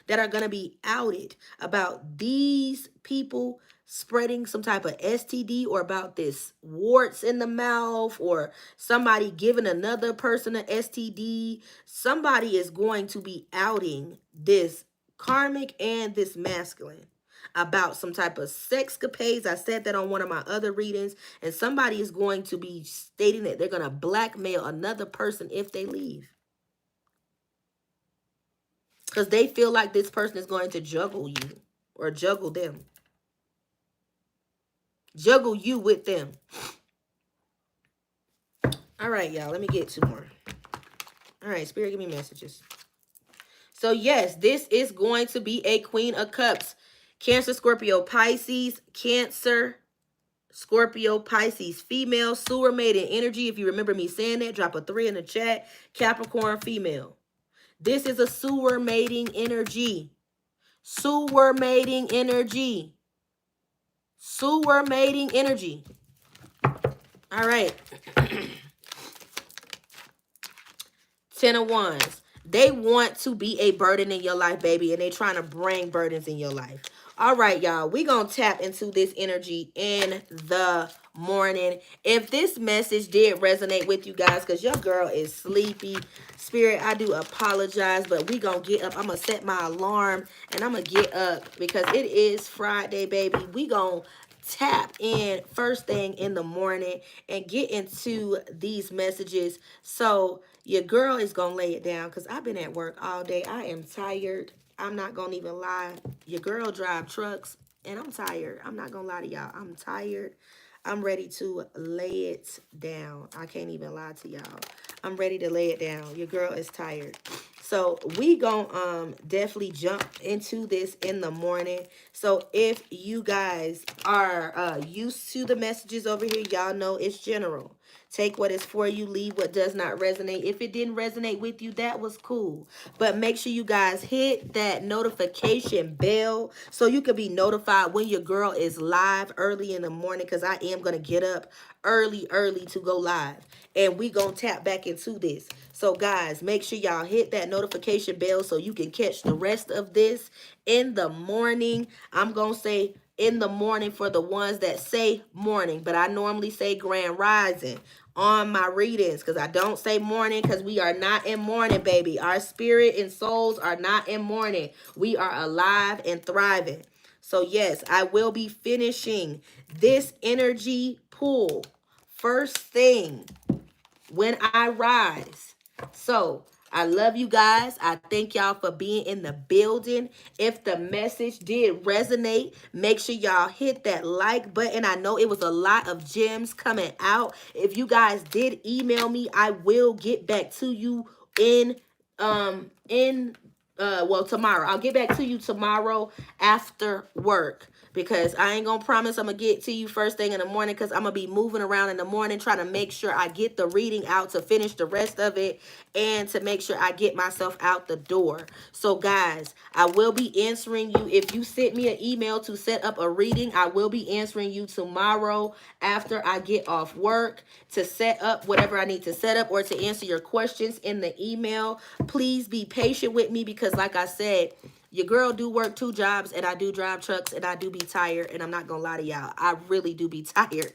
that are going to be outed about these people spreading some type of STD, or about this warts in the mouth, or somebody giving another person an STD. Somebody is going to be outing this karmic and this masculine about some type of sexcapades. I said that on one of my other readings. And somebody is going to be stating that they're going to blackmail another person if they leave, because they feel like this person is going to juggle you or juggle them. Juggle you with them. All right, y'all. Let me get 2 more. All right, Spirit, give me messages. So, yes, this is going to be a Queen of Cups. Cancer, Scorpio, Pisces, Cancer, Scorpio, Pisces, female, sewer maiden energy. If you remember me saying that, drop a 3 in the chat. Capricorn, female. This is a sewer mating energy. Sewer mating energy. Sewer mating energy. All right. 10 of Wands. They want to be a burden in your life, baby, and they trying to bring burdens in your life. All right, y'all. We're going to tap into this energy in the morning. If this message did resonate with you guys, because your girl is sleepy, Spirit, I do apologize, but we going to get up. I'm going to set my alarm, and I'm going to get up because it is Friday, baby. We going to tap in first thing in the morning and get into these messages. So your girl is gonna lay it down because I've been at work all day. I am tired. I'm not gonna even lie. Your girl drive trucks and I'm tired. I'm not gonna lie to y'all. I'm tired. I'm ready to lay it down. I can't even lie to y'all. I'm ready to lay it down. Your girl is tired. So we gonna definitely jump into this in the morning. So if you guys are used to the messages over here, y'all know it's general. Take what is for you, leave what does not resonate. If it didn't resonate with you, that was cool. But make sure you guys hit that notification bell so you can be notified when your girl is live early in the morning, because I am going to get up early to go live. And we going to tap back into this. So guys, make sure y'all hit that notification bell so you can catch the rest of this in the morning. I'm going to say in the morning for the ones that say morning, but I normally say grand rising on my readings because I don't say morning because we are not in mourning, baby. Our spirit and souls are not in mourning. We are alive and thriving. So yes, I will be finishing this energy pool first thing when I rise. So I love you guys. I thank y'all for being in the building. If the message did resonate, make sure y'all hit that like button. I know it was a lot of gems coming out. If you guys did email me, I will get back to you well, tomorrow. I'll get back to you tomorrow after work, because I ain't gonna promise I'm gonna get to you first thing in the morning because I'm gonna be moving around in the morning trying to make sure I get the reading out to finish the rest of it and to make sure I get myself out the door. So guys, I will be answering you. If you sent me an email to set up a reading, I will be answering you tomorrow after I get off work to set up whatever I need to set up or to answer your questions in the email. Please be patient with me because like I said, your girl do work 2 jobs and I do drive trucks and I do be tired, and I'm not gonna lie to y'all. I really do be tired.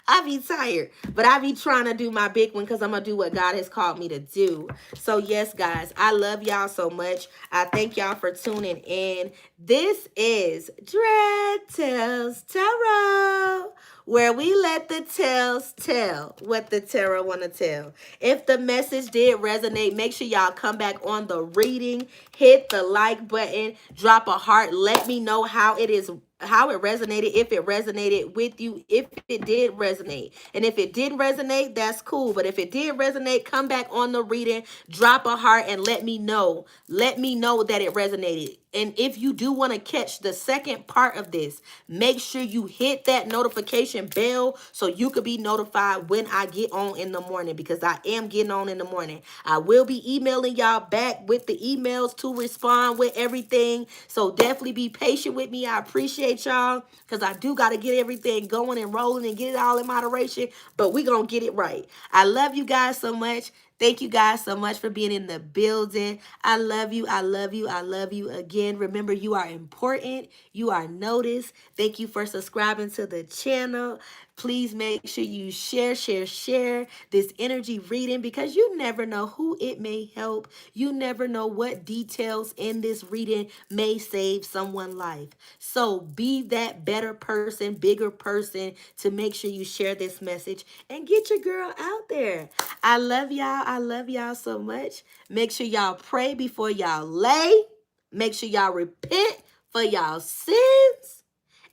I be tired, but I be trying to do my big one because I'm going to do what God has called me to do. So yes, guys, I love y'all so much. I thank y'all for tuning in. This is Dread Tales Tarot, where we let the tales tell what the tarot want to tell. If the message did resonate, make sure y'all come back on the reading, hit the like button, drop a heart, let me know how it resonated, if it resonated with you, if it did resonate. And if it didn't resonate, that's cool. But if it did resonate, come back on the reading, drop a heart, and let me know. Let me know that it resonated. And if you do want to catch the second part of this, make sure you hit that notification bell so you could be notified when I get on in the morning, because I am getting on in the morning. I will be emailing y'all back with the emails to respond with everything. So definitely be patient with me. I appreciate y'all because I do got to get everything going and rolling and get it all in moderation, but we going to get it right. I love you guys so much. Thank you guys so much for being in the building. I love you. I love you. I love you again. Remember, you are important. You are noticed. Thank you for subscribing to the channel. Please make sure you share this energy reading because you never know who it may help. You never know what details in this reading may save someone's life. So be that better person, bigger person to make sure you share this message and get your girl out there. I love y'all. I love y'all so much. Make sure y'all pray before y'all lay. Make sure y'all repent for y'all sins.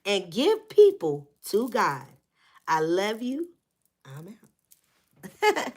and give people to God. I love you. I'm out.